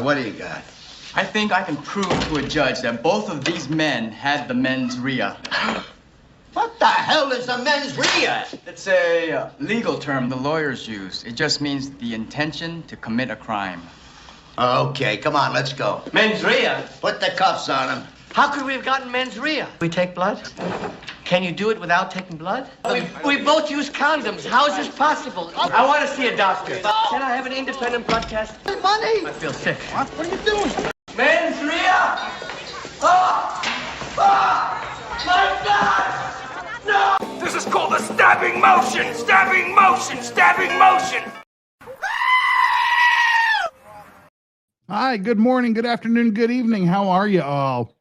right, what do you got? I think I can prove to a judge that both of these men had the mens rea. What the hell is a mens rea? It's a legal term the lawyers use. It just means the intention to commit a crime. Okay, come on, let's go. Mens rea? Put the cuffs on him. How could we have gotten mens rea? We take blood? Can you do it without taking blood? We both use condoms. How is this possible? I want to see a doctor. Can I have an independent blood test? Money! I feel sick. What are you doing? Mens rea! Oh! Oh! My God! No! This is called a stabbing motion! Stabbing motion! Stabbing motion! Hi, good morning, good afternoon, good evening. How are you all?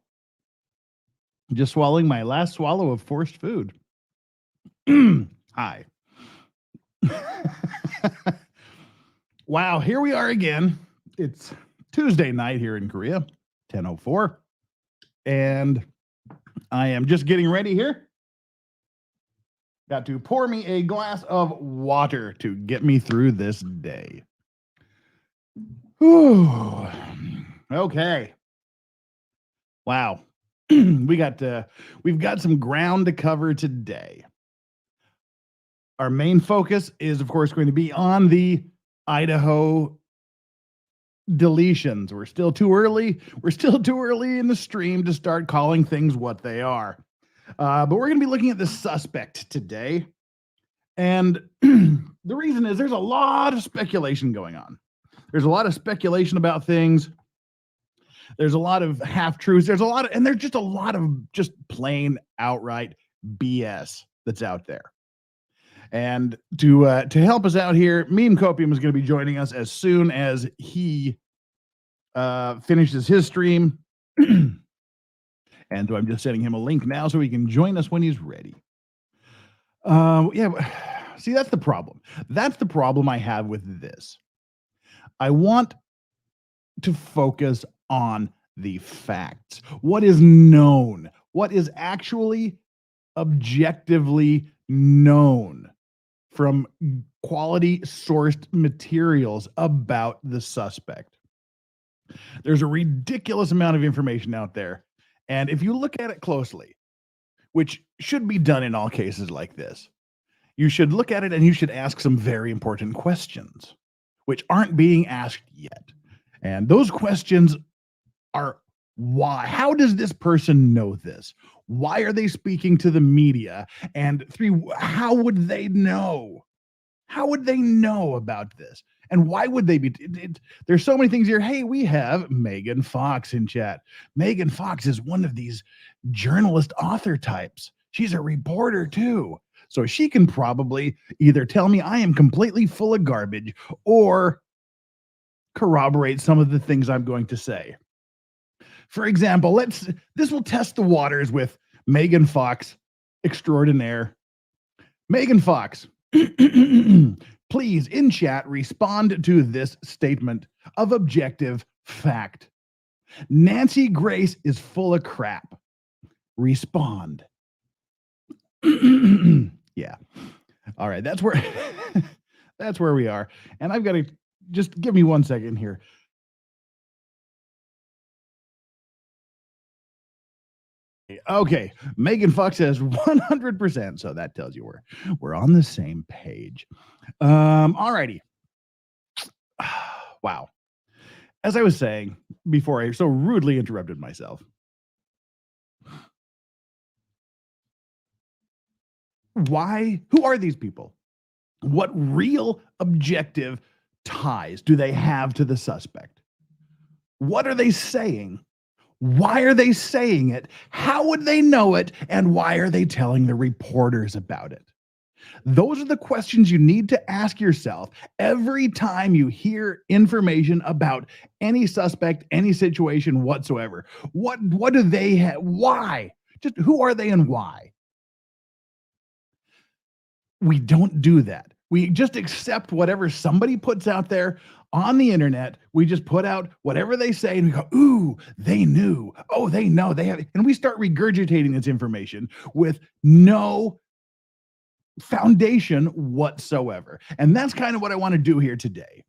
Just swallowing my last swallow of forced food. Hi. Wow, here we are again. It's Tuesday night here in Korea, 10:04. And I am just getting ready here. Got to pour me a glass of water to get me through this day. Whew. Okay. Wow. We've got some ground to cover today. Our main focus is, of course, going to be on the Idaho deletions. We're still too early. We're still too early in the stream to start calling things what they are. But we're going to be looking at the suspect today. And the reason is there's a lot of speculation going on. There's a lot of speculation about things. There's a lot of half-truths. There's just a lot of just plain outright BS that's out there. And to help us out here, Meme Copium is going to be joining us as soon as he finishes his stream. And so I'm just sending him a link now so he can join us when he's ready. Yeah, see, that's the problem. That's the problem I have with this. I want to focus on the facts. What is known? What is actually objectively known from quality sourced materials about the suspect? There's a ridiculous amount of information out there. And if you look at it closely, which should be done in all cases like this, you should look at it and you should ask some very important questions, which aren't being asked yet. And those questions are why? How does this person know this? Why are they speaking to the media? And three, how would they know? How would they know about this? And why would they be? There's so many things here. Hey, we have Megan Fox in chat. Megan Fox is one of these journalist author types. She's a reporter too. So she can probably either tell me I am completely full of garbage or corroborate some of the things I'm going to say. For example, this will test the waters with Megan Fox extraordinaire. Megan Fox, please in chat respond to this statement of objective fact. Nancy Grace is full of crap. Respond. Yeah. All right, that's where that's where we are. And I've got to just give me 1 second here. Okay, Megan Fox says 100%, so that tells you we're on the same page. All righty. Wow. As I was saying before I so rudely interrupted myself, why? Who are these people? What real objective ties do they have to the suspect? What are they saying? Why are they saying it? How would they know it? And why are they telling the reporters about it? Those are the questions you need to ask yourself every time you hear information about any suspect, any situation whatsoever. What do they have? Why? Just who are they and why? We don't do that. We just accept whatever somebody puts out there on the internet. We just put out whatever they say and we go, ooh, they knew. Oh, they know. They have. And we start regurgitating this information with no foundation whatsoever. And that's kind of what I want to do here today.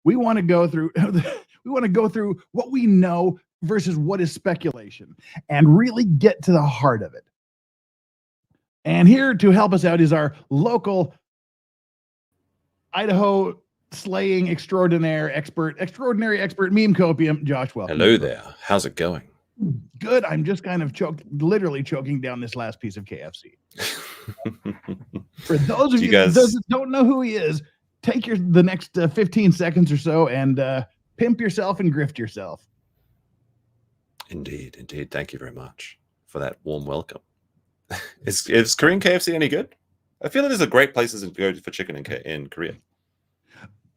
We want to go through what we know versus what is speculation and really get to the heart of it. And here to help us out is our local Idaho slaying extraordinary expert, meme copium, Josh. Welcome. Hello there. How's it going? Good. I'm just kind of literally choking down this last piece of KFC. For those of you that don't know who he is, take the next 15 seconds or so and pimp yourself and grift yourself. Indeed. Thank you very much for that warm welcome. Is Korean KFC any good? I feel like there's a great places to go for chicken in Korea.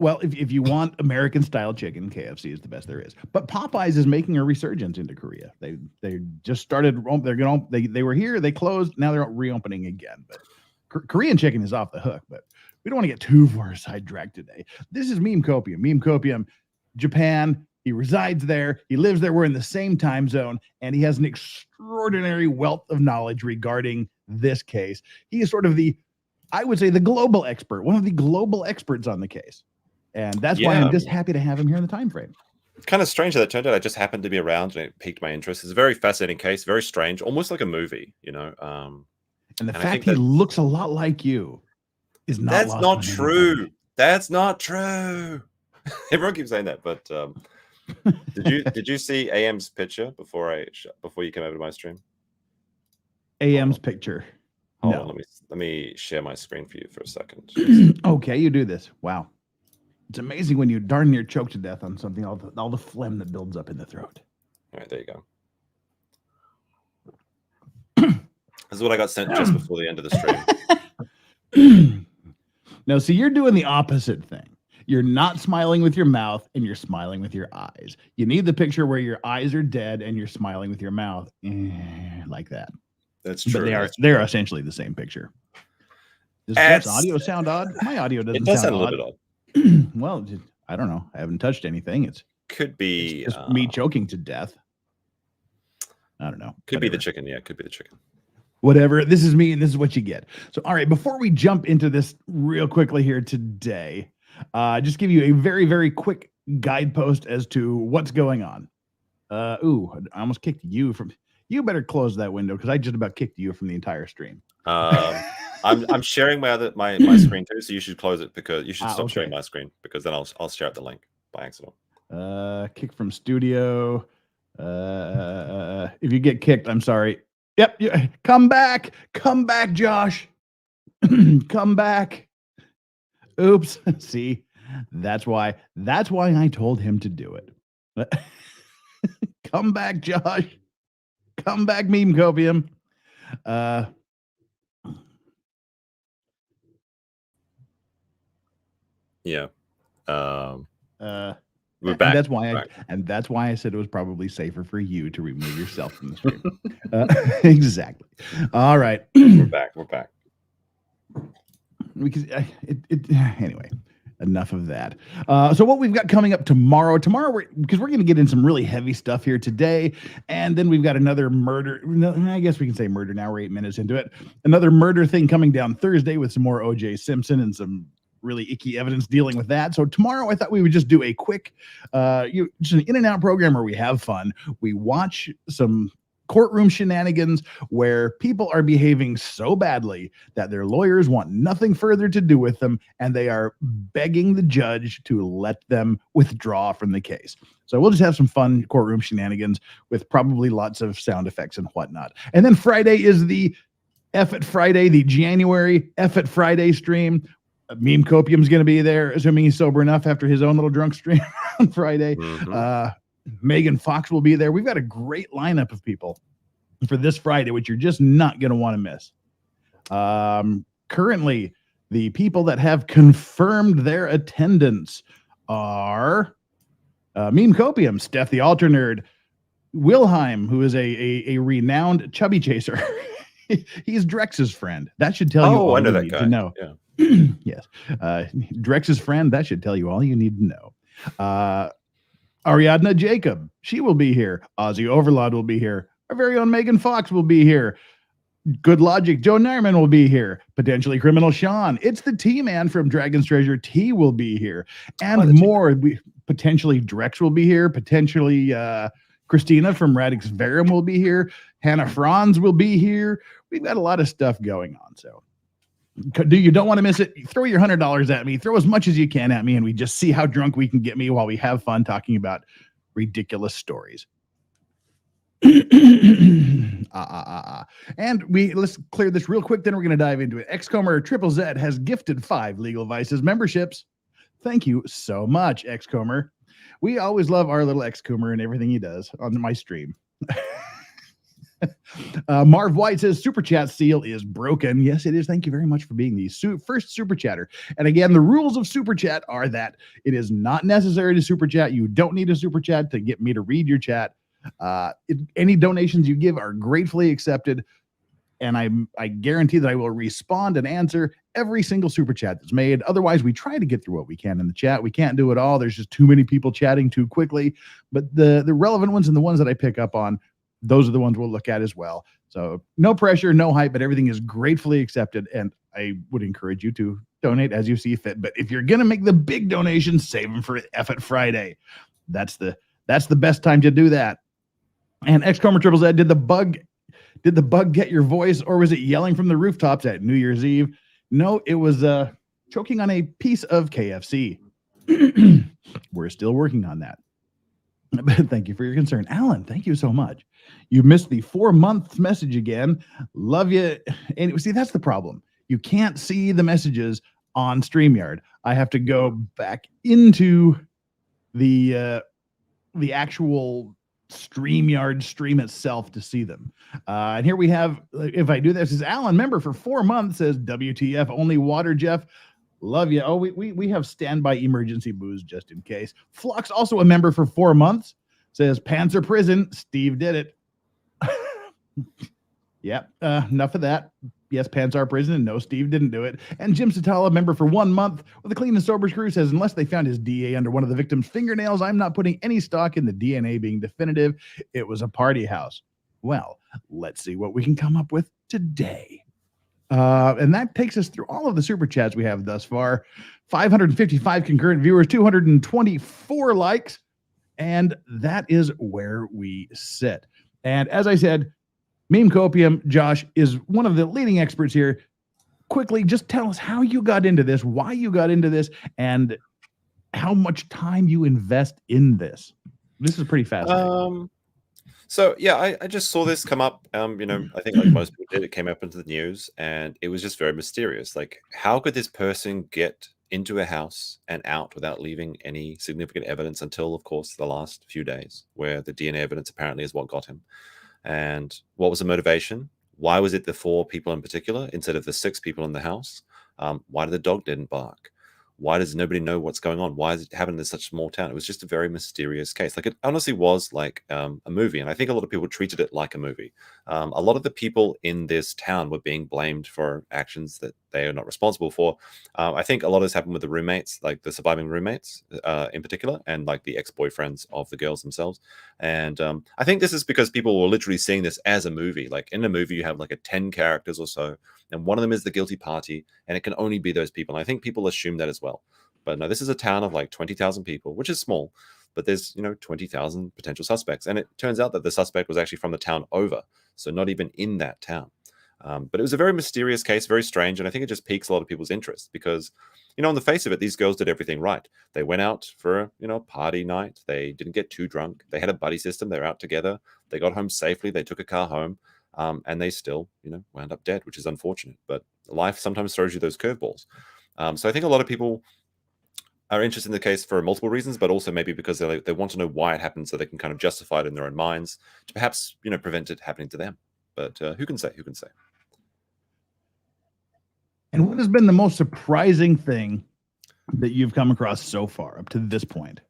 Well, if you want American style chicken, KFC is the best there is. But Popeyes is making a resurgence into Korea. They just started. They were here. They closed. Now they're reopening again. But Korean chicken is off the hook. But we don't want to get too far sidetracked today. This is Meme Copium. Meme Copium, Japan. He resides there. He lives there. We're in the same time zone, and he has an extraordinary wealth of knowledge regarding this case. He is sort of I would say, the global expert, one of the global experts on the case. And that's why I'm just happy to have him here in the time frame. It's kind of strange that it turned out I just happened to be around and it piqued my interest. It's a very fascinating case, very strange, almost like a movie, you know. And the fact he looks a lot like you is not. That's not true. That's not true. Everyone keeps saying that, but did you see AM's picture before you came over to my stream? AM's picture. Hold on, let me share my screen for you for a second. Okay, you do this. Wow. It's amazing when you darn near choke to death on something, all the phlegm that builds up in the throat. All right, there you go. This is what I got sent just before the end of the stream. Now, see, you're doing the opposite thing. You're not smiling with your mouth and you're smiling with your eyes. You need the picture where your eyes are dead and you're smiling with your mouth like that. That's true. But they're essentially the same picture. Does Jeff's audio sound odd? My audio doesn't sound a little bit odd. Well, I don't know. I haven't touched anything. It's just me choking to death. I don't know. Could be the chicken. Yeah, could be the chicken. Whatever. This is me, and this is what you get. So, all right, before we jump into this real quickly here today, just give you a very, very quick guidepost as to what's going on. I almost kicked you from. You better close that window because I just about kicked you from the entire stream. I'm sharing my screen too, so you should close it because you should stop sharing my screen because then I'll share out the link by accident. Kick from studio. If you get kicked, I'm sorry. Yep. Come back, Josh. Come back. Oops. See, that's why I told him to do it. Come back, Josh. Come back, Meme Copium. Yeah. We're back. And that's why I said it was probably safer for you to remove yourself from the stream. Exactly. All right. We're back. Because anyway, enough of that. So what we've got coming up tomorrow, because we're going to get in some really heavy stuff here today, and then we've got another murder. I guess we can say murder now. We're 8 minutes into it. Another murder thing coming down Thursday with some more O.J. Simpson and some really icky evidence dealing with that. So tomorrow I thought we would just do a quick, just an in and out program where we have fun. We watch some courtroom shenanigans where people are behaving so badly that their lawyers want nothing further to do with them, and they are begging the judge to let them withdraw from the case. So we'll just have some fun courtroom shenanigans with probably lots of sound effects and whatnot. And then Friday is the F It Friday, the January F It Friday stream. Meme Copium's going to be there, assuming he's sober enough after his own little drunk stream on Friday. Mm-hmm. Megan Fox will be there. We've got a great lineup of people for this Friday, which you're just not going to want to miss. Currently, the people that have confirmed their attendance are Meme Copium, Steph the Alter Nerd, Wilhelm, who is a renowned chubby chaser. He's Drex's friend. That should tell you all you need to know. Yeah. Yes. Drex's friend. That should tell you all you need to know. Ariadna Jacob. She will be here. Ozzy Overlord will be here. Our very own Megan Fox will be here. Good logic. Joe Nairman will be here. Potentially Criminal Sean. It's the T-Man from Dragon's Treasure. T will be here. And more. Potentially Drex will be here. Potentially Christina from Radix Verum will be here. Hannah Franz will be here. We've got a lot of stuff going on. So you don't want to miss it. Throw your $100 at me. Throw as much as you can at me, and we just see how drunk we can get me while we have fun talking about ridiculous stories. And let's clear this real quick, then we're going to dive into it. Xcomer Triple Z has gifted 5 Legal Vices memberships. Thank you so much, Xcomer. We always love our little Xcomer and everything he does on my stream. Marv White says Super Chat seal is broken. Yes, it is. Thank you very much for being the first Super Chatter. And again, the rules of Super Chat are that it is not necessary to Super Chat. You don't need a Super Chat to get me to read your chat. Any donations you give are gratefully accepted, and I guarantee that I will respond and answer every single Super Chat that's made. Otherwise, we try to get through what we can in the chat. We can't do it all. There's just too many people chatting too quickly. But the relevant ones and the ones that I pick up on, those are the ones we'll look at as well. So no pressure, no hype, but everything is gratefully accepted. And I would encourage you to donate as you see fit. But if you're going to make the big donations, save them for F-It Friday. That's the best time to do that. And Xcomer Triple Z, did the bug get your voice, or was it yelling from the rooftops at New Year's Eve? No, it was choking on a piece of KFC. We're still working on that. But thank you for your concern. Alan, thank you so much. You missed the 4-month message again. Love you. And see, that's the problem. You can't see the messages on StreamYard. I have to go back into the actual StreamYard stream itself to see them. And here we have, if I do this, is Alan, member for 4 months, says WTF, only water, Jeff. Love you. Oh, we have standby emergency booze just in case. Flux, also a member for 4 months, says Panzer Prison. Steve did it. Yep. Enough of that. Yes, Panzer Prison. And no, Steve didn't do it. And Jim Satala, member for 1 month with the Clean and Sober crew, says unless they found his DA under one of the victim's fingernails, I'm not putting any stock in the DNA being definitive. It was a party house. Well, let's see what we can come up with today. And that takes us through all of the super chats we have thus far. 555 concurrent viewers, 224 likes, and that is where we sit. And as I said, Meme Copium, Josh, is one of the leading experts here. Quickly, just tell us how you got into this, why you got into this, and how much time you invest in this. This is pretty fascinating. So yeah, I just saw this come up. I think like most people did, it came up into the news, and it was just very mysterious. Like, how could this person get into a house and out without leaving any significant evidence until, of course, the last few days, where the DNA evidence apparently is what got him. And what was the motivation? Why was it the 4 people in particular instead of the 6 people in the house? Why did the dog didn't bark? Why does nobody know what's going on? Why is it happening in such a small town? It was just a very mysterious case. Like, it honestly was like a movie. And I think a lot of people treated it like a movie. A lot of the people in this town were being blamed for actions that they are not responsible for. I think a lot of this happened with the roommates, like the surviving roommates in particular, and like the ex-boyfriends of the girls themselves. And I think this is because people were literally seeing this as a movie. Like, in a movie, you have like 10 characters or so, and one of them is the guilty party, and it can only be those people. And I think people assume that as well. But no, this is a town of like 20,000 people, which is small, but there's, 20,000 potential suspects. And it turns out that the suspect was actually from the town over, so not even in that town. But it was a very mysterious case, very strange, and I think it just piques a lot of people's interest because, on the face of it, these girls did everything right. They went out for a party night. They didn't get too drunk. They had a buddy system. They were out together. They got home safely. They took a car home, and they still, wound up dead, which is unfortunate. But life sometimes throws you those curveballs. So I think a lot of people are interested in the case for multiple reasons, but also maybe because they want to know why it happened so they can kind of justify it in their own minds to perhaps, prevent it happening to them. But who can say? Who can say? And what has been the most surprising thing that you've come across so far up to this point?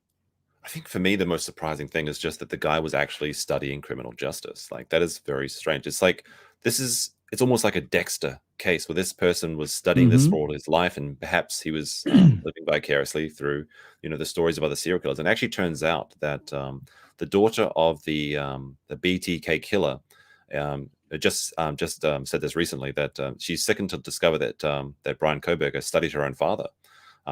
I think for me, the most surprising thing is just that the guy was actually studying criminal justice. Like, that is very strange. It's like, it's almost like a Dexter case where this person was studying this for all his life, and perhaps he was living vicariously through, the stories of other serial killers. And it actually turns out that the daughter of the BTK killer, said this recently that she's sickened to discover that Bryan Kohberger studied her own father.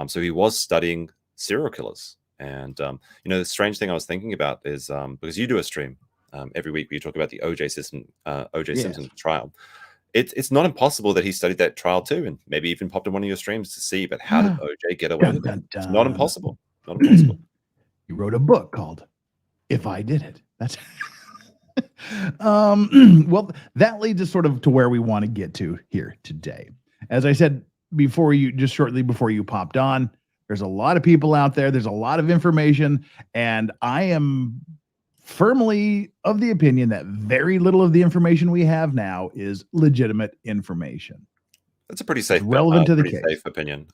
So he was studying serial killers. And the strange thing I was thinking about is because you do a stream every week where you talk about the O.J. Simpson trial. It's not impossible that he studied that trial too, and maybe even popped in one of your streams to see. But how did O.J. get away with it? It's not impossible. Not impossible. He wrote a book called "If I Did It." That's well, that leads us sort of to where we want to get to here today. As I said shortly before you popped on, there's a lot of people out there. There's a lot of information, and I am firmly of the opinion that very little of the information we have now is legitimate information. That's a pretty safe, relevant to the case. Safe opinion.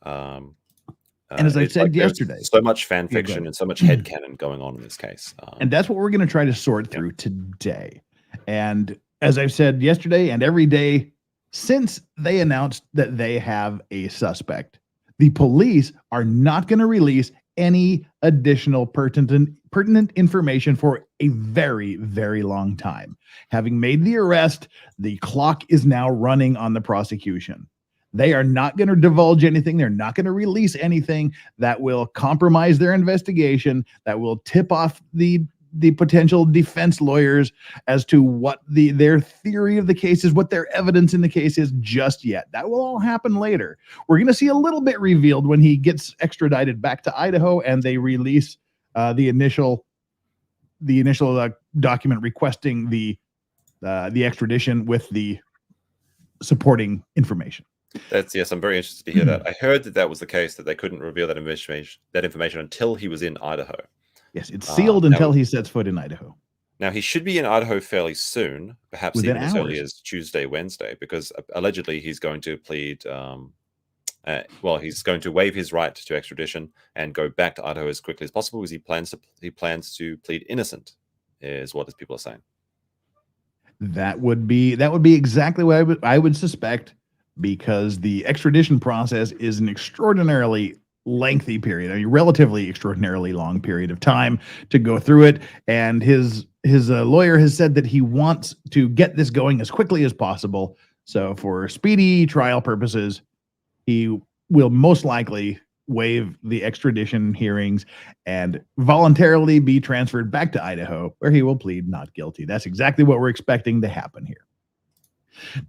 And as I said yesterday, so much fan fiction and so much headcanon going on in this case. And that's what we're going to try to sort through today. And as I've said yesterday and every day since they announced that they have a suspect, the police are not going to release any additional pertinent information for a very, very long time. Having made the arrest, the clock is now running on the prosecution. They are not going to divulge anything. They're not going to release anything that will compromise their investigation, that will tip off the potential defense lawyers as to what their theory of the case is, what their evidence in the case is just yet. That will all happen later. We're going to see a little bit revealed when he gets extradited back to Idaho and they release the initial document requesting the extradition with the supporting information. Yes, I'm very interested to hear that. I heard that was the case, that they couldn't reveal that information until he was in Idaho. Yes, it's sealed until he sets foot in Idaho. Now, he should be in Idaho fairly soon, perhaps within even hours. as early as Tuesday, Wednesday, because allegedly he's going to plead, he's going to waive his right to extradition and go back to Idaho as quickly as possible, because he plans to plead innocent, is what people are saying. That would be exactly what I would suspect, because the extradition process is an extraordinarily lengthy period, relatively extraordinarily long period of time to go through it. And his lawyer has said that he wants to get this going as quickly as possible. So for speedy trial purposes, he will most likely waive the extradition hearings and voluntarily be transferred back to Idaho, where he will plead not guilty. That's exactly what we're expecting to happen here.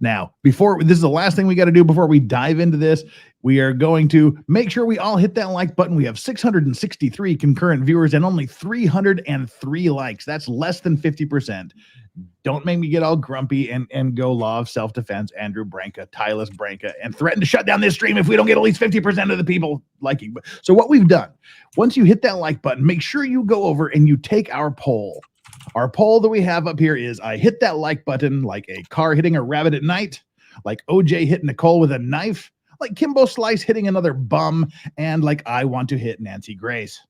Now, this is the last thing we got to do before we dive into this. We are going to make sure we all hit that like button. We have 663 concurrent viewers and only 303 likes. That's less than 50%. Don't make me get all grumpy and go law of self-defense, Andrew Branca, Tyler Branca, and threaten to shut down this stream if we don't get at least 50% of the people liking. So what we've done, once you hit that like button, make sure you go over and you take our poll. Our poll that we have up here is, I hit that like button like a car hitting a rabbit at night, like OJ hitting Nicole with a knife, like Kimbo Slice hitting another bum, and like I want to hit Nancy Grace.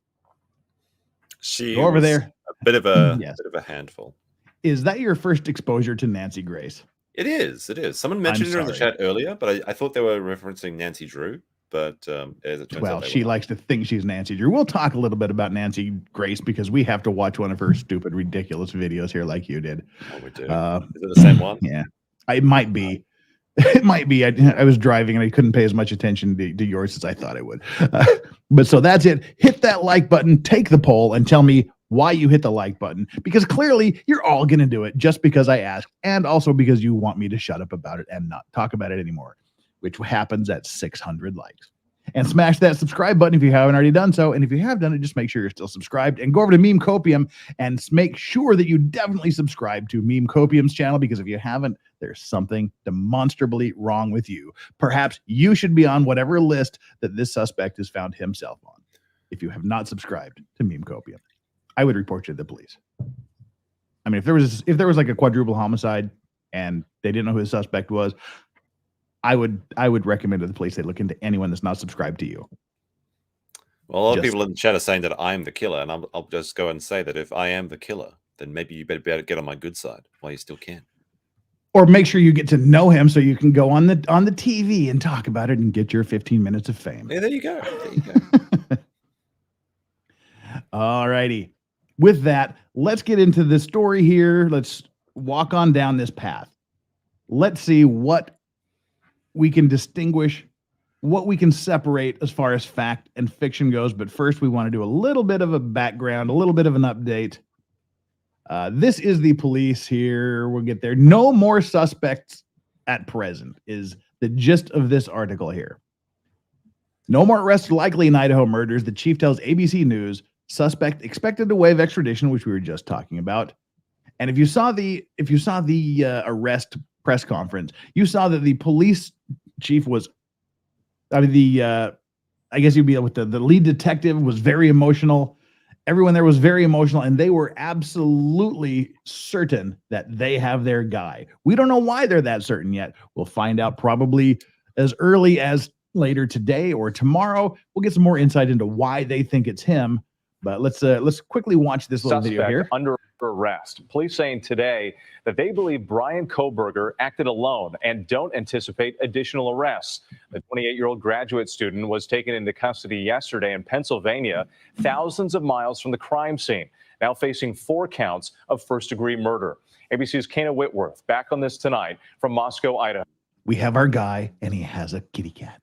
She go over there. A bit of a handful. Is that your first exposure to Nancy Grace? It is. Someone mentioned her in the chat earlier, but I thought they were referencing Nancy Drew. But as it turns out, she likes to think she's Nancy Drew. We'll talk a little bit about Nancy Grace because we have to watch one of her stupid, ridiculous videos here, like you did. Oh, we do. Is it the same one? Yeah, it might be. It might be. I was driving and I couldn't pay as much attention to yours as I thought I would. But so that's it. Hit that like button, take the poll, and tell me why you hit the like button, because clearly you're all going to do it just because I asked, and also because you want me to shut up about it and not talk about it anymore, which happens at 600 likes. And smash that subscribe button if you haven't already done so. And if you have done it, just make sure you're still subscribed and go over to Meme Copium and make sure that you definitely subscribe to Meme Copium's channel, because if you haven't, there's something demonstrably wrong with you. Perhaps you should be on whatever list that this suspect has found himself on. If you have not subscribed to Meme Copium, I would report you to the police. I mean, if there was like a quadruple homicide and they didn't know who the suspect was, I would recommend to the police they look into anyone that's not subscribed to you. Well, a lot of people in the chat are saying that I'm the killer, and I'll just go and say that if I am the killer, then maybe you better be able to get on my good side while you still can. Or make sure you get to know him so you can go on the TV and talk about it and get your 15 minutes of fame. Yeah, there you go. There you go. All righty. With that, let's get into the story here. Let's walk on down this path. let's see what we can distinguish, what we can separate as far as fact and fiction goes. But first, we want to do a little bit of a background, a little bit of an update. This is the police here. We'll get there. No more suspects at present is the gist of this article here. No more arrests likely in Idaho murders. The chief tells ABC News suspect expected to waive extradition, which we were just talking about. And if you saw the arrest press conference, you saw that the police chief was, I guess you'd be with the lead detective was very emotional. Everyone there was very emotional, and they were absolutely certain that they have their guy. We don't know why they're that certain yet. We'll find out probably as early as later today or tomorrow. We'll get some more insight into why they think it's him. But let's quickly watch this little video here. Under arrest. Police saying today that they believe Bryan Kohberger acted alone and don't anticipate additional arrests. The 28-year-old graduate student was taken into custody yesterday in Pennsylvania, thousands of miles from the crime scene, now facing 4 counts of first-degree murder. ABC's Kayna Whitworth back on this tonight from Moscow, Idaho. We have our guy, and he has a kitty cat.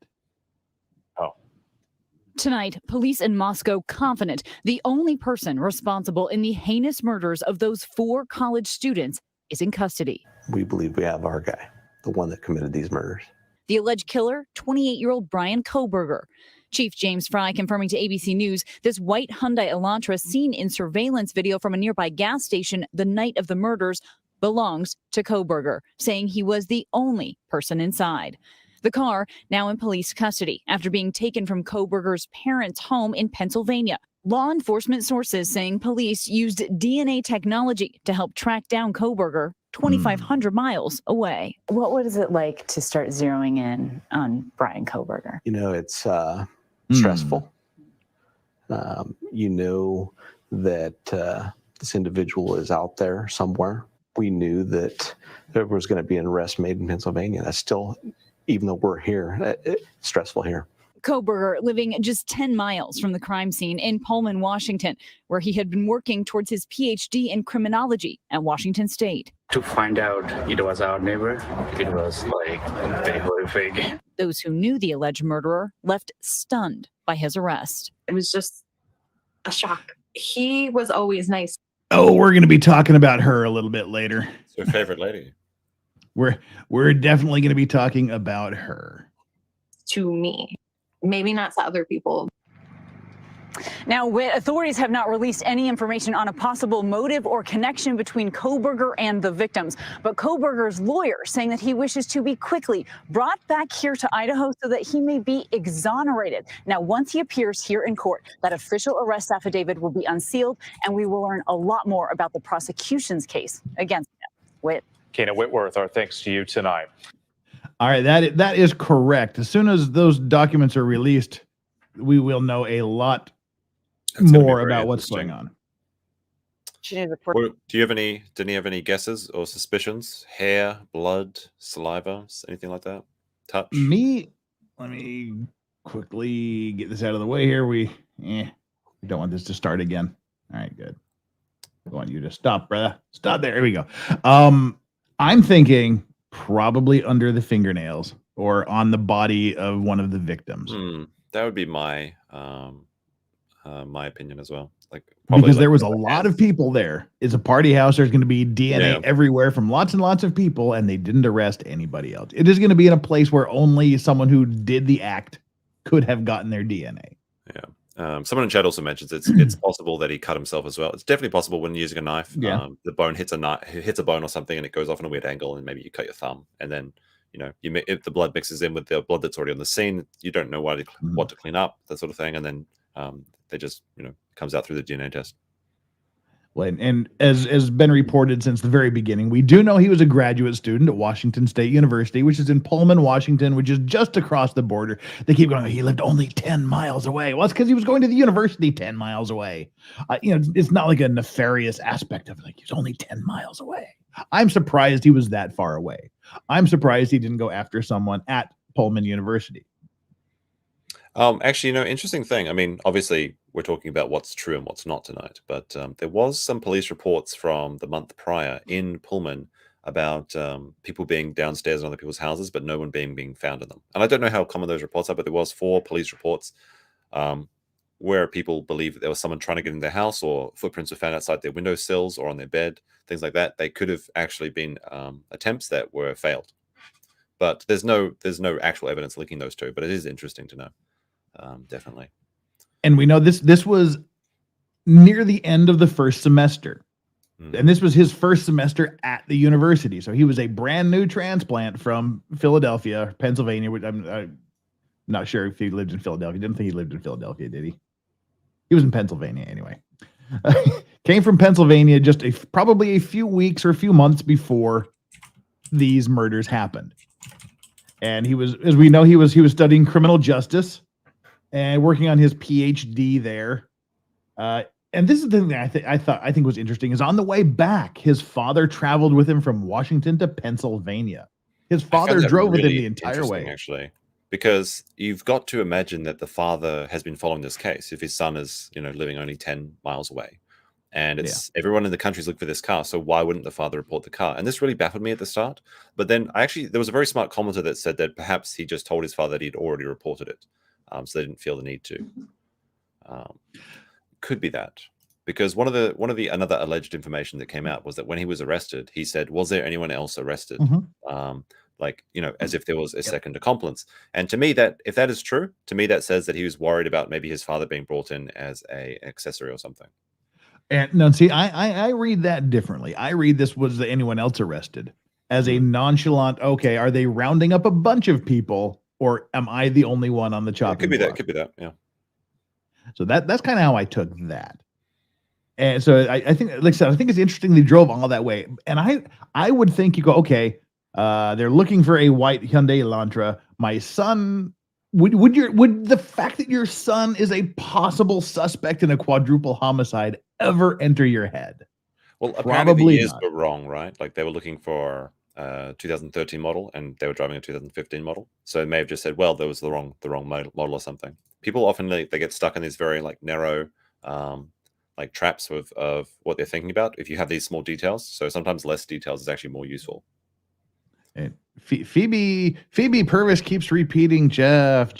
Tonight, police in Moscow confident the only person responsible in the heinous murders of those 4 college students is in custody. We believe we have our guy, the one that committed these murders. The alleged killer, 28-year-old Bryan Kohberger. Chief James Fry confirming to ABC News this white Hyundai Elantra seen in surveillance video from a nearby gas station the night of the murders belongs to Kohberger, saying he was the only person inside. The car now in police custody after being taken from Kohberger's parents' home in Pennsylvania. Law enforcement sources saying police used DNA technology to help track down Kohberger 2,500 miles away. What was it like to start zeroing in on Bryan Kohberger? You know, it's stressful. You know that this individual is out there somewhere. We knew that there was going to be an arrest made in Pennsylvania. That's still, even though we're here, it's stressful here. Kohberger living just 10 miles from the crime scene in Pullman, Washington, where he had been working towards his PhD in criminology at Washington State. To find out it was our neighbor, it was like very horrific. Those who knew the alleged murderer left stunned by his arrest. It was just a shock. He was always nice. Oh, we're going to be talking about her a little bit later. It's your favorite lady. We're definitely going to be talking about her. To me, maybe not to other people. Now, authorities have not released any information on a possible motive or connection between Kohberger and the victims. But Kohberger's lawyer saying that he wishes to be quickly brought back here to Idaho so that he may be exonerated. Now, once he appears here in court, that official arrest affidavit will be unsealed, and we will learn a lot more about the prosecution's case against him. Kayna Whitworth, our thanks to you tonight. All right, that is correct. As soon as those documents are released, we will know a lot more about what's going on. Do you have any? Didn't you have any guesses or suspicions? Hair, blood, saliva, anything like that? Touch? Me? Let me quickly get this out of the way here. We don't want this to start again. All right, good. I want you to stop, brother. Stop there. Here we go. I'm thinking probably under the fingernails or on the body of one of the victims. That would be my my opinion as well. Because there was a lot of people there. It's a party house. There's going to be DNA everywhere from lots and lots of people, and they didn't arrest anybody else. It is going to be in a place where only someone who did the act could have gotten their DNA. Yeah. Someone in chat also mentions it's possible that he cut himself as well. It's definitely possible when using a knife. Yeah. The bone hits a bone or something, and it goes off in a weird angle, and maybe you cut your thumb, and then if the blood mixes in with the blood that's already on the scene, you don't know what to clean up, that sort of thing, and then they just comes out through the DNA test. Well, and as has been reported since the very beginning, we do know he was a graduate student at Washington State University, which is in Pullman, Washington, which is just across the border. They keep going, he lived only 10 miles away. Well, it's because he was going to the university 10 miles away. It's not like a nefarious aspect of it. Like, he's only 10 miles away. I'm surprised he was that far away. I'm surprised he didn't go after someone at Pullman University. Actually, interesting thing. I mean, obviously, we're talking about what's true and what's not tonight, but there was some police reports from the month prior in Pullman about people being downstairs in other people's houses, but no one being found in them. And I don't know how common those reports are, but there was 4 police reports where people believe that there was someone trying to get in their house, or footprints were found outside their windowsills or on their bed, things like that. They could have actually been attempts that were failed. But there's no actual evidence linking those two. But it is interesting to know, definitely. And we know this was near the end of the first semester. And this was his first semester at the university. So he was a brand new transplant from Philadelphia, Pennsylvania. Which I'm not sure if he lived in Philadelphia. Didn't think he lived in Philadelphia, did he? He was in Pennsylvania anyway. Came from Pennsylvania just probably a few weeks or a few months before these murders happened. And he was, as we know, he was studying criminal justice and working on his PhD there. And this is the thing that I think was interesting is on the way back, his father traveled with him from Washington to Pennsylvania. His father drove with him the entire way. Actually, because you've got to imagine that the father has been following this case. If his son is, living only 10 miles away, and it's everyone in the country's looking for this car, so why wouldn't the father report the car? And this really baffled me at the start. But then there was a very smart commenter that said that perhaps he just told his father that he'd already reported it, so they didn't feel the need to. Could be that, because one of the another alleged information that came out was that when he was arrested, he said, "Was there anyone else arrested?" As if there was a second accomplice. And to me, that if that is true, to me that says that he was worried about maybe his father being brought in as an accessory or something. And no, see, I read that differently. I read this was anyone else arrested as a nonchalant. Okay, are they rounding up a bunch of people, or am I the only one on the chopping block? Could be that. Yeah. So that's kind of how I took that. And so I think, like I said, I think it's interesting they drove all that way. And I would think you go, okay, they're looking for a white Hyundai Elantra. My son, would the fact that your son is a possible suspect in a quadruple homicide ever enter your head? Well, apparently the years were wrong, right? Like they were looking for 2013 model and they were driving a 2015 model. So it may have just said, well, there was the wrong model or something. People often they get stuck in these very narrow traps of what they're thinking about if you have these small details. So sometimes less details is actually more useful. And Phoebe Purvis keeps repeating, Jeff.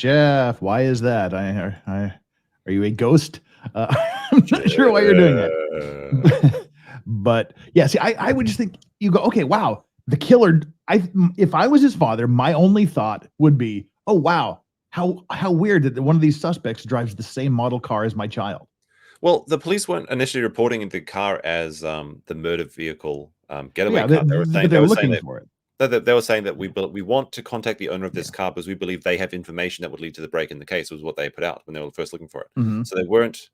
Why is that? Are you a ghost? I'm not sure why you're doing that. But yeah, see, I would just think you go, okay, wow, the killer. If I was his father, my only thought would be, oh wow, how weird that one of these suspects drives the same model car as my child. Well, the police weren't initially reporting the car as the murder vehicle getaway car. They were looking for it. They were saying that we want to contact the owner of this car because we believe they have information that would lead to the break in the case, was what they put out when they were first looking for it. So they weren't,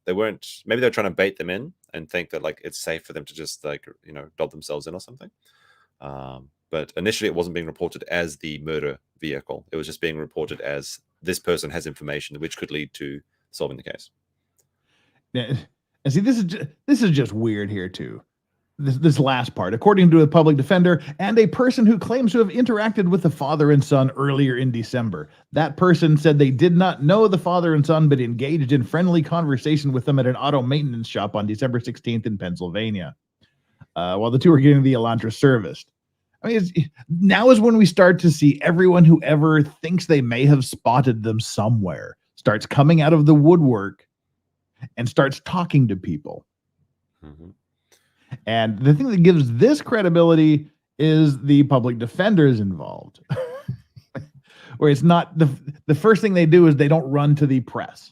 maybe they're trying to bait them in and think that it's safe for them to just dob themselves in or something. But initially it wasn't being reported as the murder vehicle. It was just being reported as this person has information which could lead to solving the case. Yeah, and see, this is just weird here too. This last part, according to a public defender and a person who claims to have interacted with the father and son earlier in December. That person said they did not know the father and son, but engaged in friendly conversation with them at an auto maintenance shop on December 16th in Pennsylvania, while the two were getting the Elantra serviced. I mean, now is when we start to see everyone who ever thinks they may have spotted them somewhere starts coming out of the woodwork and starts talking to people. And the thing that gives this credibility is the public defenders involved, where it's not the first thing they do is they don't run to the press.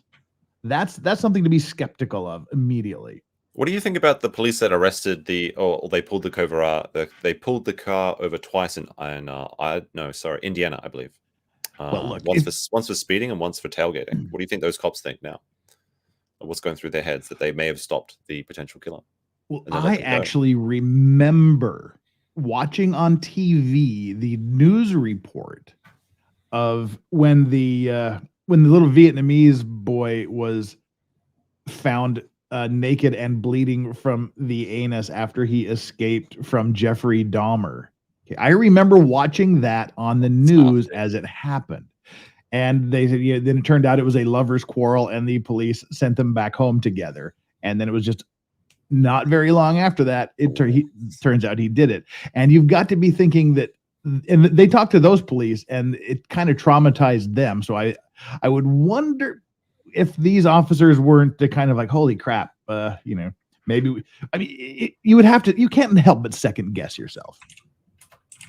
That's something to be skeptical of immediately. What do you think about the police that arrested they pulled the car over twice in Indiana, I believe. Once for speeding and once for tailgating. What do you think those cops think now? What's going through their heads that they may have stopped the potential killer? Well, I actually remember watching on TV the news report of when the little Vietnamese boy was found naked and bleeding from the anus after he escaped from Jeffrey Dahmer. Okay, I remember watching that on the news as it happened. And they said, then it turned out it was a lover's quarrel and the police sent them back home together. And then it was just not very long after that, turns out he did it. And you've got to be thinking that, and they talked to those police, and it kind of traumatized them. So I would wonder if these officers weren't the kind of like, holy crap, maybe you would have to, you can't help but second guess yourself.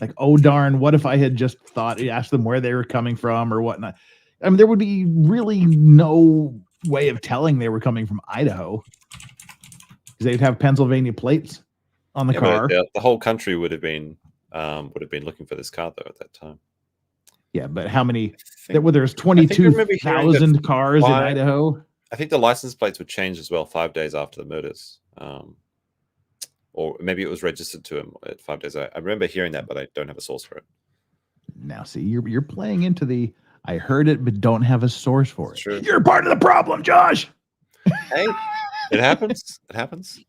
Like, oh darn, what if I had just asked them where they were coming from or whatnot? I mean, there would be really no way of telling they were coming from Idaho, because they'd have Pennsylvania plates on the car. But the whole country would have been looking for this car though at that time. Yeah, but how many? There's 22,000 cars in Idaho. I think the license plates were changed as well 5 days after the murders, or maybe it was registered to him at 5 days. I remember hearing that, but I don't have a source for it. Now, see, you're playing into the I heard it, but don't have a source for it. True. You're part of the problem, Josh. Hey, it happens. It happens.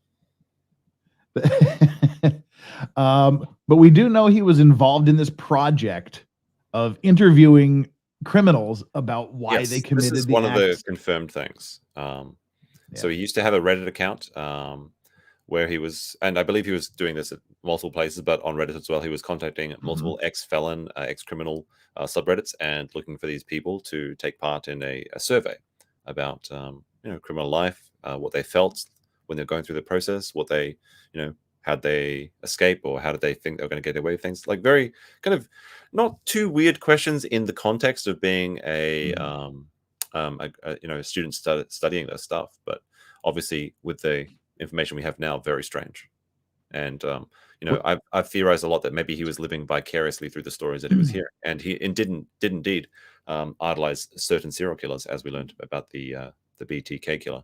But we do know he was involved in this project of interviewing criminals about why they committed this is one of the confirmed things. So he used to have a Reddit account where he was, and I believe he was doing this at multiple places, but on Reddit as well, he was contacting multiple ex-felon, ex-criminal subreddits and looking for these people to take part in a survey about criminal life, what they felt when they're going through the process, what they, how'd they escape, or how did they think they were going to get away with things? Like very kind of not too weird questions in the context of being a student studying this stuff, but obviously with the information we have now, very strange. And I've theorized a lot that maybe he was living vicariously through the stories that he was hearing, and he did indeed idolize certain serial killers, as we learned about the BTK killer.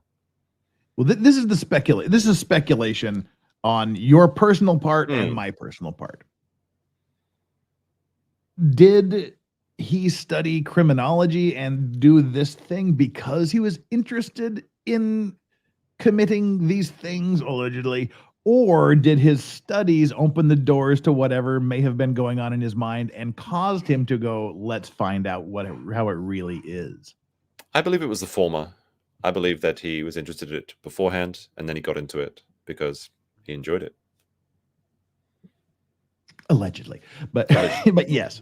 Well, this is speculation on your personal part and my personal part. Did he study criminology and do this thing because he was interested in committing these things, allegedly, or did his studies open the doors to whatever may have been going on in his mind and caused him to go, let's find out how it really is? I believe it was the former. I believe that he was interested in it beforehand, and then he got into it because he enjoyed it. Allegedly, but yes.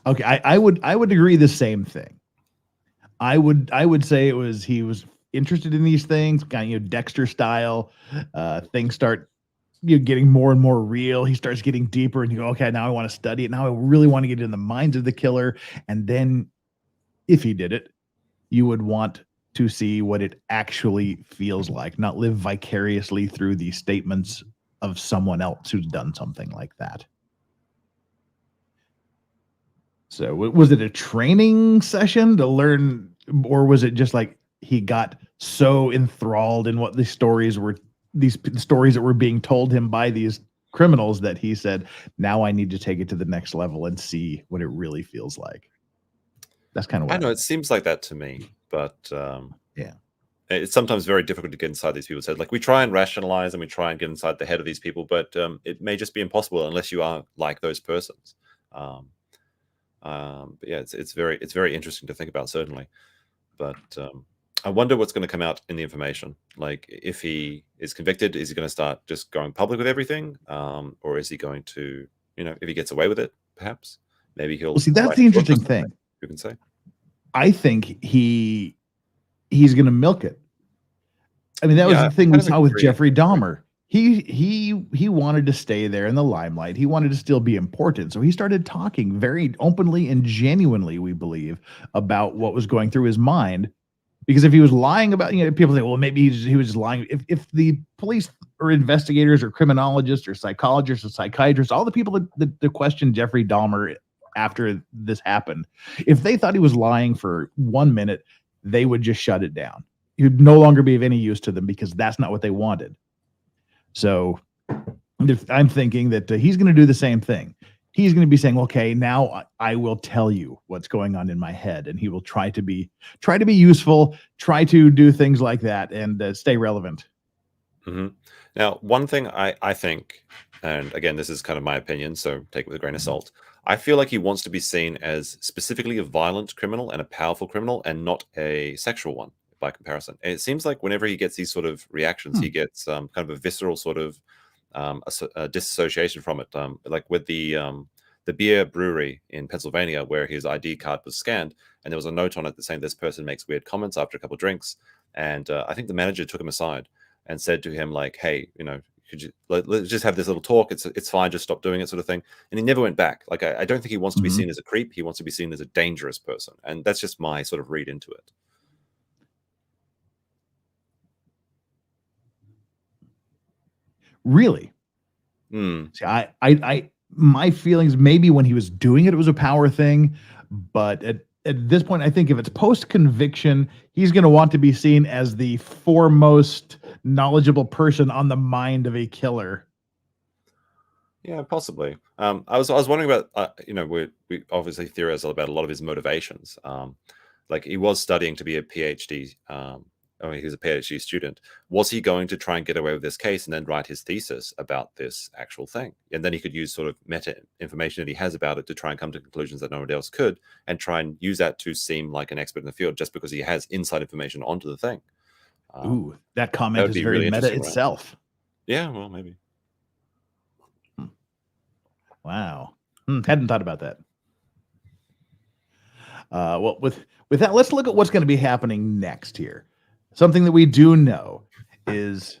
Okay, I would agree the same thing. I would say he was interested in these things, kind of Dexter style. Things start getting more and more real. He starts getting deeper, and you go, okay, now I want to study it. Now I really want to get in the minds of the killer. And then, if he did it, you would want to see what it actually feels like, not live vicariously through the statements of someone else who's done something like that. So was it a training session to learn, or was it just like he got so enthralled in what these stories that were being told him by these criminals that he said, now I need to take it to the next level and see what it really feels like? That's kind of what I know. It seems like that to me, but it's sometimes very difficult to get inside these people's heads. Like, we try and rationalize and we try and get inside the head of these people, but it may just be impossible unless you are like those persons. But yeah, it's very interesting to think about, certainly. But I wonder what's going to come out in the information. Like, if he is convicted, is he going to start just going public with everything, or is he going to, if he gets away with it, perhaps maybe he'll. Well, see, that's the interesting thing. You can say. I think he's going to milk it. I mean, that was the thing we saw with Jeffrey Dahmer. He wanted to stay there in the limelight. He wanted to still be important. So he started talking very openly and genuinely, we believe, about what was going through his mind. Because if he was lying about, people say, well, maybe he was just lying. If the police or investigators or criminologists or psychologists or psychiatrists, all the people that questioned Jeffrey Dahmer after this happened, if they thought he was lying for 1 minute, they would just shut it down. He'd no longer be of any use to them because that's not what they wanted. So I'm thinking that he's going to do the same thing. He's going to be saying, okay, now I will tell you what's going on in my head. And he will try to be useful, try to do things like that, and stay relevant. Mm-hmm. Now, one thing I think, and again, this is kind of my opinion, so take it with a grain of salt. I feel like he wants to be seen as specifically a violent criminal and a powerful criminal, and not a sexual one. by comparison. And it seems like whenever he gets these sort of reactions, he gets kind of a visceral sort of a disassociation from it. Like with the beer brewery in Pennsylvania, where his ID card was scanned, and there was a note on it saying this person makes weird comments after a couple of drinks. And I think the manager took him aside and said to him, like, hey, could you let's just have this little talk? It's fine, just stop doing it, sort of thing. And he never went back. Like, I don't think he wants to be seen as a creep. He wants to be seen as a dangerous person. And that's just my sort of read into it. Really? See, I my feelings, maybe when he was doing it, it was a power thing. But at this point, I think if it's post-conviction, he's going to want to be seen as the foremost knowledgeable person on the mind of a killer. Yeah, possibly. I was wondering about, we obviously theorize about a lot of his motivations. Like, he was studying to be a PhD. He was a PhD student. Was he going to try and get away with this case and then write his thesis about this actual thing? And then he could use sort of meta information that he has about it to try and come to conclusions that no one else could, and try and use that to seem like an expert in the field just because he has inside information onto the thing. Ooh, that comment is very really meta interesting, right? itself. Yeah, well, maybe. Wow. Hadn't thought about that. Well, with that, let's look at what's going to be happening next here. Something that we do know is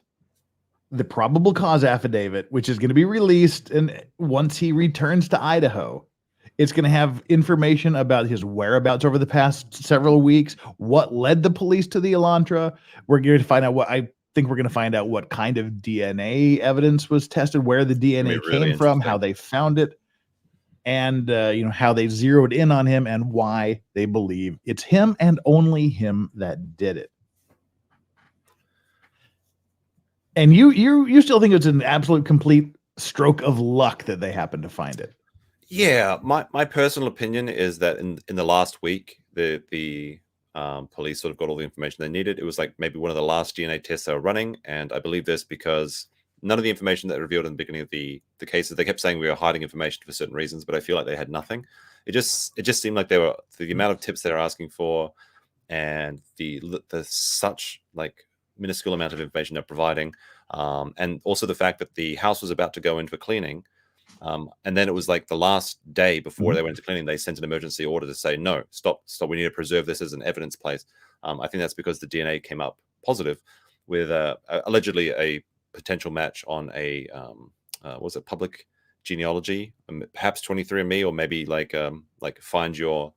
the probable cause affidavit, which is going to be released. And once he returns to Idaho, it's going to have information about his whereabouts over the past several weeks, what led the police to the Elantra. We're going to find out what kind of DNA evidence was tested, where the DNA came from, how they found it, and how they zeroed in on him and why they believe it's him and only him that did it. And you still think it's an absolute complete stroke of luck that they happened to find it? Yeah, my personal opinion is that in the last week, the police sort of got all the information they needed. It was like maybe one of the last DNA tests they were running, and I believe this because none of the information that revealed in the beginning of the cases, they kept saying we were hiding information for certain reasons, but I feel like they had nothing. It just seemed like they were, the amount of tips they were asking for, and the such like minuscule amount of information they're providing, and also the fact that the house was about to go in for cleaning. And then it was like the last day before they went to cleaning, they sent an emergency order to say, no, stop. We need to preserve this as an evidence place. I think that's because the DNA came up positive with allegedly a potential match on a, was it public genealogy, perhaps 23andMe, or maybe like find your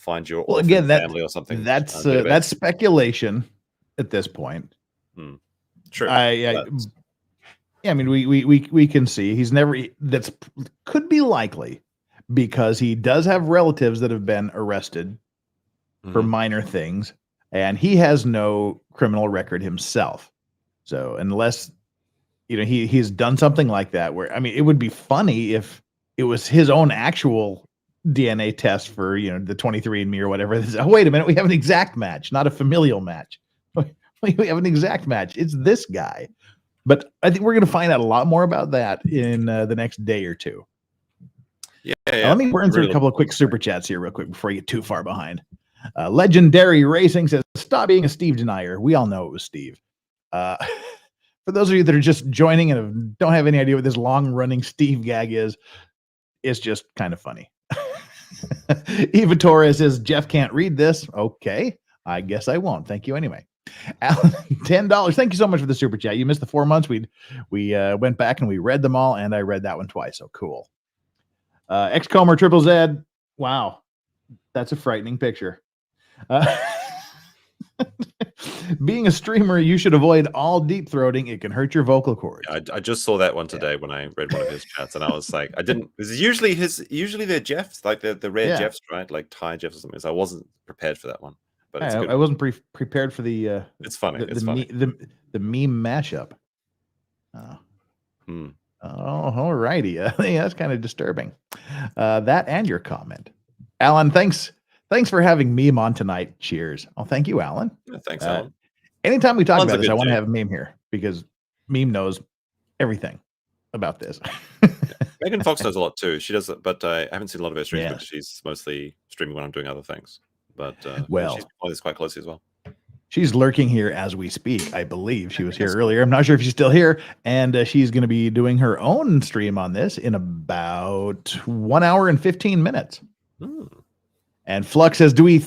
well, again, family or something. That's speculation at this point. True. Yeah, I mean, we can see he's never. That's could be likely because he does have relatives that have been arrested for minor things, and he has no criminal record himself. So unless he's done something like that, where I mean, it would be funny if it was his own actual DNA test for the 23andMe or whatever. Oh, wait a minute, we have an exact match, not a familial match. We have an exact match. It's this guy. But I think we're going to find out a lot more about that in the next day or two. Yeah. Let me burn through a couple of quick super chats here real quick before you get too far behind. Legendary Racing says, stop being a Steve denier. We all know it was Steve. For those of you that are just joining and don't have any idea what this long-running Steve gag is, it's just kind of funny. Eva Torres says, Jeff can't read this. Okay, I guess I won't. Thank you anyway. Alan, $10. Thank you so much for the super chat. You missed the 4 months. We went back and we read them all, and I read that one twice. So cool. Xcomer Triple Z. Wow, that's a frightening picture. Being a streamer, you should avoid all deep throating. It can hurt your vocal cords. I just saw that one today when I read one of his chats, and I was like, I didn't. It's usually they're Jeffs, like the rare Jeffs, right? Like Thai Jeffs or something. So I wasn't prepared for that one. But it's good. I wasn't prepared for the. It's funny. It's funny. The meme mashup. Oh, all righty. Yeah, that's kind of disturbing. That and your comment, Alan. Thanks for having Meme on tonight. Cheers. Oh, thank you, Alan. Yeah, thanks, Alan. Anytime we talk about this, I want to have Meme here because Meme knows everything about this. Megan Fox knows a lot too. She does, but I haven't seen a lot of her streams because she's mostly streaming when I'm doing other things. But well, she's following this quite closely as well. She's lurking here as we speak. I believe she was here earlier. I'm not sure if she's still here. And she's going to be doing her own stream on this in about 1 hour and 15 minutes. And Flux says, do we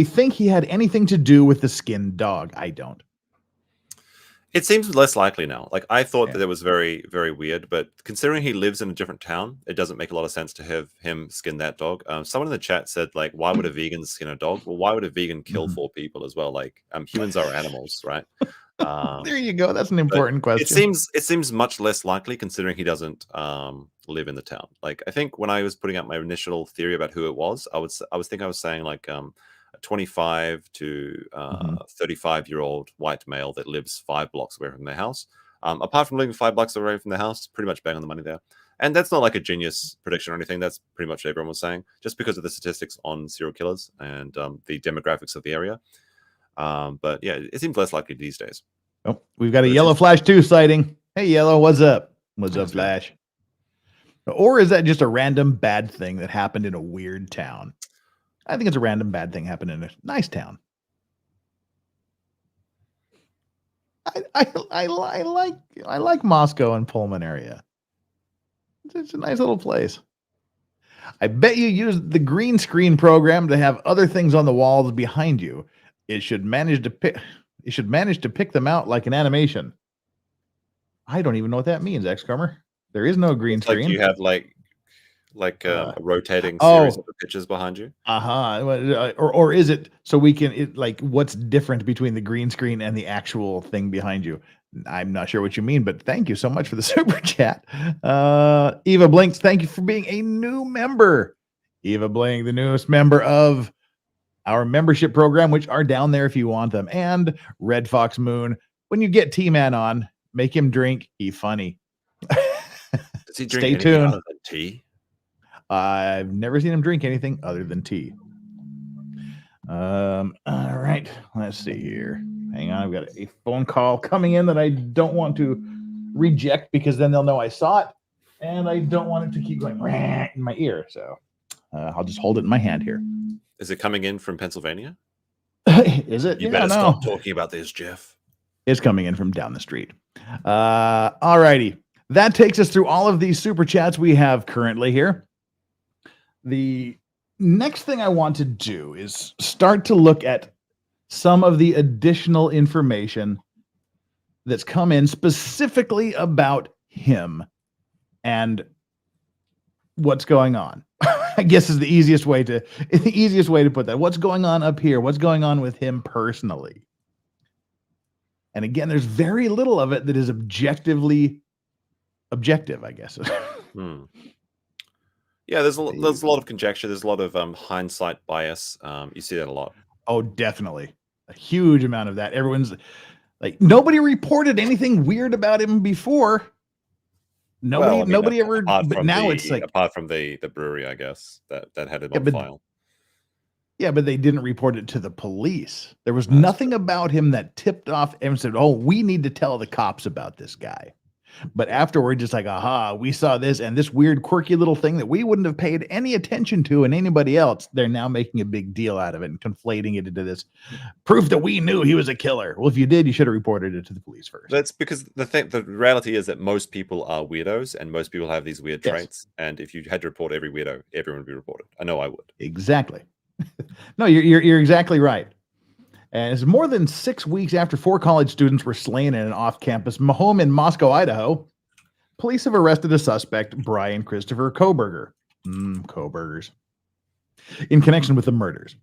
think he had anything to do with the skinned dog? I don't. It seems less likely now. Like, I thought that it was very, very weird, but considering he lives in a different town, it doesn't make a lot of sense to have him skin that dog. Someone in the chat said, like, why would a vegan skin a dog? Well, why would a vegan kill 4 people as well? Like, humans are animals, right? There you go. That's an important question. It seems much less likely considering he doesn't live in the town. Like, I think when I was putting out my initial theory about who it was, I was saying like a 25 to 35-year-old white male that lives 5 blocks away from their house. Apart from living 5 blocks away from their house, pretty much bang on the money there. And that's not like a genius prediction or anything. That's pretty much what everyone was saying, just because of the statistics on serial killers and the demographics of the area. But yeah, it seems less likely these days. Oh, we've got a Yellow Flash 2 sighting. Hey, Yellow, what's up? What's up, Flash? Or is that just a random bad thing that happened in a weird town? I think it's a random bad thing happened in a nice town. I like Moscow and Pullman area. It's a nice little place. I bet you used the green screen program to have other things on the walls behind you. It should manage to pick them out like an animation. I don't even know what that means, X-Comer. There is no green screen. Like you have like a rotating series of pictures behind you. Or is it so we can like what's different between the green screen and the actual thing behind you? I'm not sure what you mean, but thank you so much for the super chat. Eva Blinks, thank you for being a new member. Eva Blink, the newest member of our membership program, which are down there if you want them. And Red Fox Moon, when you get T-Man on, make him drink. He funny. Does he drink Stay tuned. other than tea? I've never seen him drink anything other than tea. All right, let's see here. Hang on, I've got a phone call coming in that I don't want to reject because then they'll know I saw it, and I don't want it to keep going in my ear. So I'll just hold it in my hand here. Is it coming in from Pennsylvania? Is it? You better stop talking about this, Jeff. It's coming in from down the street. All righty. That takes us through all of these super chats we have currently here. The next thing I want to do is start to look at some of the additional information that's come in specifically about him and what's going on. I guess is the easiest way to put that. What's going on up here? What's going on with him personally? And again, there's very little of it that is objective, I guess. Yeah, there's a lot of conjecture. There's a lot of hindsight bias. You see that a lot. Oh, definitely. A huge amount of that. Everyone's like, nobody reported anything weird about him before. Nobody ever. But now it's like, apart from the brewery, I guess that had it on file. Yeah, but they didn't report it to the police. There was nothing about him that tipped off and said, "Oh, we need to tell the cops about this guy." But afterward, just like, aha, we saw this and this weird, quirky little thing that we wouldn't have paid any attention to and anybody else. They're now making a big deal out of it and conflating it into this proof that we knew he was a killer. Well, if you did, you should have reported it to the police first. That's because the reality is that most people are weirdos and most people have these weird traits. And if you had to report every weirdo, everyone would be reported. I know I would. Exactly. No, you're exactly right. And it's more than 6 weeks after 4 college students were slain in an off-campus home in Moscow, Idaho. Police have arrested a suspect, Bryan Christopher Kohberger. Kohbergers. In connection with the murders.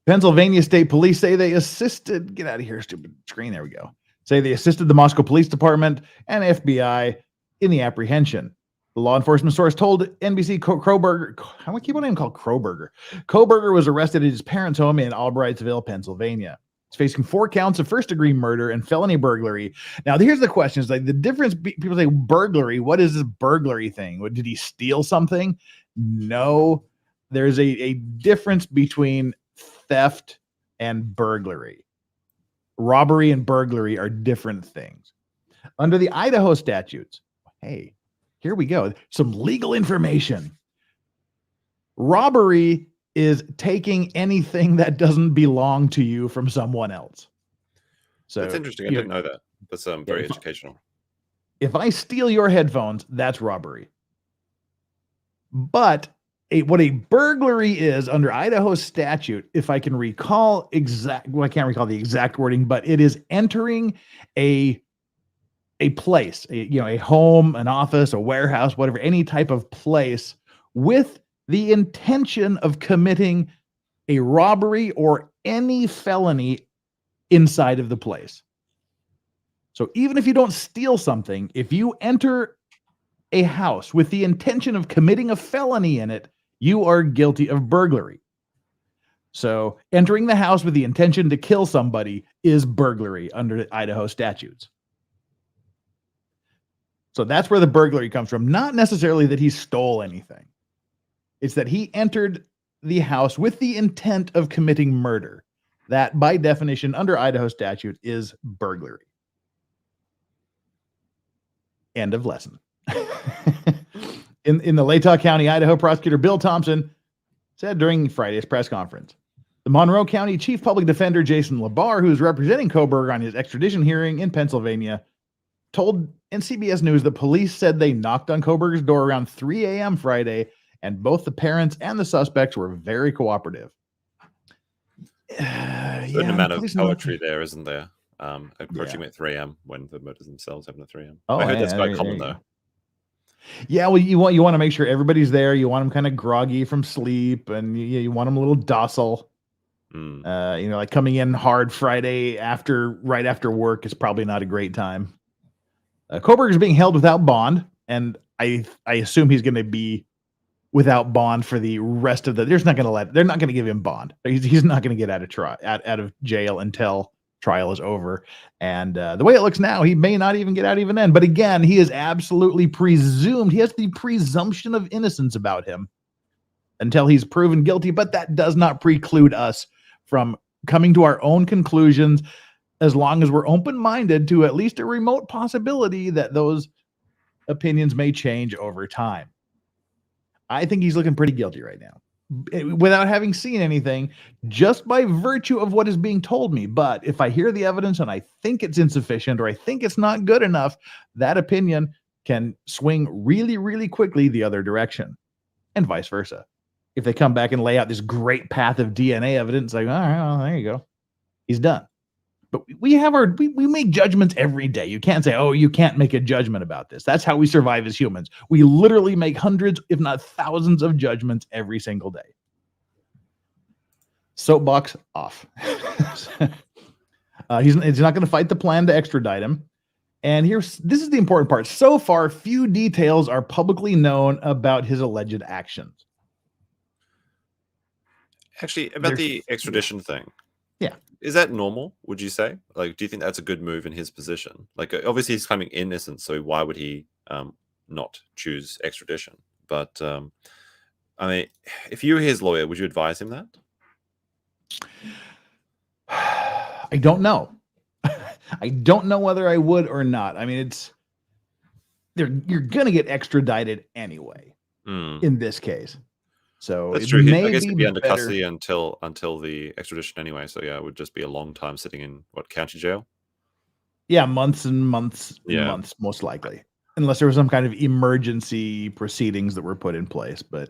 Pennsylvania State Police say they assisted. Get out of here, stupid screen. There we go. Say they assisted the Moscow Police Department and FBI in the apprehension. The law enforcement source told NBC Kohberger, how do I keep on name called Kohberger? Kohberger was arrested at his parents' home in Albrightsville, Pennsylvania. He's facing 4 counts of first-degree murder and felony burglary. Now, here's the question: is like the difference. People say burglary. What is this burglary thing? What, did he steal something? No, there's a difference between theft and burglary. Robbery and burglary are different things. Under the Idaho statutes, here we go. Some legal information. Robbery is taking anything that doesn't belong to you from someone else. So That's interesting. I didn't know that. That's very educational. If I steal your headphones, that's robbery. But what a burglary is under Idaho statute, if I can recall I can't recall the exact wording, but it is entering a place, a home, an office, a warehouse, whatever, any type of place with the intention of committing a robbery or any felony inside of the place. So even if you don't steal something, if you enter a house with the intention of committing a felony in it, you are guilty of burglary. So entering the house with the intention to kill somebody is burglary under the Idaho statutes. So that's where the burglary comes from. Not necessarily that he stole anything. It's that he entered the house with the intent of committing murder. That, by definition, under Idaho statute, is burglary. End of lesson. In the Latah County, Idaho, prosecutor Bill Thompson said during Friday's press conference, the Monroe County Chief Public Defender Jason Labar, who's representing Kohberger on his extradition hearing in Pennsylvania, told CBS News that police said they knocked on Kohberger's door around 3 a.m. Friday, and both the parents and the suspects were very cooperative. Certain amount of poetry there, isn't there? Approaching at 3 a.m. when the murders themselves happen at 3 a.m. I heard that's quite common though. Yeah, well, you want to make sure everybody's there. You want them kind of groggy from sleep, and you want them a little docile. Like coming in hard Friday right after work is probably not a great time. Kohberger is being held without bond, and I assume he's going to be without bond for the rest of the. They're not going to give him bond. He's not going to get out of jail until trial is over. And the way it looks now, he may not even get out even then. But again, he is absolutely presumed. He has the presumption of innocence about him until he's proven guilty. But that does not preclude us from coming to our own conclusions, as long as we're open-minded to at least a remote possibility that those opinions may change over time. I think he's looking pretty guilty right now, without having seen anything, just by virtue of what is being told me. But if I hear the evidence and I think it's insufficient, or I think it's not good enough, that opinion can swing really, really quickly the other direction, and vice versa. If they come back and lay out this great path of DNA evidence, like, all right, well, there you go, he's done. But we make judgments every day. You can't say, oh, you can't make a judgment about this. That's how we survive as humans. We literally make hundreds, if not thousands, of judgments every single day. Soapbox off. He's not going to fight the plan to extradite him. And this is the important part. So far, few details are publicly known about his alleged actions. Actually, about the extradition thing. Yeah. Is that normal, would you say? Like, do you think that's a good move in his position? Like, obviously he's claiming innocence, so why would he not choose extradition? But, I mean, if you were his lawyer, would you advise him that? I don't know. I don't know whether I would or not. I mean, you're going to get extradited anyway in this case. So that's true. I guess he'd be under custody until the extradition anyway. So yeah, it would just be a long time sitting in county jail? Yeah, months and months and months, most likely, unless there was some kind of emergency proceedings that were put in place. But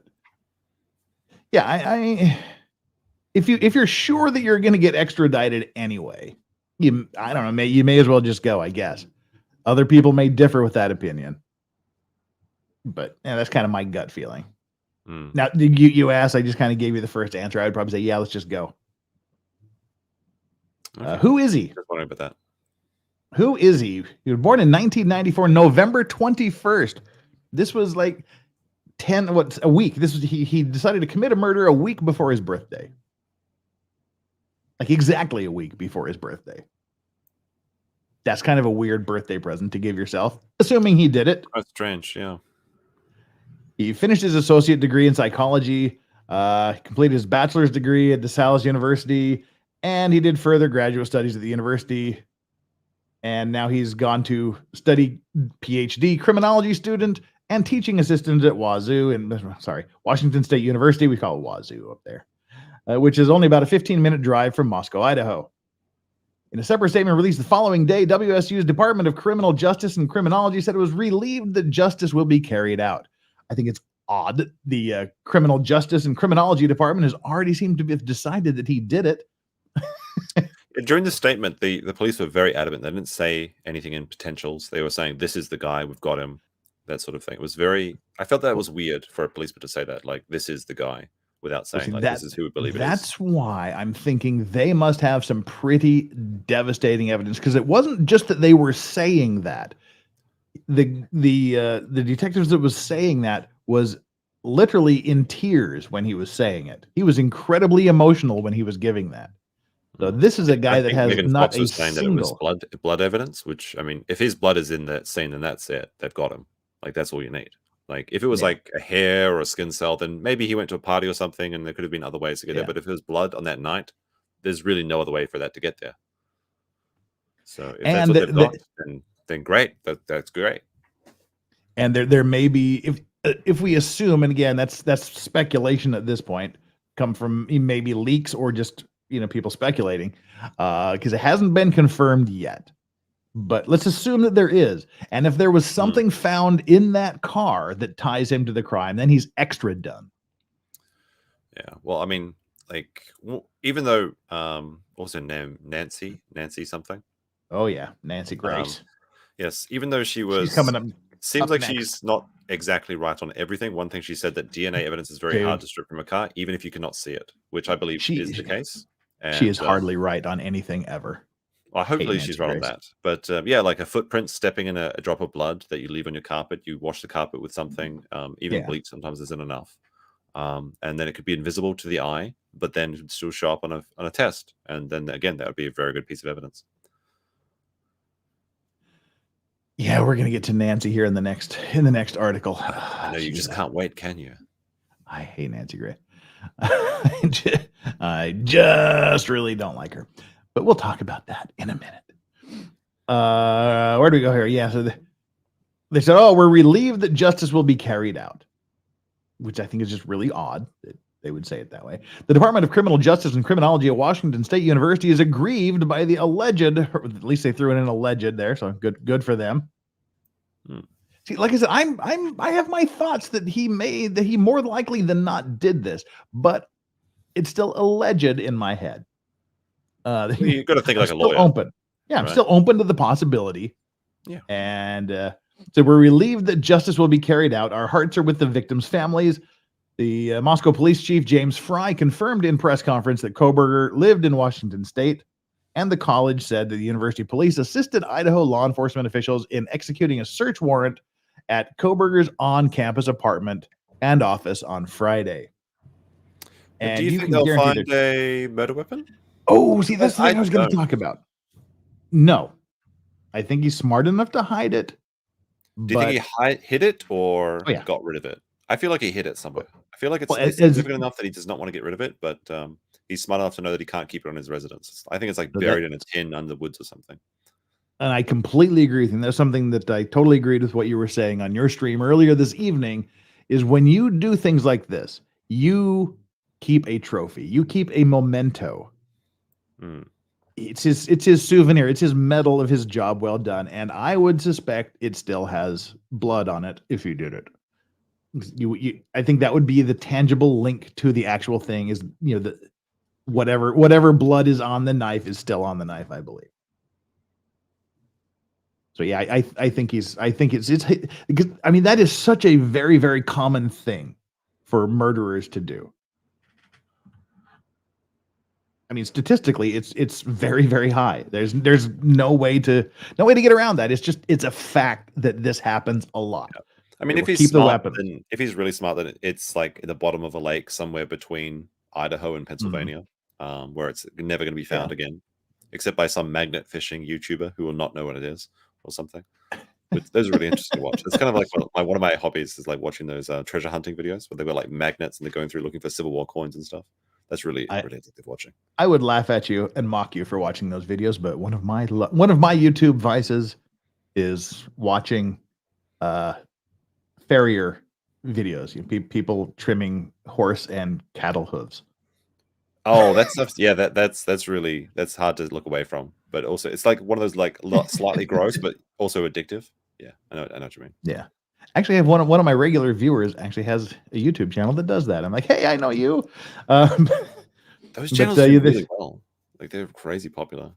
yeah, if you're sure that you're going to get extradited anyway, I don't know, you may as well just go, I guess. Other people may differ with that opinion, but that's kind of my gut feeling. Now, you asked, I just kind of gave you the first answer. I would probably say, yeah, let's just go. Okay. Who is he? Just wondering about that. Who is he? He was born in 1994, November 21st. This was like a week. He decided to commit a murder a week before his birthday. Like exactly a week before his birthday. That's kind of a weird birthday present to give yourself, assuming he did it. That's strange, yeah. He finished his associate degree in psychology, completed his bachelor's degree at DeSales University, and he did further graduate studies at the university. And now he's gone to study PhD criminology student and teaching assistant at Washington State University. We call it Wazoo up there. which is only about a 15-minute drive from Moscow, Idaho. In a separate statement released the following day, WSU's Department of Criminal Justice and Criminology said it was relieved that justice will be carried out. I think it's odd. The Criminal Justice and Criminology Department has already seemed to have decided that he did it. During the statement, the police were very adamant. They didn't say anything in potentials. They were saying, this is the guy, we've got him, that sort of thing. It was very, I felt that was weird for a policeman to say that, like, this is the guy, without saying, like, this is who we believe it is. That's why I'm thinking they must have some pretty devastating evidence, because it wasn't just that they were saying that. The detectives that was saying that was literally in tears when he was saying it. He was incredibly emotional when he was giving that. So this is a guy that has Megan not Fox a was saying single... that it was blood evidence, which, I mean, if his blood is in that scene, then that's it. They've got him. Like, that's all you need. Like, if it was like a hair or a skin cell, then maybe he went to a party or something, and there could have been other ways to get there. But if it was blood on that night, there's really no other way for that to get there. So if that's what they've got, then great. That's great. And there may be, if we assume, and again, that's speculation at this point, come from maybe leaks or just people speculating, because it hasn't been confirmed yet. But let's assume that there is, and if there was something found in that car that ties him to the crime, then he's extra done. Yeah. Well, I mean, like, even though what was her name, Nancy something. Oh yeah, Nancy Grace. Yes, even though she's coming up. Seems like she's not exactly right on everything. One thing she said, that DNA evidence is very hard to strip from a car, even if you cannot see it, which I believe is the case. And, she is hardly right on anything ever. Well, hopefully she's right on that. But yeah, like a footprint stepping in a drop of blood that you leave on your carpet, you wash the carpet with something, even bleach sometimes isn't enough. And then it could be invisible to the eye, but then it would still show up on a test. And then again, that would be a very good piece of evidence. Yeah, we're gonna get to Nancy here in the next article. I know you just can't wait, can you? I hate Nancy Gray. I just really don't like her. But we'll talk about that in a minute. Where do we go here? Yeah, so they said, "Oh, we're relieved that justice will be carried out," which I think is just really odd that they would say it that way. The Department of Criminal Justice and Criminology at Washington State University is aggrieved by the alleged, or at least they threw in an alleged there, so good for them. See, like I said, I have my thoughts that he more likely than not did this, but it's still alleged in my head. You got to think like a lawyer. Open. Yeah, I'm still open to the possibility. Yeah. And so we're relieved that justice will be carried out. Our hearts are with the victims' families. The Moscow Police Chief James Fry confirmed in press conference that Kohberger lived in Washington State, and the college said that the university police assisted Idaho law enforcement officials in executing a search warrant at Kohberger's on-campus apartment and office on Friday. And do you think they'll find a murder weapon? Oh, see, that's the thing I was going to talk about. No. I think he's smart enough to hide it. Do you think he hid it or got rid of it? I feel like he hid it somewhere. I feel like it's significant enough that he does not want to get rid of it, but he's smart enough to know that he can't keep it on his residence. I think it's like buried in a tin under the woods or something. And I completely agree with you. That's something that I totally agreed with what you were saying on your stream earlier this evening, is when you do things like this, you keep a trophy. You keep a memento. It's his souvenir. It's his medal of his job well done. And I would suspect it still has blood on it if you did it. I think that would be the tangible link to the actual thing, is the whatever blood is on the knife is still on the knife, I believe. So yeah, I think it's because I mean, that is such a very, very common thing for murderers to do. I mean, statistically, it's very, very high. There's no way to get around that. It's a fact that this happens a lot. Yeah. I mean, if he's smart, then if he's really smart, then it's like in the bottom of a lake somewhere between Idaho and Pennsylvania, where it's never going to be found again, except by some magnet fishing YouTuber who will not know what it is or something. But those are really interesting to watch. It's kind of like one of my hobbies is like watching those treasure hunting videos where they've got like magnets and they're going through looking for Civil War coins and stuff. That's really addictive watching. I would laugh at you and mock you for watching those videos, but one of my YouTube vices is watching farrier videos. People trimming horse and cattle hooves. Oh, that stuff. Yeah, that's really hard to look away from. But also, it's like one of those like slightly gross, but also addictive. Yeah, I know what you mean. Yeah. Actually, I have one of my regular viewers actually has a YouTube channel that does that. I'm like, hey, I know you. Those channels do really well. Like they're crazy popular.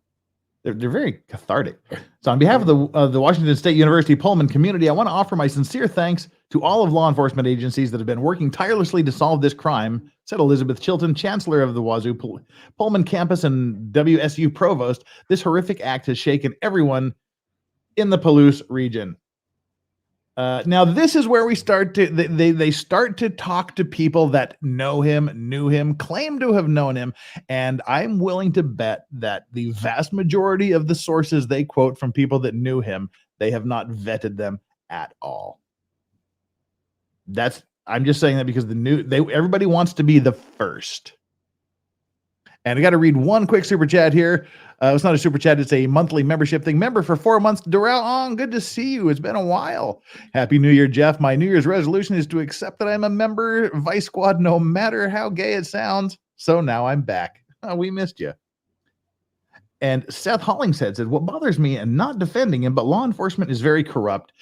They're very cathartic. So on behalf of the Washington State University Pullman community, I want to offer my sincere thanks to all of law enforcement agencies that have been working tirelessly to solve this crime, said Elizabeth Chilton, Chancellor of the Wazoo Pullman campus and WSU Provost. This horrific act has shaken everyone in the Palouse region. Now this is where we start to they start to talk to people that know him, knew him, claim to have known him, and I'm willing to bet that the vast majority of the sources they quote from people that knew him, they have not vetted them at all. I'm just saying that because everybody wants to be the first. And I got to read one quick super chat here. It's not a super chat. It's a monthly membership thing. Member for 4 months. Darrell on. Good to see you. It's been a while. Happy New Year, Jeff. My New Year's resolution is to accept that I'm a member Vice Squad, no matter how gay it sounds. So now I'm back. Oh, we missed you. And Seth Hollingshead said, what bothers me, and not defending him, but law enforcement is very corrupt.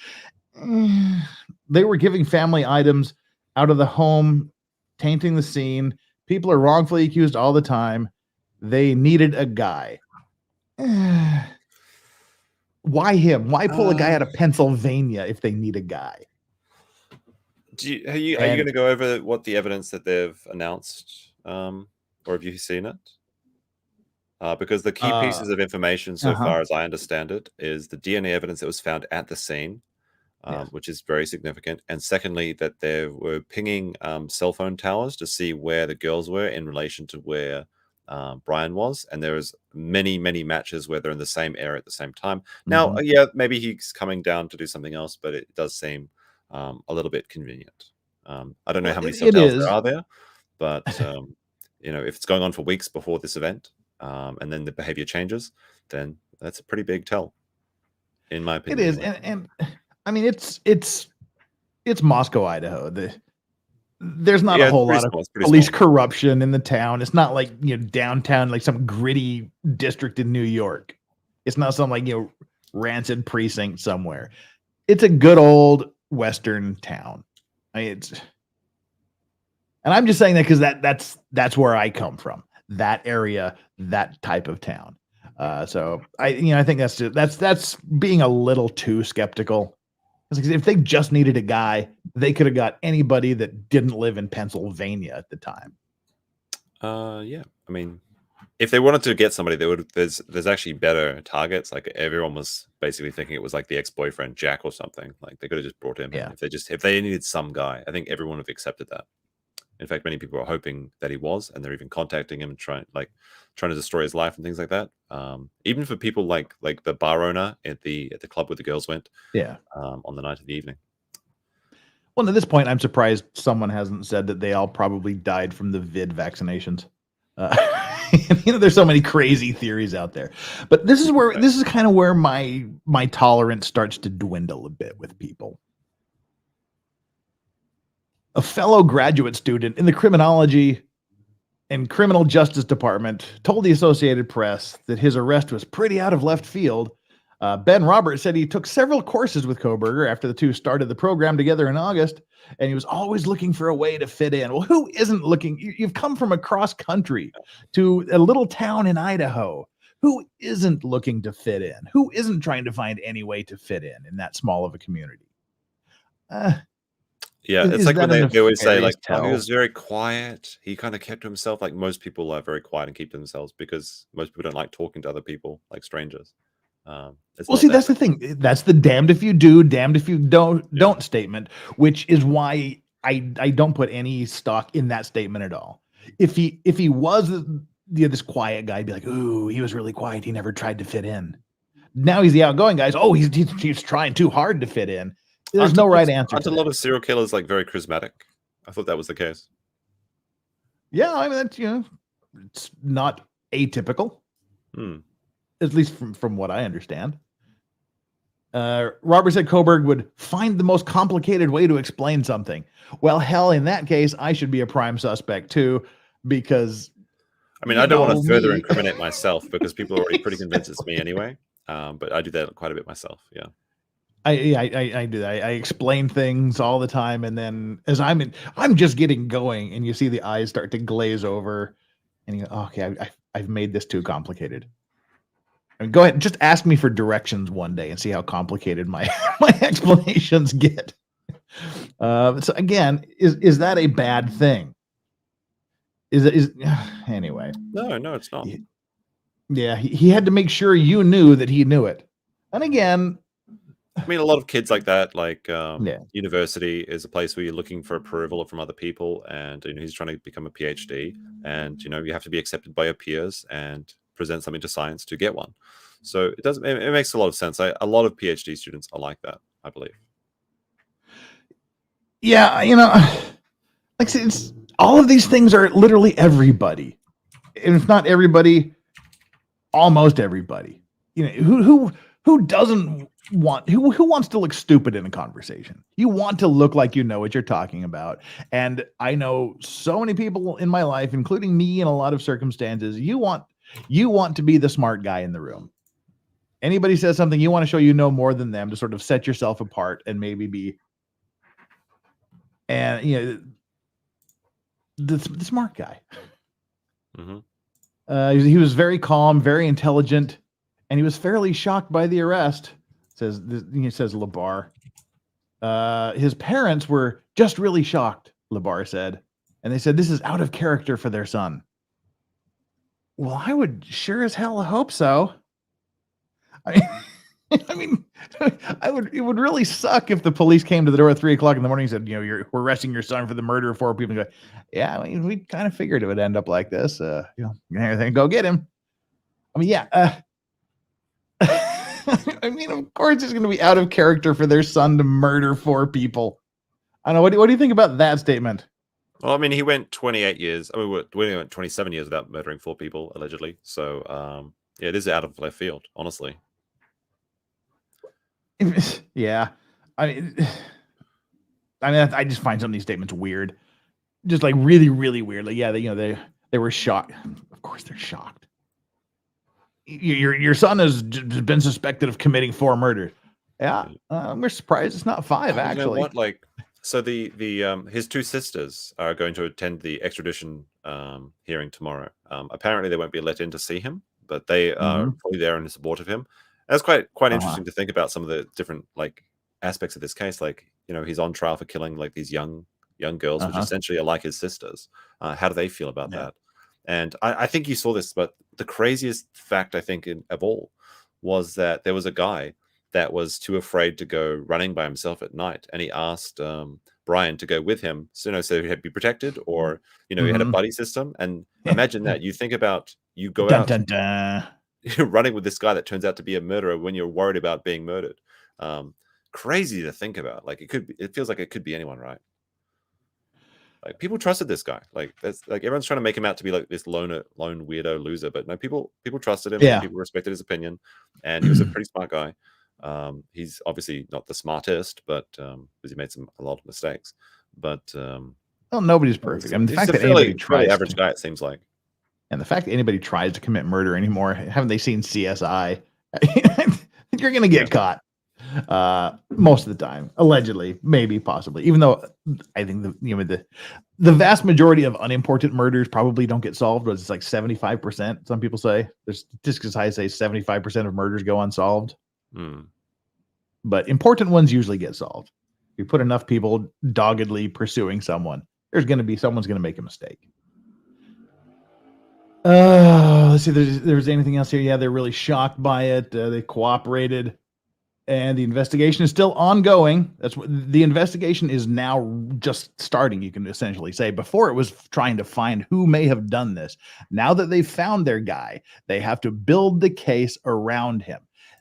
They were giving family items out of the home, tainting the scene. People are wrongfully accused all the time. They needed a guy. Why him? Why pull a guy out of Pennsylvania if they need a guy? Are you going to go over what the evidence that they've announced, or have you seen it? Because the key pieces of information so far, as I understand it, is the DNA evidence that was found at the scene, which is very significant. And secondly, that they were pinging cell phone towers to see where the girls were in relation to where Bryan was. And there was many matches where they're in the same area at the same time. Now, yeah, maybe he's coming down to do something else, but it does seem a little bit convenient. I don't know how many cell towers there are there, but if it's going on for weeks before this event, and then the behavior changes, then that's a pretty big tell, in my opinion. It is, and I mean, it's Moscow, Idaho. There's not a whole lot of police corruption in the town. It's not like downtown, like some gritty district in New York. It's not some like rancid precinct somewhere. It's a good old Western town. And I'm just saying that because that's where I come from. That area, that type of town. So I think that's being a little too skeptical. If they just needed a guy, they could have got anybody that didn't live in Pennsylvania at the time. Yeah. I mean, if they wanted to get somebody, there's actually better targets. Like everyone was basically thinking it was like the ex-boyfriend Jack or something. Like they could have just brought him in. If they needed some guy, I think everyone would have accepted that. In fact, many people are hoping that he was, and they're even contacting him and trying to destroy his life and things like that. Even for people like the bar owner at the club where the girls went, on the night of the evening. Well, at this point, I'm surprised someone hasn't said that they all probably died from the vid vaccinations. There's so many crazy theories out there, but this is kind of where my tolerance starts to dwindle a bit with people. A fellow graduate student in the criminology and criminal justice department told the Associated Press that his arrest was pretty out of left field. Ben Roberts said he took several courses with Kohberger after the two started the program together in August, and he was always looking for a way to fit in. Well, who isn't looking? You've come from across country to a little town in Idaho. Who isn't looking to fit in? Who isn't trying to find any way to fit in that small of a community? Yeah, it's like when they always say, like, he was very quiet. He kind of kept to himself. Like most people are very quiet and keep to themselves because most people don't like talking to other people, like strangers. Well, see, that's the thing. That's the damned if you do, damned if you don't statement, which is why I don't put any stock in that statement at all. If he was this quiet guy, I'd be like, ooh, he was really quiet. He never tried to fit in. Now he's the outgoing guy. Oh, he's trying too hard to fit in. There's no right answer. Aren't a lot of serial killers like very charismatic? I thought that was the case. Yeah, I mean that's it's not atypical. At least from what I understand. Robert said Kohberger would find the most complicated way to explain something. Well, hell, in that case, I should be a prime suspect too, because I mean, I don't want to further incriminate myself because people are already pretty convinced it's me anyway. But I do that quite a bit myself. Yeah. I do that. I explain things all the time, and then as I'm just getting going, and you see the eyes start to glaze over, and you go, oh, okay, I've made this too complicated. I mean, go ahead, just ask me for directions one day and see how complicated my explanations get. So again, is that a bad thing? Anyway? No, it's not. Yeah, he had to make sure you knew that he knew it, and again. I mean, a lot of kids like that, like university is a place where you're looking for approval from other people, and he's trying to become a PhD, and you have to be accepted by your peers and present something to science to get one. So it makes a lot of sense. A lot of PhD students are like that, I believe. Yeah, like I said, it's all of these things are literally everybody, and if not everybody, almost everybody. Who doesn't want who wants to look stupid in a conversation? You want to look like you know what you're talking about. And I know so many people in my life, including me in a lot of circumstances, you want to be the smart guy in the room. Anybody says something, you want to show you know more than them to sort of set yourself apart and maybe be the smart guy. Mm-hmm. He was very calm, very intelligent, and he was fairly shocked by the arrest. Says Labar. His parents were just really shocked, Labar said, and they said this is out of character for their son. Well, I would sure as hell hope so. I mean, it would really suck if the police came to the door at 3 o'clock in the morning and said, we're arresting your son for the murder of 4 people. And go, yeah, I mean, we kind of figured it would end up like this. Everything, go get him. I mean, yeah. I mean, of course, it's going to be out of character for their son to murder 4 people. I don't know. What do you think about that statement? Well, I mean, he went 28 years. I mean, he went 27 years without murdering 4 people, allegedly. So, yeah, it is out of left field, honestly. Yeah. I mean, I just find some of these statements weird. Just like really, really weird. Like, yeah, they were shocked. Of course, they're shocked. Your son has been suspected of committing 4 murders. Yeah, we're surprised it's not 5. Actually, you know what? Like, so the his 2 sisters are going to attend the extradition hearing tomorrow. Apparently, they won't be let in to see him, but they are fully there in support of him. That's quite interesting to think about some of the different like aspects of this case. Like, he's on trial for killing like these young girls, which essentially are like his sisters. How do they feel about that? And I think you saw this, but the craziest fact I think of all was that there was a guy that was too afraid to go running by himself at night, and he asked Bryan to go with him, so he'd be protected, or he had a buddy system. And imagine that you think about you go out running with this guy that turns out to be a murderer when you're worried about being murdered. Crazy to think about. Like it feels like it could be anyone, right? Like people trusted this guy. Like that's like everyone's trying to make him out to be like this lone weirdo loser, but no, people trusted him. Yeah. People respected his opinion, and he was a pretty smart guy. He's obviously not the smartest, but because he made a lot of mistakes. But well, nobody's perfect. I mean, the fact a that anybody fairly tries average guy, it seems like. And the fact that anybody tries to commit murder anymore, haven't they seen CSI? I think you're going to get caught most of the time, allegedly, maybe, possibly. Even though I think the vast majority of unimportant murders probably don't get solved, but it's like 75%. Some people say there's statistics as high as say 75% of murders go unsolved. But important ones usually get solved. If you put enough people doggedly pursuing someone, someone's going to make a mistake. Let's see. There's anything else here? Yeah, they're really shocked by it. They cooperated, and the investigation is still ongoing. That's what the investigation is now just starting. You can essentially say before it was trying to find who may have done this. Now that they've found their guy, they have to build the case around him.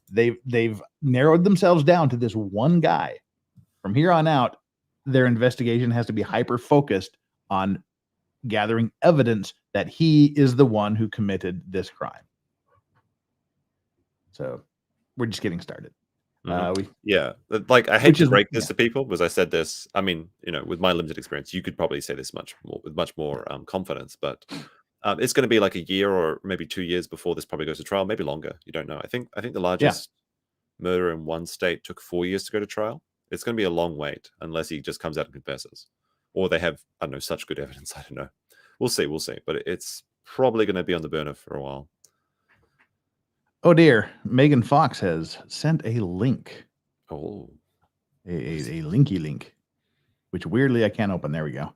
They've narrowed themselves down to this one guy. From here on out, their investigation has to be hyper focused on gathering evidence that he is the one who committed this crime. So we're just getting started. Like I hate to break this to people because I said this. I mean, with my limited experience, you could probably say this with much more confidence. But It's going to be like a year or maybe 2 years before this probably goes to trial, maybe longer. You don't know. I think the largest murder in one state took 4 years to go to trial. It's going to be a long wait unless he just comes out and confesses, or they have, I don't know, such good evidence. I don't know. We'll see. But it's probably going to be on the burner for a while. Oh dear, Megan Fox has sent a link. Oh, a linky link, which weirdly I can't open. There we go.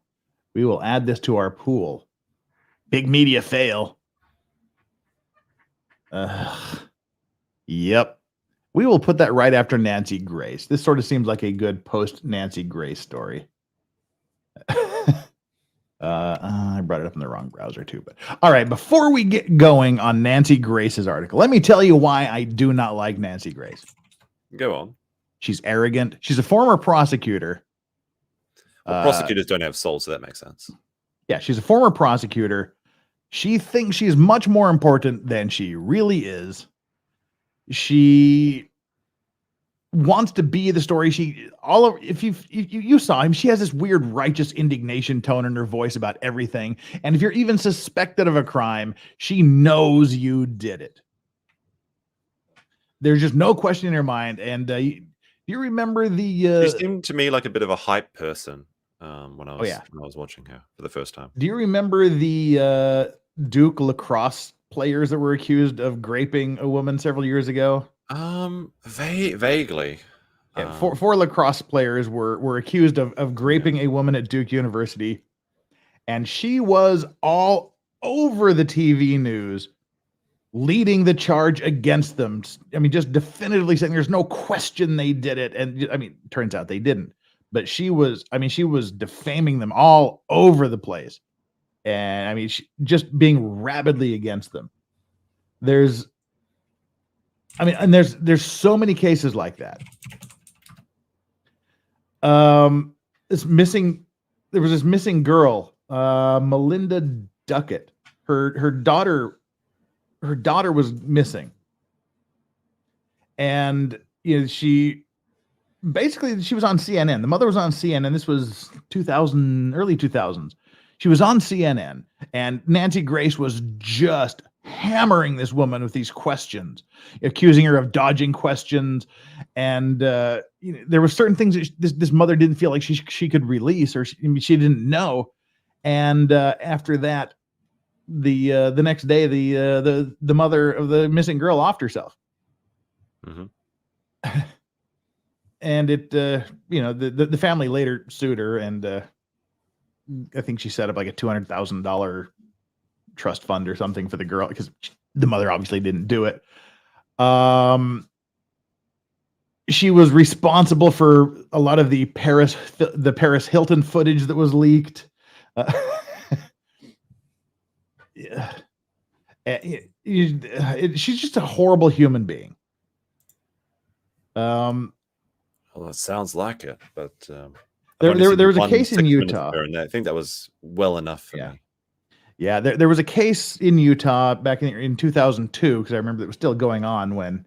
We will add this to our pool. Big media fail. Yep. We will put that right after Nancy Grace. This sort of seems like a good post Nancy Grace story. I brought it up in the wrong browser too, but all right. Before we get going on Nancy Grace's article, let me tell you why I do not like Nancy Grace. Go on. She's arrogant. She's a former prosecutor. Well, prosecutors don't have souls, so that makes sense. Yeah, she's a former prosecutor. She thinks she's much more important than she really is. She wants to be the story. If you saw him, she has this weird righteous indignation tone in her voice about everything. And if you're even suspected of a crime, she knows you did it. There's just no question in her mind. And do you remember she seemed to me like a bit of a hype person when I was watching her for the first time. Do you remember the Duke lacrosse players that were accused of raping a woman several years ago? Vaguely. Yeah, four lacrosse players were accused of raping a woman at Duke University, and she was all over the TV news, leading the charge against them. I mean, just definitively saying there's no question they did it. And I mean, turns out they didn't. But she was defaming them all over the place. And I mean, just being rabidly against them. There's so many cases like that. There was this missing girl, Melinda Duckett. Her daughter was missing. And she was on CNN. The mother was on CNN. This was early 2000s. She was on CNN, and Nancy Grace was just hammering this woman with these questions, accusing her of dodging questions. And there were certain things that this mother didn't feel like she could release, or she didn't know. And after that, the next day, the mother of the missing girl offed herself. Mm-hmm. And the family later sued her, and I think she set up like a $200,000 trust fund or something for the girl, because the mother obviously didn't do it. She was responsible for a lot of the Paris Hilton footage that was leaked. She's just a horrible human being. Well, it sounds like it, but there was a case in Utah, and I think that was well enough for me. Yeah, there was a case in Utah back in 2002, because I remember it was still going on when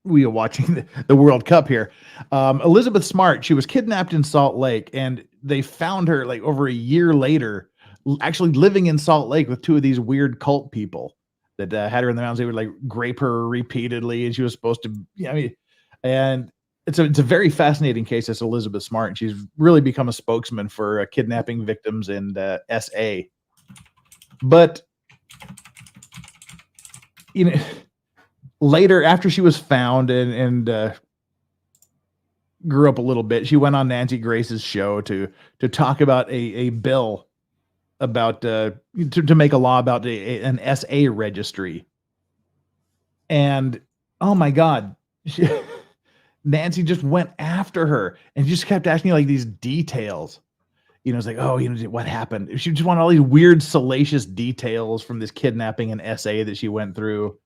we were watching the World Cup here. Elizabeth Smart, she was kidnapped in Salt Lake, and they found her like over a year later, actually living in Salt Lake with two of these weird cult people that had her in the mountains. They would like rape her repeatedly, and she was supposed to, and it's a very fascinating case. It's Elizabeth Smart, and she's really become a spokesman for kidnapping victims and SA. But later, after she was found and grew up a little bit, she went on Nancy Grace's show to talk about a bill about to make a law about an SA registry. And oh my God, Nancy just went after her and just kept asking like these details. It's like, oh, what happened? She just wanted all these weird, salacious details from this kidnapping and SA that she went through.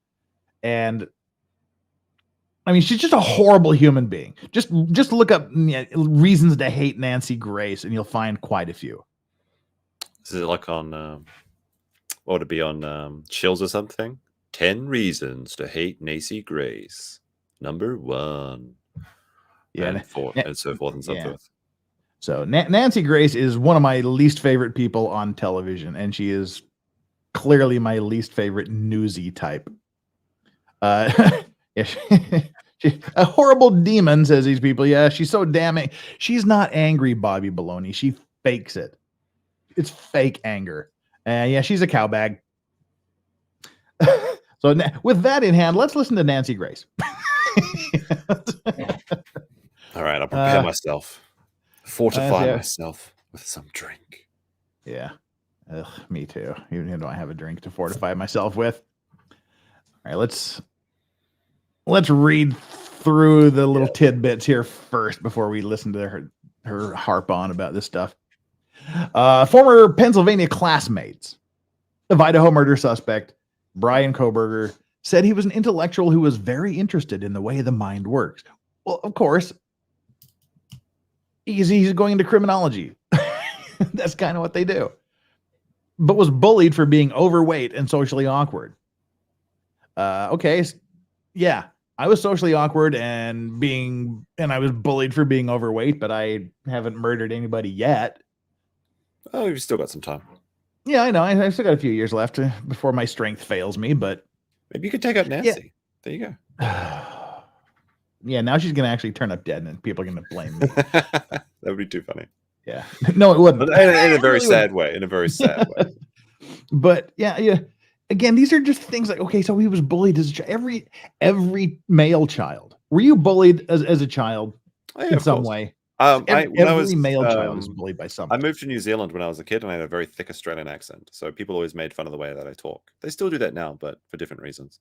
And I mean, she's just a horrible human being. Just look up reasons to hate Nancy Grace, and you'll find quite a few. Is it like on, what would it be on Chills or something? 10 reasons to hate Nancy Grace. Number 1. Yeah, and so forth and so forth. So Nancy Grace is one of my least favorite people on television, and she is clearly my least favorite newsy type. Yeah, a horrible demon, says these people. Yeah, she's so damning. She's not angry, Bobby Baloney. She fakes it. It's fake anger. Yeah, she's a cowbag. So with that in hand, let's listen to Nancy Grace. All right, I'll prepare myself. Fortify yeah. myself with some drink. Yeah. Ugh, me too. Even though I have a drink to fortify myself with. All right, let's read through the little tidbits here first before we listen to her harp on about this stuff. Former Pennsylvania classmates of Idaho murder suspect Bryan Kohberger said he was an intellectual who was very interested in the way the mind works. Well, of course, he's going into criminology. That's kind of what they do. But was bullied for being overweight and socially awkward. Okay, yeah, I was socially awkward and I was bullied for being overweight, but I haven't murdered anybody yet. Oh, you've still got some time. Yeah, I know. I've still got a few years left before my strength fails me, but maybe you could take out Nancy. Yeah. There you go. Yeah, now she's going to actually turn up dead and people are going to blame me. That would be too funny. Yeah. No, it wouldn't. But in a very sad way. In a very sad way. But yeah. Again, these are just things like, okay, so he was bullied as a child. Every male child. Were you bullied as a child in some way? Every male child is bullied by someone. I moved to New Zealand when I was a kid and I had a very thick Australian accent. So people always made fun of the way that I talk. They still do that now, but for different reasons.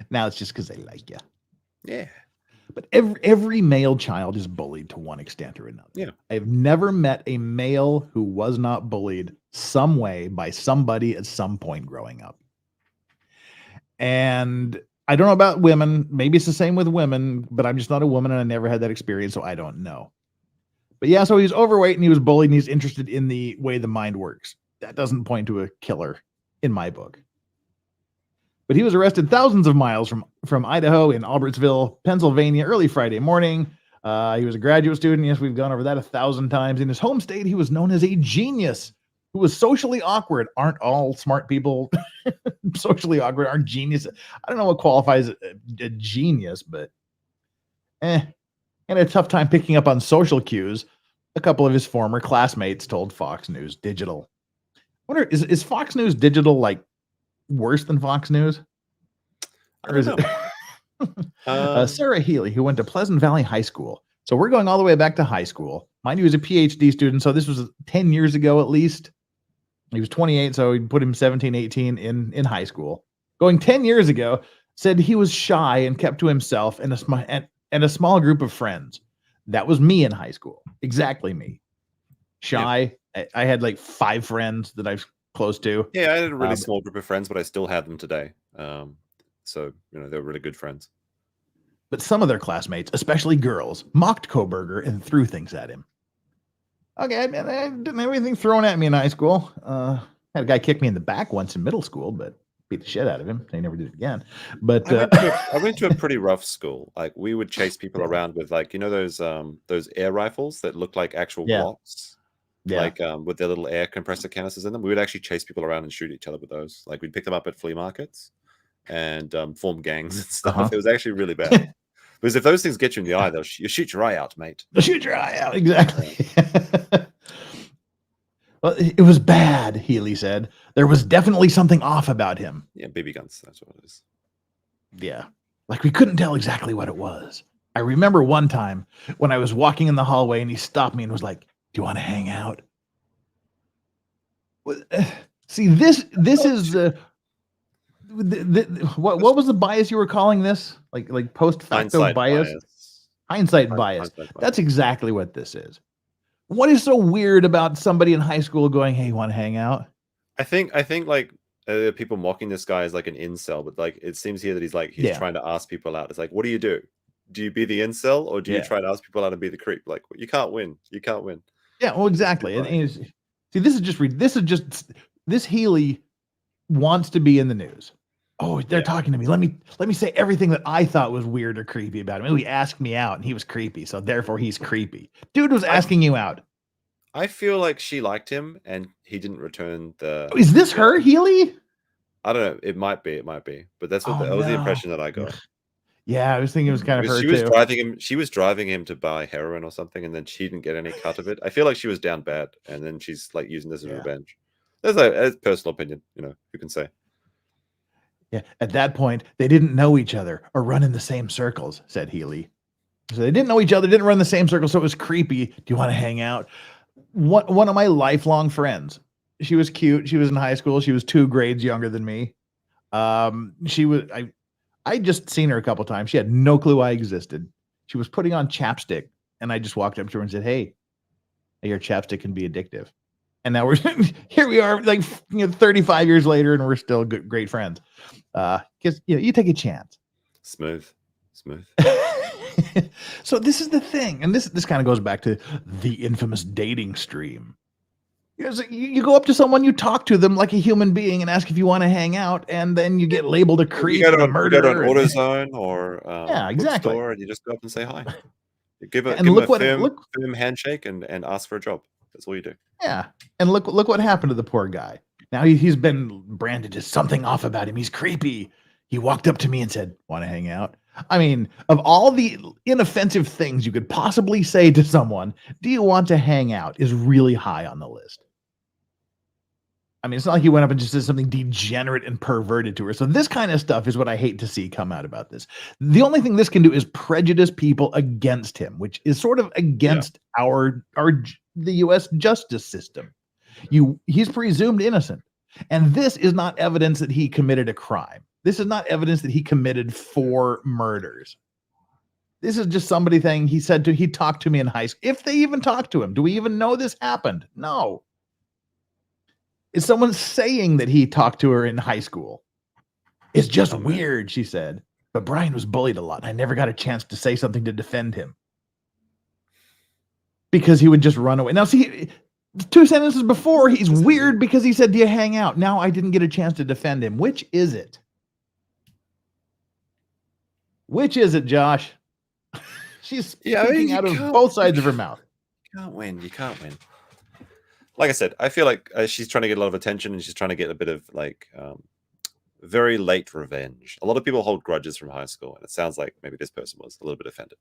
Now it's just because they like you. Yeah. But every male child is bullied to one extent or another. Yeah. I've never met a male who was not bullied some way by somebody at some point growing up. And I don't know about women. Maybe it's the same with women, but I'm just not a woman and I never had that experience, so I don't know. But yeah, so he's overweight and he was bullied and he's interested in the way the mind works. That doesn't point to a killer in my book. But he was arrested thousands of miles from Idaho in Albertsville, Pennsylvania, early Friday morning. He was a graduate student. Yes, we've gone over that 1,000 times. In his home state, he was known as a genius who was socially awkward. Aren't all smart people socially awkward? Aren't geniuses? I don't know what qualifies a genius, but and a tough time picking up on social cues. A couple of his former classmates told Fox News Digital. I wonder, is Fox News Digital like worse than Fox News? Or is it Sarah Healy, who went to Pleasant Valley High School? So we're going all the way back to high school. Mind you, he was a PhD student, so this was 10 years ago at least. He was 28, so he put him 17, 18 in high school. Going 10 years ago, said he was shy and kept to himself and a small group of friends. That was me in high school. Exactly me. Shy. Yep. I had like 5 friends that I was close to. Yeah, I had a really small group of friends, but I still have them today. So, they're really good friends. But some of their classmates, especially girls, mocked Kohberger and threw things at him. Okay, I didn't have anything thrown at me in high school. Had a guy kick me in the back once in middle school, but beat the shit out of him. They never did it again. But I went to a pretty rough school. Like we would chase people around with those air rifles that look like actual blocks. Yeah. Like with their little air compressor canisters in them. We would actually chase people around and shoot each other with those. Like we'd pick them up at flea markets and form gangs and stuff. It was actually really bad. Because if those things get you in the eye, you shoot your eye out, mate. They'll shoot your eye out, exactly. Well, it was bad, Healy said. There was definitely something off about him. Yeah, BB guns, that's what it is. Yeah. Like we couldn't tell exactly what it was. I remember one time when I was walking in the hallway and he stopped me and was like, "Do you want to hang out?" See, this is what was the bias you were calling this? Like post facto bias? Hindsight bias. That's exactly what this is. What is so weird about somebody in high school going, "Hey, you want to hang out?" I think like people mocking this guy as like an incel, but like it seems here that he's trying to ask people out. It's like, what do you do? Do you be the incel or do you try to ask people out and be the creep? Like you can't win. You can't win. Yeah, well, exactly. And see, this Healy wants to be in the news. Oh, they're talking to me. Let me say everything that I thought was weird or creepy about him. He asked me out and he was creepy, so therefore he's creepy. Dude was asking you out. I feel like she liked him and he didn't return the. Is this her, Healy? I don't know. It might be. But that's what Oh, that was the no. impression that I got. Yeah, I was thinking it was kind of her She was too. driving him. She was driving him to buy heroin or something, and then she didn't get any cut of it. I feel like she was down bad, and then she's like using this as revenge. That's a personal opinion, who can say? Yeah, at that point, they didn't know each other or run in the same circles, said Healy. So they didn't know each other, didn't run the same circles, so it was creepy. Do you want to hang out? One of my lifelong friends. She was cute. She was in high school. She was 2 grades younger than me. I just seen her a couple times. She had no clue I existed. She was putting on chapstick, and I just walked up to her and said, "Hey, your chapstick can be addictive." And now we're here. We are, like 35 years later, and we're still great friends. Because you take a chance. Smooth. So this is the thing, and this kind of goes back to the infamous dating stream. You go up to someone, you talk to them like a human being, and ask if you want to hang out, and then you get labeled a creep and a murderer. You go to an AutoZone or exactly. bookstore, and you just go up and say hi. You give a firm handshake and ask for a job. That's all you do. Yeah, and look what happened to the poor guy. Now he's been branded as something off about him. He's creepy. He walked up to me and said, "Want to hang out?" I mean, of all the inoffensive things you could possibly say to someone, "Do you want to hang out?" is really high on the list. I mean, it's not like he went up and just said something degenerate and perverted to her. So this kind of stuff is what I hate to see come out about this. The only thing this can do is prejudice people against him, which is sort of against the U.S. justice system. He's presumed innocent, and this is not evidence that he committed a crime. This is not evidence that he committed 4 murders. This is just somebody saying he talked to me in high school. If they even talked to him, do we even know this happened? No. Is someone saying that he talked to her in high school? It's just weird, she said. But Bryan was bullied a lot. I never got a chance to say something to defend him. Because he would just run away. Now, see, 2 sentences before, he's weird because he said, "Do you hang out?" Now I didn't get a chance to defend him. Which is it? Which is it, Josh? She's speaking out of both sides of her mouth. You can't win. Like I said, I feel like she's trying to get a lot of attention, and she's trying to get a bit of very late revenge. A lot of people hold grudges from high school, and it sounds like maybe this person was a little bit offended.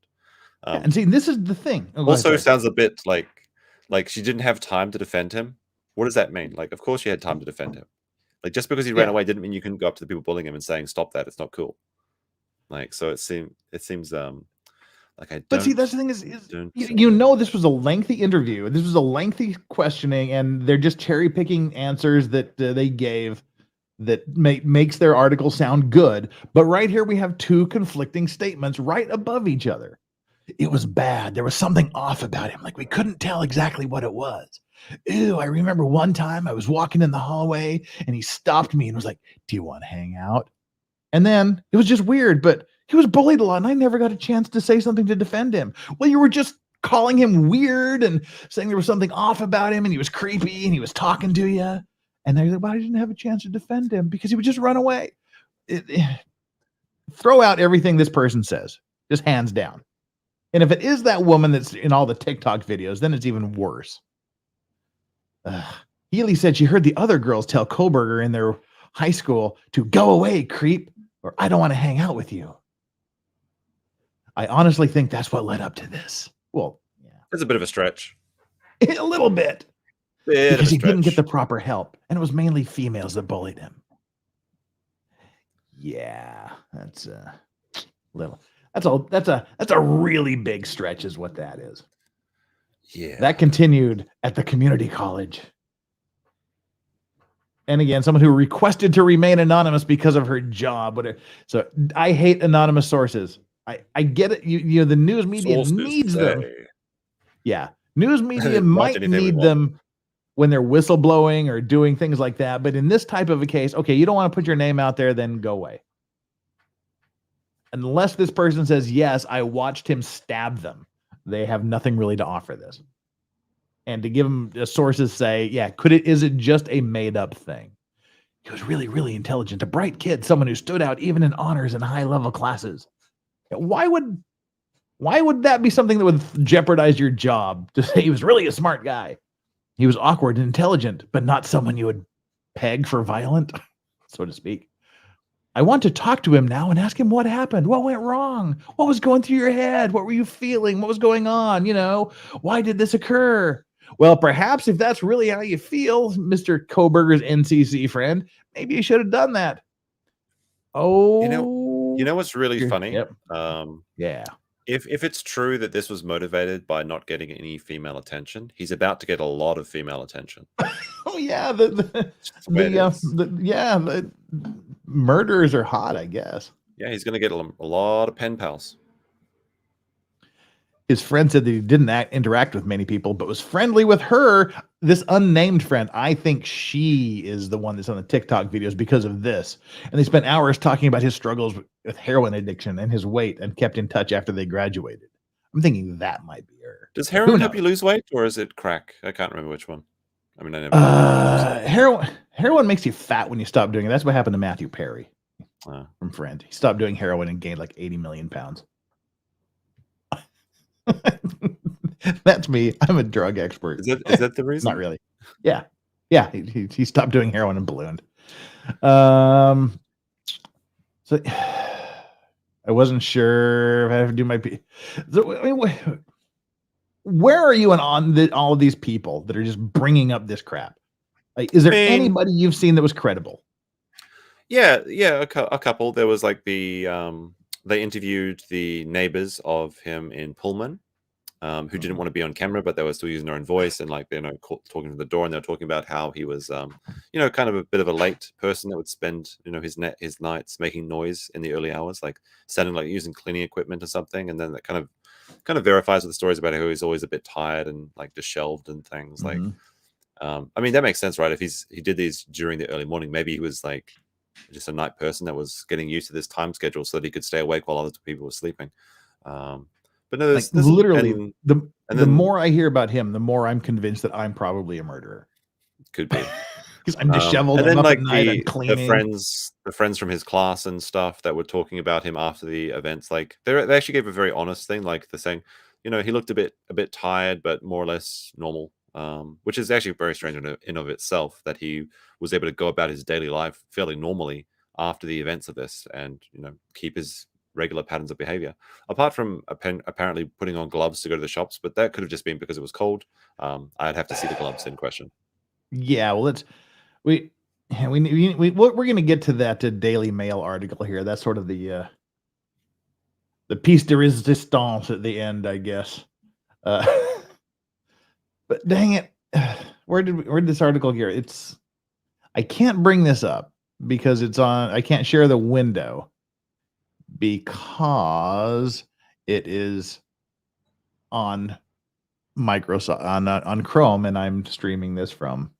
And see, this is the thing. Also, sounds a bit like she didn't have time to defend him. What does that mean? Like, of course she had time to defend him. Like, just because he ran away didn't mean you couldn't go up to the people bullying him and saying, "Stop that! It's not cool." Like, so it seems like I. But see, that's the thing is this was a lengthy interview. This was a lengthy questioning, and they're just cherry picking answers that they gave that makes their article sound good. But right here we have 2 conflicting statements right above each other. It was bad. There was something off about him. Like, we couldn't tell exactly what it was. Ew, I remember one time I was walking in the hallway and he stopped me and was like, "Do you want to hang out?" And then it was just weird, but he was bullied a lot and I never got a chance to say something to defend him. Well, you were just calling him weird and saying there was something off about him and he was creepy and he was talking to you. And they're like, "Well, I didn't have a chance to defend him because he would just run away." Throw out everything this person says, just hands down. And if it is that woman that's in all the TikTok videos, then it's even worse. Healy said she heard the other girls tell Kohberger in their high school to "Go away, creep," or "I don't want to hang out with you." I honestly think that's what led up to this. Well, yeah. It's a bit of a stretch. A little bit. Because he didn't get the proper help. And it was mainly females that bullied him. Yeah, that's a little. That's a really big stretch is what that is. Yeah. That continued at the community college. And again, someone who requested to remain anonymous because of her job. So I hate anonymous sources. I get it. The news media needs them. Yeah. News media might need them when they're whistleblowing or doing things like that. But in this type of a case, okay, you don't want to put your name out there, then go away. Unless this person says, "Yes, I watched him stab them," they have nothing really to offer this. And to give them sources say, "Yeah, is it just a made up thing?" He was really, really intelligent, a bright kid, someone who stood out even in honors and high level classes. Why would that be something that would jeopardize your job to say he was really a smart guy? He was awkward and intelligent, but not someone you would peg for violent, so to speak. I want to talk to him now and ask him what happened. What went wrong? What was going through your head? What were you feeling? What was going on? Why did this occur? Well, perhaps if that's really how you feel, Mr. Kohberger's NCC friend, maybe you should have done that. Oh, you know what's really funny? Yep. Yeah. If it's true that this was motivated by not getting any female attention, he's about to get a lot of female attention. Oh yeah, the murderers are hot, I guess. Yeah, he's going to get a lot of pen pals. His friend said that he didn't interact with many people, but was friendly with her, this unnamed friend. I think she is the one that's on the TikTok videos because of this. And they spent hours talking about his struggles with heroin addiction and his weight and kept in touch after they graduated. I'm thinking that might be her. Does heroin help you lose weight, or is it crack? I can't remember which one. I mean, I never. Heroin makes you fat when you stop doing it. That's what happened to Matthew Perry from Friend. He stopped doing heroin and gained like 80 million pounds. That's me. I'm a drug expert. Is that the reason? Not really. Yeah. He stopped doing heroin and ballooned. So I wasn't sure if I have to do my. So, I mean, where are you on all of these people that are just bringing up this crap? Like, is there anybody you've seen that was credible? Yeah, a couple. There was like the they interviewed the neighbors of him in Pullman, who didn't want to be on camera, but they were still using their own voice and talking to the door, and they were talking about how he was, kind of a bit of a late person that would spend, his nights making noise in the early hours, like sounding like using cleaning equipment or something, and then that kind of verifies with the stories about how he's always a bit tired and like disheveled and things. Like, I mean, that makes sense, right? If he did these during the early morning, maybe he was like just a night person that was getting used to this time schedule so that he could stay awake while other people were sleeping. But no, there's literally the more I hear about him, the more I'm convinced that I'm probably a murderer. Could be because I'm disheveled. And then I'm like up at night, I'm cleaning. the friends from his class and stuff that were talking about him after the events, like they actually gave a very honest thing, like they're saying, he looked a bit tired, but more or less normal. Which is actually very strange in of itself that he was able to go about his daily life fairly normally after the events of this, and keep his regular patterns of behavior, apart from apparently putting on gloves to go to the shops, but that could have just been because it was cold. I'd have to see the gloves in question. Yeah, well, we're going to get to that Daily Mail article here. That's sort of the piece de resistance at the end, I guess. But dang it, where did this article here? I can't bring this up because I can't share the window because it is on Microsoft on Chrome, and I'm streaming this from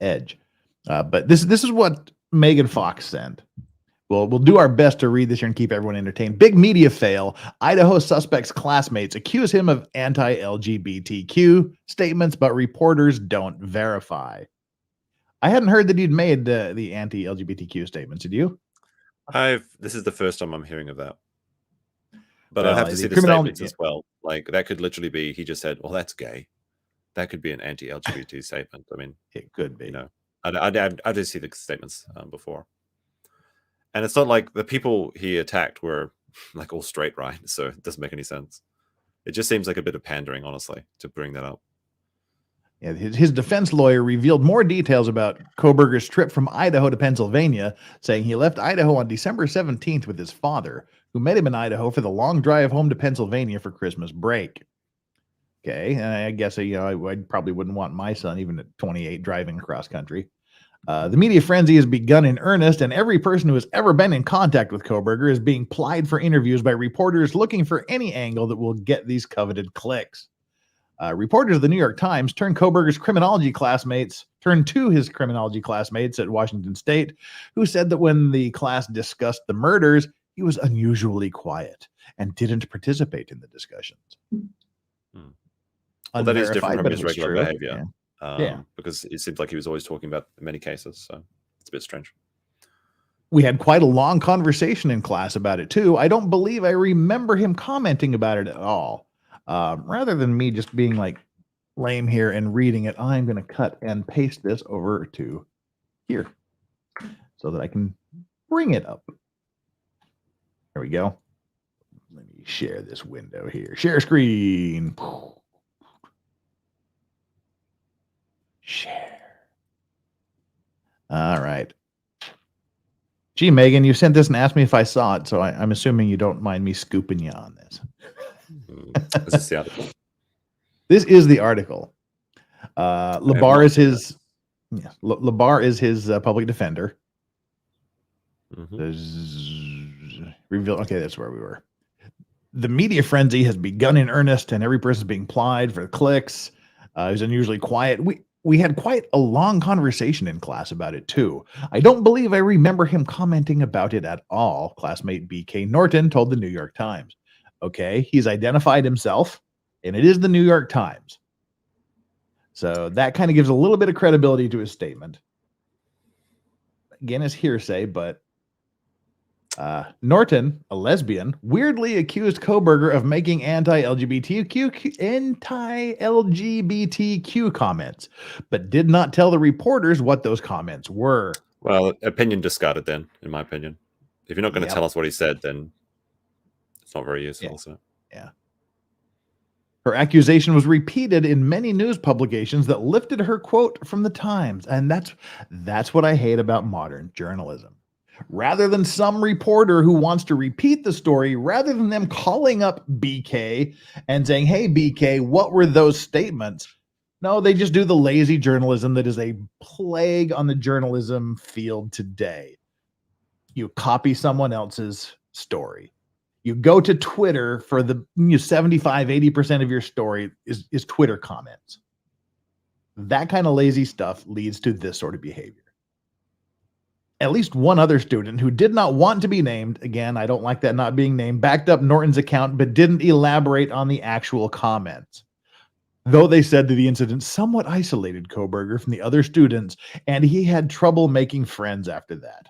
Edge. But this is what Megan Fox sent. We'll do our best to read this here and keep everyone entertained. Big media fail. Idaho suspect's classmates accuse him of anti-LGBTQ statements, but reporters don't verify. I hadn't heard that you'd made the anti-LGBTQ statements. Did you? This is the first time I'm hearing of that. But I'll have to see the statements as well. Like that could literally be he just said, "Well, that's gay." That could be an anti-LGBT statement. I mean, it could be. I did see the statements before. And it's not like the people he attacked were like all straight, right? So it doesn't make any sense. It just seems like a bit of pandering, honestly, to bring that up. Yeah, his defense lawyer revealed more details about Kohberger's trip from Idaho to Pennsylvania, saying he left Idaho on December 17th with his father, who met him in Idaho for the long drive home to Pennsylvania for Christmas break. Okay, and I guess I probably wouldn't want my son, even at 28, driving across country. The media frenzy has begun in earnest, and every person who has ever been in contact with Kohberger is being plied for interviews by reporters looking for any angle that will get these coveted clicks. Reporters of the New York Times turned to his criminology classmates at Washington State, who said that when the class discussed the murders, he was unusually quiet and didn't participate in the discussions. Well, that is different from his regular behavior. Yeah. Because it seems like he was always talking about many cases, so it's a bit strange. We had quite a long conversation in class about it too. I don't believe I remember him commenting about it at all. Rather than me just being like lame here and reading it, I'm going to cut and paste this over to here so that I can bring it up. There we go. Let me share this window here. Share screen. Share. All right. Gee, Megan, you sent this and asked me if I saw it, so I'm assuming you don't mind me scooping you on this. Is this the article? This is the article. Labar is his. Yeah, Labar is his public defender. Reveal. Okay, that's where we were. The media frenzy has begun in earnest, and every person is being plied for clicks. He's unusually quiet. We had quite a long conversation in class about it too. I don't believe I remember him commenting about it at all. Classmate BK Norton told the New York Times. Okay, he's identified himself, and it is the New York Times. So that kind of gives a little bit of credibility to his statement. Again, it's hearsay, but Norton, a lesbian, weirdly accused Kohberger of making anti-LGBTQ comments, but did not tell the reporters what those comments were. Well, opinion discarded then, in my opinion. If you're not going to tell us what he said, then it's not very useful. So. Yeah. Her accusation was repeated in many news publications that lifted her quote from the Times. And that's what I hate about modern journalism. Rather than some reporter who wants to repeat the story, rather than them calling up BK and saying, hey, BK, what were those statements? No, they just do the lazy journalism that is a plague on the journalism field today. You copy someone else's story. You go to Twitter for the 75, 80% of your story is Twitter comments. That kind of lazy stuff leads to this sort of behavior. At least one other student who did not want to be named, again, I don't like that not being named, backed up Norton's account but didn't elaborate on the actual comments. Though they said that the incident somewhat isolated Kohberger from the other students, and he had trouble making friends after that.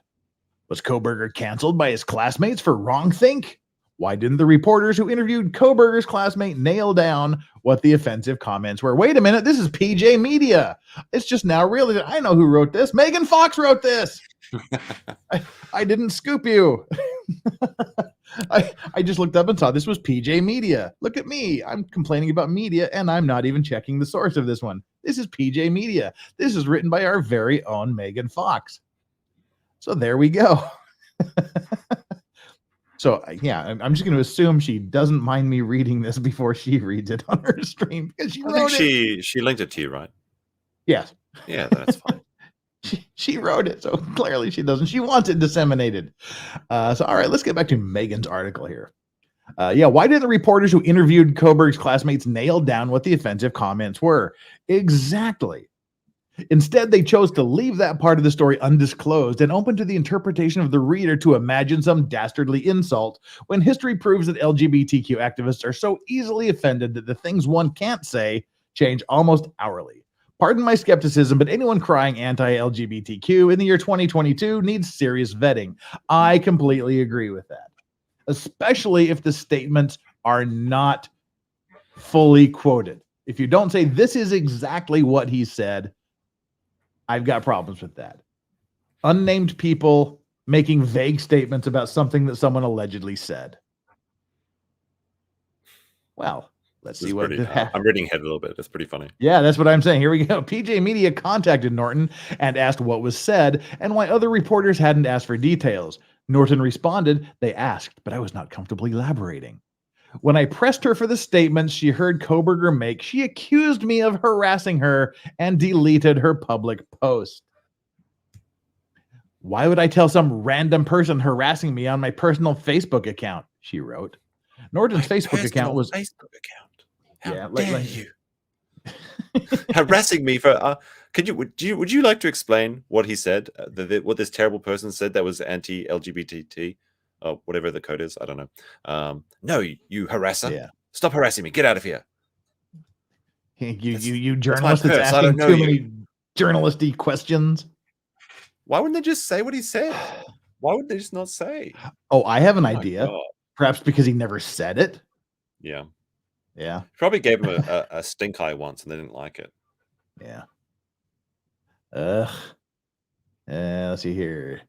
Was Kohberger canceled by his classmates for wrongthink? Why didn't the reporters who interviewed Kohberger's classmate nail down what the offensive comments were? Wait a minute, this is PJ Media. It's just now realizing I know who wrote this. Megan Fox wrote this. I didn't scoop you. I just looked up and saw this was PJ Media. Look at me. I'm complaining about media, and I'm not even checking the source of this one. This is PJ Media. This is written by our very own Megan Fox. So there we go. So, yeah, I'm just going to assume she doesn't mind me reading this before she reads it on her stream because she wrote it. She linked it to you, right? Yes. Yeah, that's fine. She wrote it, so clearly she doesn't. She wants it disseminated. So, all right, let's get back to Megan's article here. Why did the reporters who interviewed Kohberger's classmates nail down what the offensive comments were? Exactly. Instead, they chose to leave that part of the story undisclosed and open to the interpretation of the reader to imagine some dastardly insult when history proves that LGBTQ activists are so easily offended that the things one can't say change almost hourly. Pardon my skepticism, but anyone crying anti-LGBTQ in the year 2022 needs serious vetting. I completely agree with that, especially if the statements are not fully quoted. If you don't say this is exactly what he said, I've got problems with that. Unnamed people making vague statements about something that someone allegedly said. Well, let's see what I'm reading ahead a little bit. That's pretty funny. Yeah, that's what I'm saying. Here we go. PJ Media contacted Norton and asked what was said and why other reporters hadn't asked for details. Norton responded, they asked, but I was not comfortable elaborating. When I pressed her for the statements she heard Kohberger make, she accused me of harassing her and deleted her public post. Why would I tell some random person harassing me on my personal Facebook account? She wrote. Norton's Facebook account was Facebook account. How yeah, dare you harassing me for? Would you like to explain what he said? What this terrible person said that was anti-LGBT? Whatever the code is, I don't know. No, you harasser! Yeah. Stop harassing me. Get out of here. You journalist that's asking too many journalisty questions. Why wouldn't they just say what he said? Why would they just not say? Oh, I have an idea. Perhaps because he never said it. Yeah. Yeah. Probably gave him a stink eye once, and they didn't like it. Yeah. Let's see here.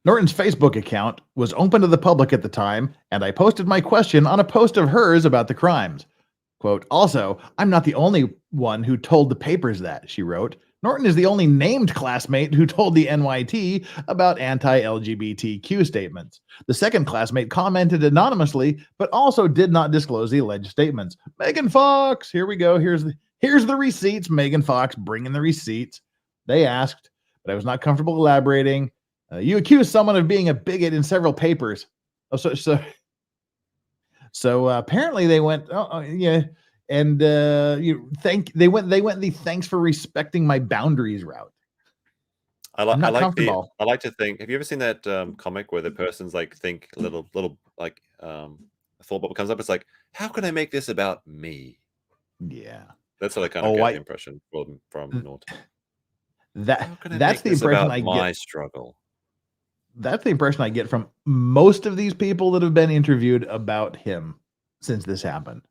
Norton's Facebook account was open to the public at the time, and I posted my question on a post of hers about the crimes. Quote, also, I'm not the only one who told the papers that, she wrote. Norton is the only named classmate who told the NYT about anti-LGBTQ statements. The second classmate commented anonymously, but also did not disclose the alleged statements. Megan Fox, here we go. Here's the receipts. Megan Fox bringing the receipts. They asked, but I was not comfortable elaborating. You accused someone of being a bigot in several papers. Oh, so apparently they went, yeah, and they went the thanks for respecting my boundaries route. I like to think. Have you ever seen that comic where the person's like think little like a thought bubble comes up? It's like, how can I make this about me? Yeah, that's what I kind of get the impression from Norton. That's the impression I get. My struggle. That's the impression I get from most of these people that have been interviewed about him since this happened.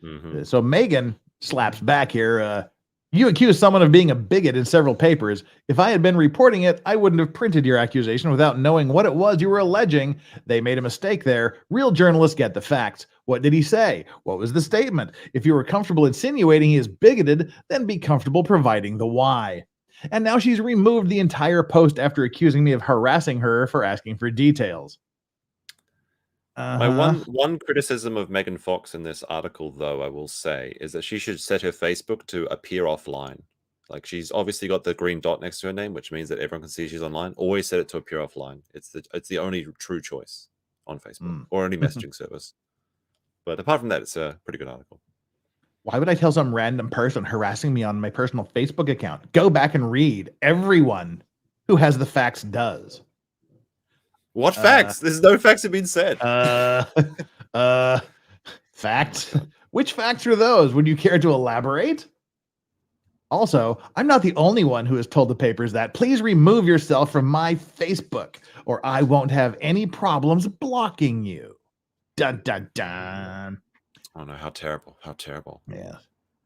Mm-hmm. So Megan slaps back here. You accused someone of being a bigot in several papers. If I had been reporting it, I wouldn't have printed your accusation without knowing what it was you were alleging. They made a mistake there. Real journalists get the facts. What did he say? What was the statement? If you were comfortable insinuating he is bigoted, then be comfortable providing the why. And now she's removed the entire post after accusing me of harassing her for asking for details. My one criticism of Megan Fox in this article, though, I will say, is that she should set her Facebook to appear offline. Like, she's obviously got the green dot next to her name, which means that everyone can see she's online. Always set it to appear offline. It's the only true choice on Facebook or any messaging service. But apart from that, it's a pretty good article. Why would I tell some random person harassing me on my personal Facebook account? Go back and read. Everyone who has the facts does. What facts? There's no facts have been said. Facts? Which facts are those? Would you care to elaborate? Also, I'm not the only one who has told the papers that. Please remove yourself from my Facebook, or I won't have any problems blocking you. Dun, dun, dun. Oh no, how terrible. How terrible. Yeah.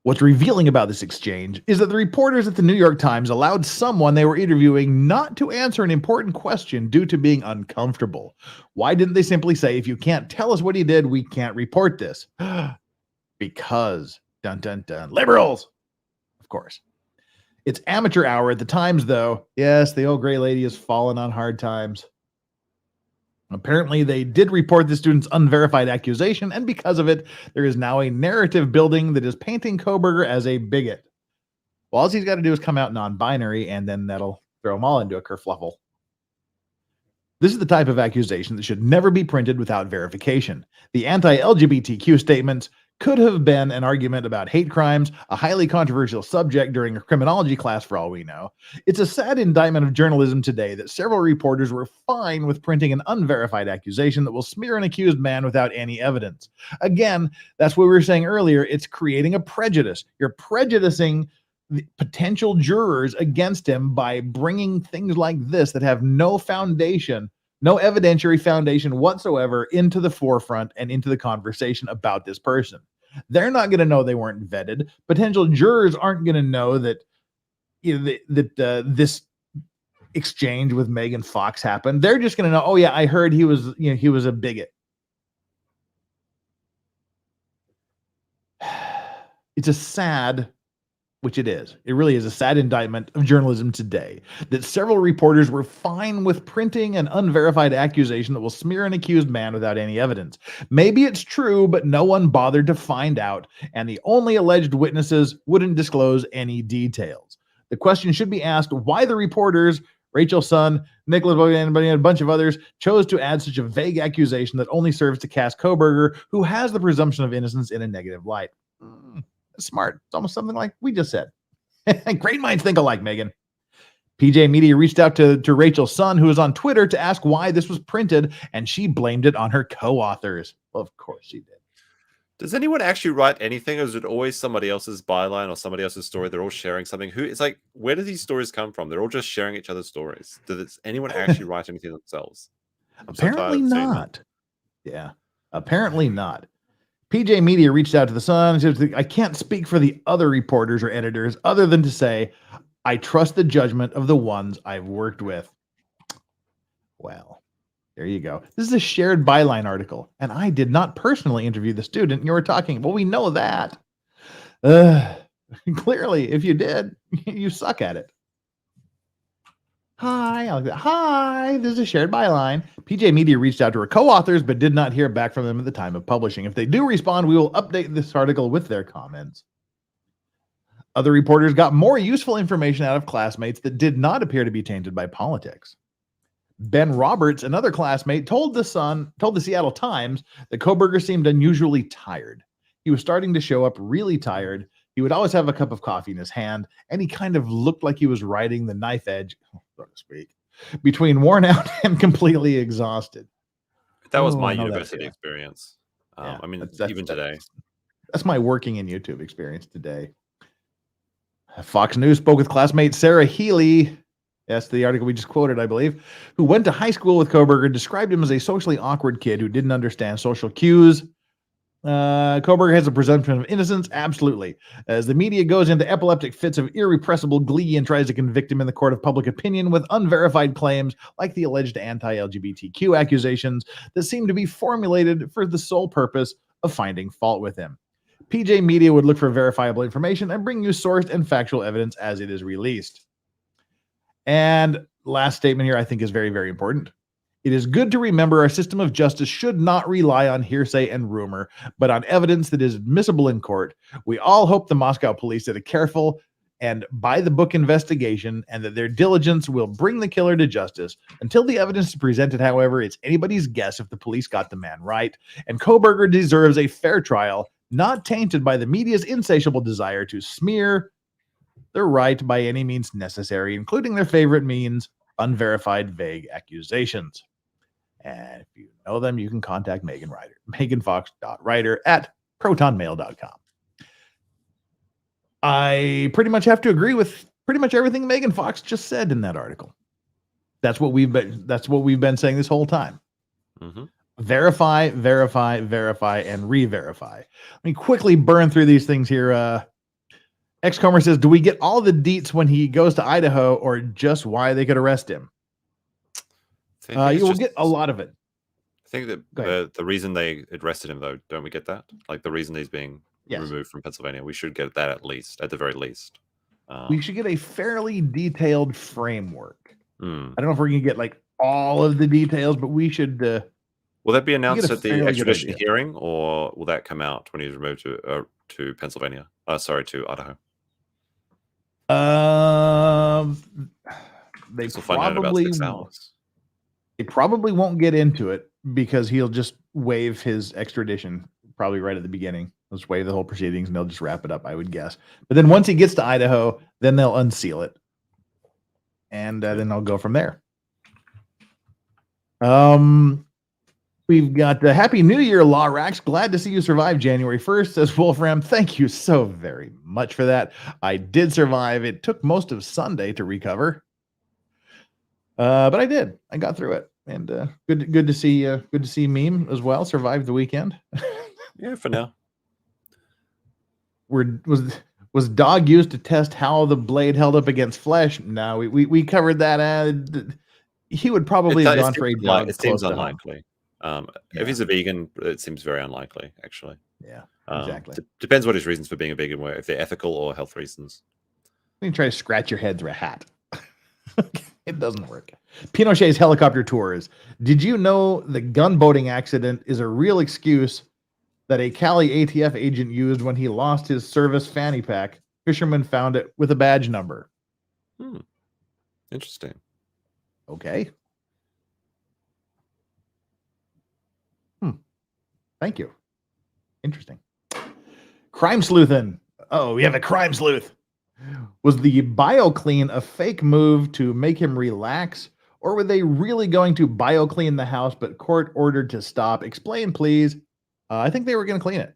What's revealing about this exchange is that the reporters at the New York Times allowed someone they were interviewing not to answer an important question due to being uncomfortable. Why didn't they simply say, if you can't tell us what he did, we can't report this? Because, dun, dun, dun, liberals, of course. It's amateur hour at the Times, though. Yes, the old gray lady has fallen on hard times. Apparently, they did report the student's unverified accusation, and because of it, there is now a narrative building that is painting Kohberger as a bigot. Well, all he's got to do is come out non-binary, and then that'll throw them all into a kerfluffle. This is the type of accusation that should never be printed without verification. The anti-LGBTQ statements could have been an argument about hate crimes, a highly controversial subject during a criminology class for all we know. It's a sad indictment of journalism today that several reporters were fine with printing an unverified accusation that will smear an accused man without any evidence. Again, that's what we were saying earlier. It's creating a prejudice. You're prejudicing the potential jurors against him by bringing things like this that have no foundation, no evidentiary foundation whatsoever into the forefront and into the conversation about this person. They're not going to know they weren't vetted. Potential jurors aren't going to know that, this exchange with Megan Fox happened. They're just going to know, oh yeah, I heard he was a bigot. It's a sad, which it is. It really is a sad indictment of journalism today that several reporters were fine with printing an unverified accusation that will smear an accused man without any evidence. Maybe it's true, but no one bothered to find out, and the only alleged witnesses wouldn't disclose any details. The question should be asked why the reporters, Rachel Sun, Nicholas Bogan, and a bunch of others, chose to add such a vague accusation that only serves to cast Kohberger, who has the presumption of innocence, in a negative light. Smart. It's almost something like we just said. Great minds think alike, Megan. PJ Media reached out to Rachel Sun, who was on Twitter, to ask why this was printed, and she blamed it on her co-authors. Well, of course she did. Does anyone actually write anything, or is it always somebody else's byline or somebody else's story? They're all sharing something. It's like, where do these stories come from? They're all just sharing each other's stories. Does anyone actually write anything themselves? Apparently not. Yeah, apparently not. PJ Media reached out to the Sun and said, I can't speak for the other reporters or editors other than to say, I trust the judgment of the ones I've worked with. Well, there you go. This is a shared byline article, and I did not personally interview the student you were talking. Well, we know that. Clearly, if you did, you suck at it. Hi, this is a shared byline. PJ Media reached out to her co-authors, but did not hear back from them at the time of publishing. If they do respond, we will update this article with their comments. Other reporters got more useful information out of classmates that did not appear to be tainted by politics. Ben Roberts, another classmate, told the Seattle Times that Kohberger seemed unusually tired. He was starting to show up really tired. He would always have a cup of coffee in his hand, and he kind of looked like he was riding the knife edge, so to speak, between worn out and completely exhausted. That was my university experience. Yeah, I mean, even today. That's my working in YouTube experience today. Fox News spoke with classmate Sarah Healy. That's the article we just quoted, I believe, who went to high school with Kohberger, described him as a socially awkward kid who didn't understand social cues. Kohberger has a presumption of innocence, absolutely. As the media goes into epileptic fits of irrepressible glee and tries to convict him in the court of public opinion with unverified claims like the alleged anti-LGBTQ accusations that seem to be formulated for the sole purpose of finding fault with him. PJ Media would look for verifiable information and bring you sourced and factual evidence as it is released. And last statement here I think is very, very important. It is good to remember our system of justice should not rely on hearsay and rumor, but on evidence that is admissible in court. We all hope the Moscow police did a careful and by-the-book investigation and that their diligence will bring the killer to justice. Until the evidence is presented, however, it's anybody's guess if the police got the man right, and Kohberger deserves a fair trial, not tainted by the media's insatiable desire to smear the right by any means necessary, including their favorite means, unverified, vague accusations. And if you know them, you can contact Megan Ryder, meganfox.ryder@protonmail.com. I pretty much have to agree with pretty much everything Megan Fox just said in that article. That's what we've been saying this whole time. Mm-hmm. Verify, verify, verify, and re-verify. Let me quickly burn through these things here. X-Comer says, do we get all the deets when he goes to Idaho or just why they could arrest him? You will get a lot of it. I think that the reason they arrested him, though, don't we get that? Like the reason he's being removed from Pennsylvania, we should get that at the very least. We should get a fairly detailed framework. I don't know if we're going to get like all of the details, but we should. Will that be announced at the extradition hearing, or will that come out when he's removed to Pennsylvania? To Idaho. They will find out in about 6 hours. They probably won't get into it because he'll just waive his extradition probably right at the beginning. They'll just waive the whole proceedings and they'll just wrap it up, I would guess. But then once he gets to Idaho, then they'll unseal it. And then they'll go from there. We've got Happy New Year, Lawrax. Glad to see you survive January 1st, says Wolfram. Thank you so very much for that. I did survive. It took most of Sunday to recover. But I did. I got through it. And good to see Meme as well. Survived the weekend. Yeah, for now. Was dog used to test how the blade held up against flesh? No, we covered that. He would probably have gone for a dog. It seems unlikely. If he's a vegan, it seems very unlikely, actually. Yeah, exactly. Depends what his reasons for being a vegan were, if they're ethical or health reasons. You try to scratch your head through a hat. It doesn't work. Pinochet's helicopter tours. Did you know the gunboating accident is a real excuse that a Cali ATF agent used when he lost his service fanny pack? Fishermen found it with a badge number. Interesting. Okay. Thank you. Interesting. Crime sleuthin'. Oh, we have a crime sleuth. Was the BioClean a fake move to make him relax, or were they really going to BioClean the house, but court ordered to stop? Explain, please. I think they were going to clean it.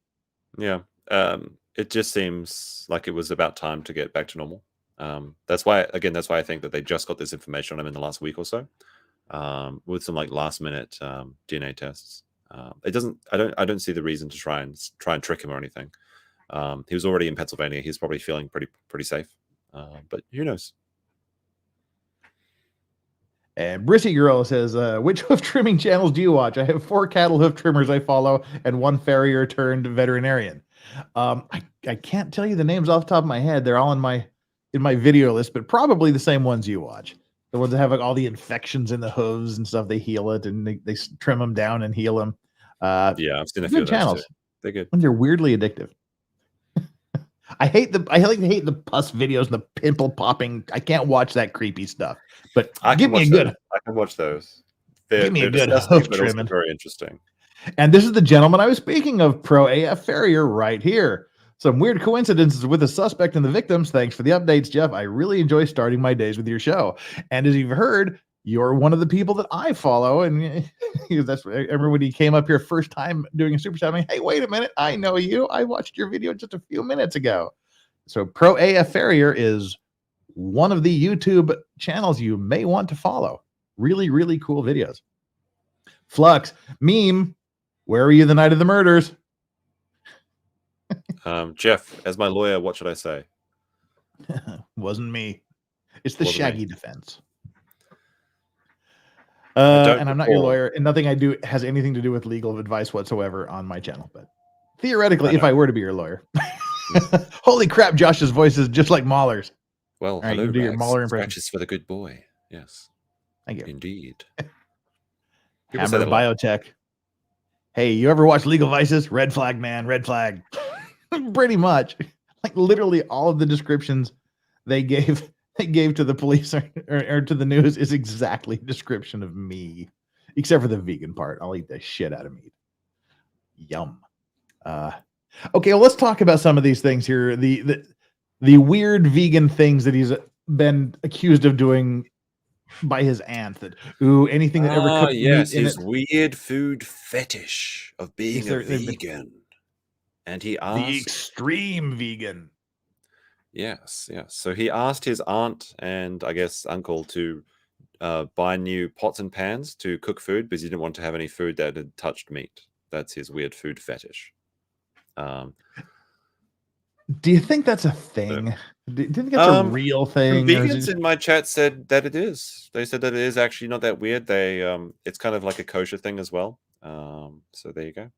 Yeah. It just seems like it was about time to get back to normal. That's why I think that they just got this information on him in the last week or so, with some like last minute DNA tests. It doesn't. I don't see the reason to try and trick him or anything. He was already in Pennsylvania. He's probably feeling pretty safe. But who knows? And Brissy Girl says, which hoof trimming channels do you watch? I have 4 cattle hoof trimmers I follow and 1 farrier turned veterinarian. I can't tell you the names off the top of my head. They're all in my video list, but probably the same ones you watch. The ones that have like all the infections in the hooves and stuff, they heal it and they trim them down and heal them. Yeah, I've seen a few of those channels. too. They're good. And they're weirdly addictive. I hate the pus videos and the pimple popping. I can't watch that creepy stuff. But give me a good. I can watch those. Give me a good hoof but also trimming. very interesting. And this is the gentleman I was speaking of, Pro AF Farrier, right here. Some weird coincidences with the suspect and the victims. Thanks for the updates, Jeff. I really enjoy starting my days with your show. And as you've heard, you're one of the people that I follow. And that's I remember when he came up here first time doing a super chat. I'm like, hey, wait a minute. I know you. I watched your video just a few minutes ago. So Pro AF Farrier is one of the YouTube channels you may want to follow. Really, really cool videos. Flux, meme, where were you the night of the murders? Jeff, as my lawyer, what should I say? Wasn't me. It's the Wasn't Shaggy me. defense. don't And I'm not your recall. lawyer, and nothing I do has anything to do with legal advice whatsoever on my channel. But theoretically, if I were to be your lawyer, holy crap, Josh's voice is just like Mahler's. Well, All right, hello, you do your Rags. Mahler impression. Scratches for the good boy. Yes. Thank you. Indeed. People say Hammer that a lot. Biotech. Hey, you ever watch Legal Vices? Red flag, man, red flag. Pretty much, like literally all of the descriptions they gave to the police or to the news is exactly a description of me, except for the vegan part. I'll eat the shit out of meat. Yum. Okay, well, let's talk about some of these things here. The weird vegan things that he's been accused of doing by his aunt. That anything that ever cooked yes, meat in his it. weird food fetish of being Yes, a vegan. And he The asked, extreme vegan. yes. So he asked his aunt and I guess uncle to buy new pots and pans to cook food because he didn't want to have any food that had touched meat. That's his weird food fetish. Do you think that's a thing? Do you think that's a real thing? Some or is vegans it- in my chat said that it is. They said that it is actually not that weird. They it's kind of like a kosher thing as well. So there you go.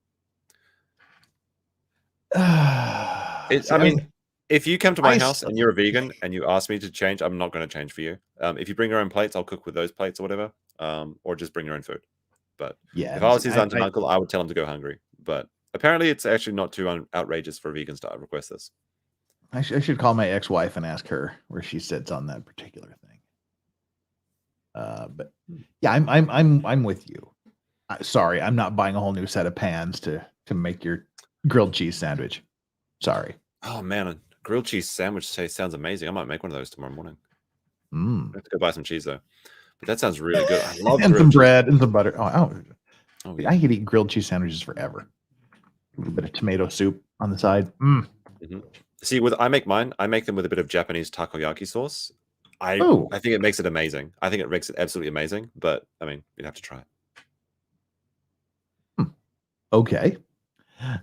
I mean, if you come to my house and you're a vegan and you ask me to change, I'm not going to change for you. If you bring your own plates, I'll cook with those plates or whatever, or just bring your own food. But Yeah, if I was his aunt and uncle, I would tell him to go hungry. But apparently, it's actually not too outrageous for vegans to request this. I should call my ex-wife and ask her where she sits on that particular thing. But yeah, I'm with you. Sorry, I'm not buying a whole new set of pans to make your grilled cheese sandwich. Sorry. Oh man, a grilled cheese sandwich sounds amazing. I might make one of those tomorrow morning. I have to go buy some cheese though. But that sounds really good. I love and grilled some cheese. bread and some butter. Oh, I could eat grilled cheese sandwiches forever. A little bit of tomato soup on the side. See, I make mine. I make them with a bit of Japanese takoyaki sauce. I think it makes it amazing. I think it makes it absolutely amazing. But I mean, you'd have to try it. Okay.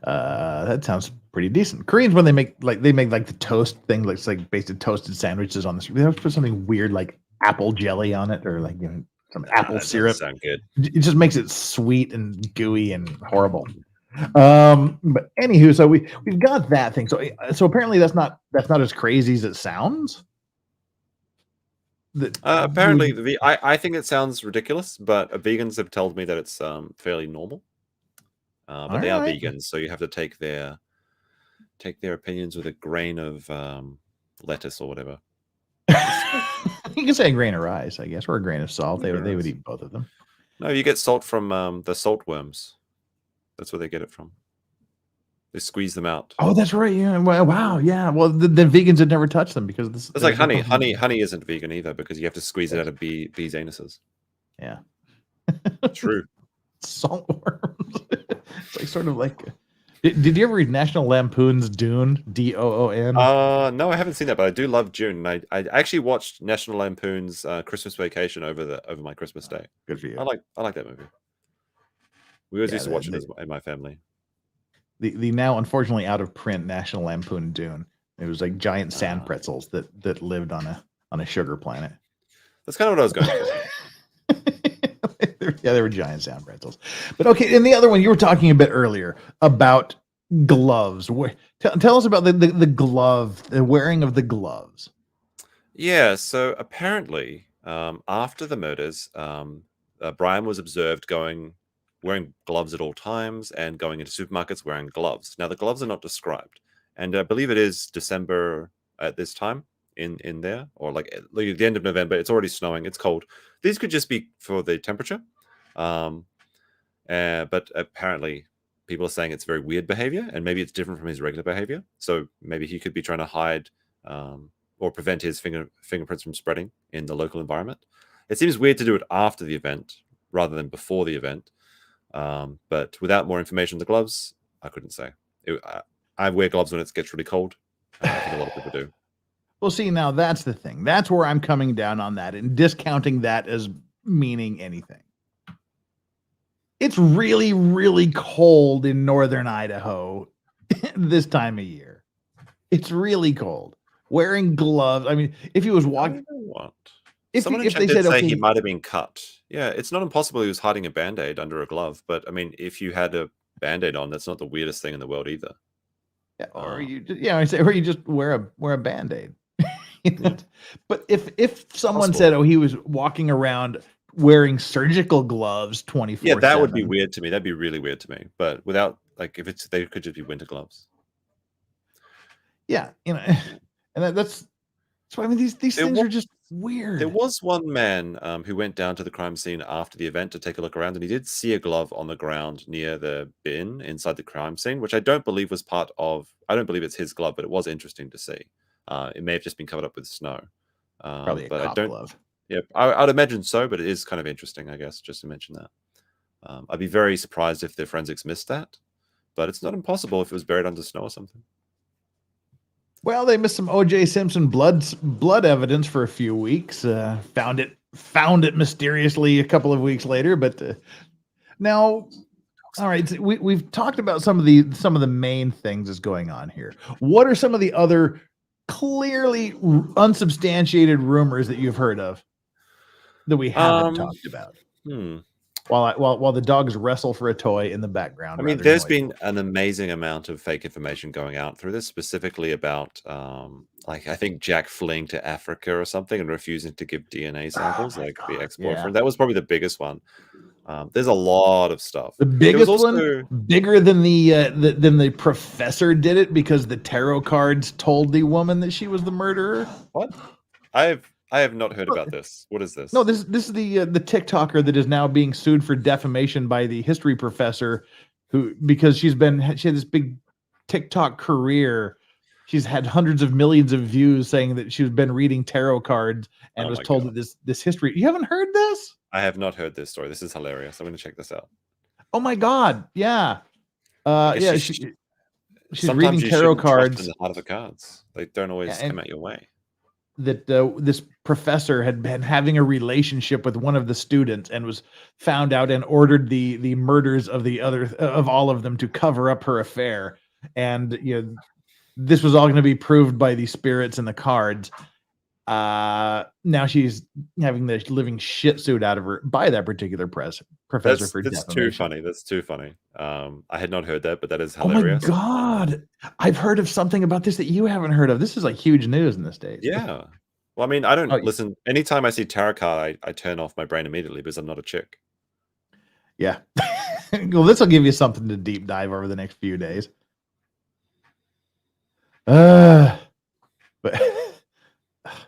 That sounds pretty decent. Koreans, when they make the toast thing, like it's like basically toasted sandwiches on the street. They always put something weird like apple jelly on it, or like some apple that syrup. doesn't sound good. It just makes it sweet and gooey and horrible. But anywho, so we've got that thing. So apparently that's not as crazy as it sounds. Apparently, I think it sounds ridiculous, but vegans have told me that it's fairly normal. But they are vegans, so you have to take their opinions with a grain of lettuce or whatever. You can say a grain of rice, I guess, or a grain of salt. They would eat both of them. No, you get salt from the salt worms. That's where they get it from. They squeeze them out. Oh, that's right. Yeah. Wow. Yeah. Well, the vegans had never touched them because this. It's like honey. Honey isn't vegan either because you have to squeeze it out of bees' anuses. Yeah. True. Saltworms. It's like sort of like. Did you ever read National Lampoon's Dune? Doon. No, I haven't seen that, but I do love June. I actually watched National Lampoon's Christmas Vacation over my Christmas day. Good for you. I like that movie. We always Yeah, used to watch it in my family. The now unfortunately out of print National Lampoon Dune. It was like giant sand pretzels that lived on a sugar planet. That's kind of what I was going for. Yeah, they were giant sand pretzels. But okay, and the other one you were talking a bit earlier about gloves. Tell us about the glove, the wearing of the gloves. Yeah, so apparently, after the murders, Bryan was observed wearing gloves at all times and going into supermarkets wearing gloves. Now, the gloves are not described, and I believe it is December at this time in there, or like the end of November. It's already snowing. It's cold. These could just be for the temperature, but apparently people are saying it's very weird behavior, and maybe it's different from his regular behavior. So maybe he could be trying to hide or prevent his fingerprints from spreading in the local environment. It seems weird to do it after the event rather than before the event. But without more information on the gloves, I couldn't say. I wear gloves when it gets really cold. I think a lot of people do. Well, see, now that's the thing. That's where I'm coming down on that and discounting that as meaning anything. It's really, really cold in northern Idaho this time of year. It's really cold. Wearing gloves. I mean, if he was walking, Someone in chat did say he might have been cut. Yeah, it's not impossible he was hiding a Band-Aid under a glove. But I mean, if you had a Band-Aid on, that's not the weirdest thing in the world either. Yeah, or you just wear a Band-Aid. But if someone said, "Oh, he was walking around wearing surgical gloves 24/7," yeah, that would be weird to me. That'd be really weird to me. But without, like, if they could just be winter gloves. Yeah, and that's why I mean these things are just weird. There was one man who went down to the crime scene after the event to take a look around, and he did see a glove on the ground near the bin inside the crime scene, which I don't believe was part of. I don't believe it's his glove, but it was interesting to see. It may have just been covered up with snow. Probably a but cop I don't, glove. Yeah, I'd imagine so, but it is kind of interesting, I guess, just to mention that. I'd be very surprised if the forensics missed that, but it's not impossible if it was buried under snow or something. Well, they missed some O.J. Simpson blood evidence for a few weeks. Found it mysteriously a couple of weeks later. But now, all right, so we've talked about some of the main things that's going on here. What are some of the other clearly unsubstantiated rumors that you've heard of that we haven't talked about? While the dogs wrestle for a toy in the background. I mean, there's been an amazing amount of fake information going out through this, specifically about, like, I think Jack fleeing to Africa or something and refusing to give DNA samples, the ex-boyfriend. Yeah. That was probably the biggest one. There's a lot of stuff. The biggest one, bigger than the professor did it because the tarot cards told the woman that she was the murderer. What? I have not heard about this. What is this? No, this is the TikToker that is now being sued for defamation by the history professor, because she had this big TikTok career. She's had hundreds of millions of views saying that she's been reading tarot cards and was told that this history. You haven't heard this? I have not heard this story. This is hilarious. I'm going to check this out. Oh my God! Yeah, she's reading you tarot shouldn't trust cards. in the heart of the cards. They don't always come out your way. That this professor had been having a relationship with one of the students and was found out and ordered the murders of all of them to cover up her affair. And this was all going to be proved by the spirits and the cards. Now she's having the living shit suit out of her by that particular professor for defamation. That's too funny. That's too funny. I had not heard that, but that is hilarious. Oh my God. I've heard of something about this that you haven't heard of. This is like huge news in the States. Yeah. Well, I mean, I don't listen. Anytime I see tarot card, I turn off my brain immediately because I'm not a chick. Yeah. Well, this will give you something to deep dive over the next few days. But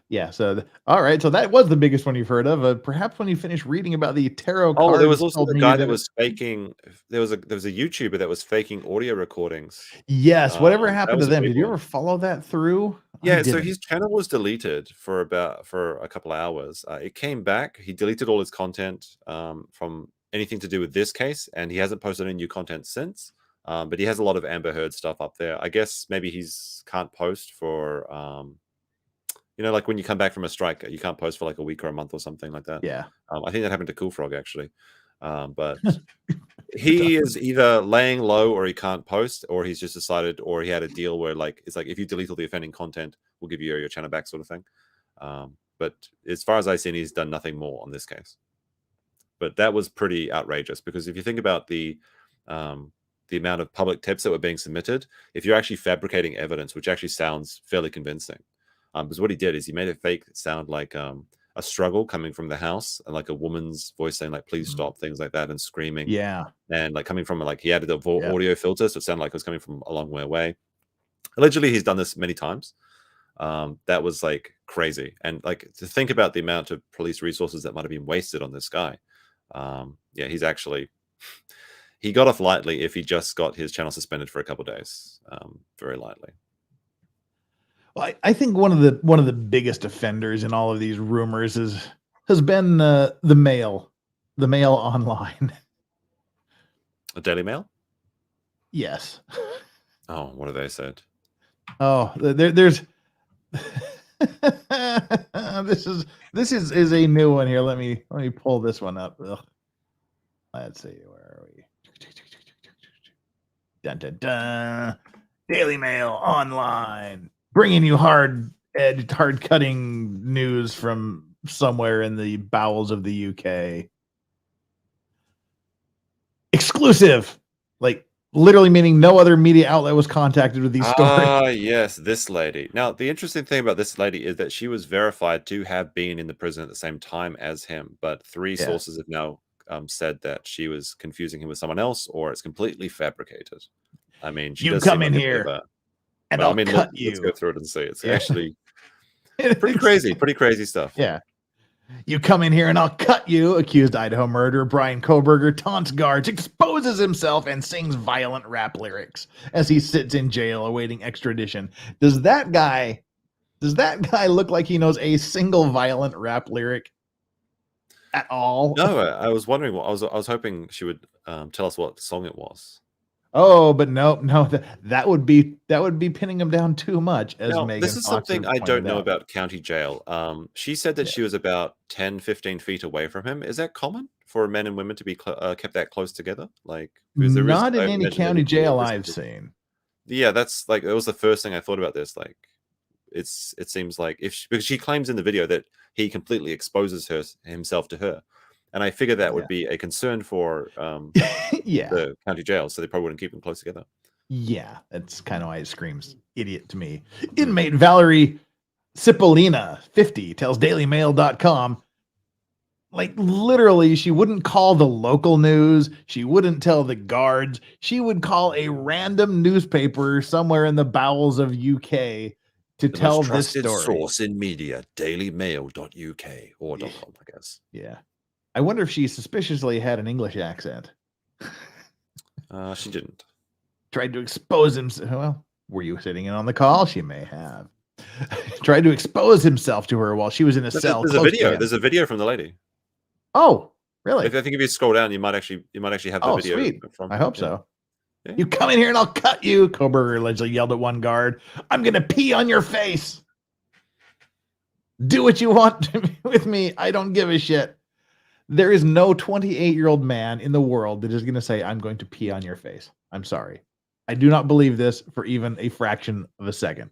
yeah, so all right, so that was the biggest one you've heard of. Perhaps when you finish reading about the tarot cards. Oh, there was also the guy that was faking. There was a YouTuber that was faking audio recordings. Yes, whatever happened to them? Did you ever follow that through? Yeah, so his channel was deleted for a couple hours. It came back. He deleted all his content from anything to do with this case, and he hasn't posted any new content since. But he has a lot of Amber Heard stuff up there. I guess maybe he's can't post for like when you come back from a strike, you can't post for like a week or a month or something like that. Yeah. I think that happened to Cool Frog actually. But he is either laying low or he can't post, or he's just decided, or he had a deal where like it's like if you delete all the offending content, we'll give you your channel back, sort of thing. But as far as I've seen, he's done nothing more on this case. But that was pretty outrageous, because if you think about the amount of public tips that were being submitted, if you're actually fabricating evidence, which actually sounds fairly convincing, because what he did is he made it fake sound like a struggle coming from the house, and like a woman's voice saying like please stop, things like that, and screaming, and like coming from like he added the audio filter, so it sounded like it was coming from a long way away. Allegedly he's done this many times. That was like crazy, and like to think about the amount of police resources that might have been wasted on this guy. He's actually he got off lightly if he just got his channel suspended for a couple of days, very lightly. Well, I think one of the biggest offenders in all of these rumors has been the Mail online. The Daily Mail? Yes. Oh, what have they said? Oh, there's this is a new one here. Let me pull this one up. Ugh. Let's see, where are we? Dun, dun, dun. Daily Mail online, bringing you hard-edged, hard-cutting news from somewhere in the bowels of the UK. Exclusive, like literally meaning no other media outlet was contacted with these stories. Yes, this lady. Now, the interesting thing about this lady is that she was verified to have been in the prison at the same time as him, but three sources have now said that she was confusing him with someone else, or it's completely fabricated. I mean, she does come seem in like here, and I'll cut you. Let's go through it and see. It's actually pretty crazy stuff. Yeah. You come in here and I'll cut you. Accused Idaho murderer Bryan Kohberger taunts guards, exposes himself, and sings violent rap lyrics as he sits in jail awaiting extradition. Does that guy look like he knows a single violent rap lyric at all? No, I was wondering what I was hoping she would tell us what song it was. Oh, but no, that would be pinning him down too much. As Now, Megan this is something I don't know out. about county jail. She said that she was about 10, 15 feet away from him. Is that common for men and women to be kept that close together? Like, not in any county jail I've seen. Yeah, that's like that was the first thing I thought about this. Like, it seems like because she claims in the video that he completely exposes himself to her. And I figured that would be a concern for the county jail, so they probably wouldn't keep them close together. Yeah, that's kind of why it screams idiot to me. Inmate Valerie Cipollina, 50, tells DailyMail.com, like literally, she wouldn't call the local news. She wouldn't tell the guards. She would call a random newspaper somewhere in the bowels of UK to tell this story. Source in media, dailymail.uk or .com, I guess. Yeah. I wonder if she suspiciously had an English accent. She didn't. Tried to expose himself. Well, were you sitting in on the call? She may have. Tried to expose himself to her while she was in a cell. There's a video. There's a video from the lady. Oh, really? I think if you scroll down, you might actually have the video. Sweet. From I hope so. Yeah. You come in here and I'll cut you. Kohberger allegedly yelled at one guard, "I'm going to pee on your face. Do what you want with me. I don't give a shit." There is no 28-year-old man in the world that is going to say, "I'm going to pee on your face." I'm sorry. I do not believe this for even a fraction of a second.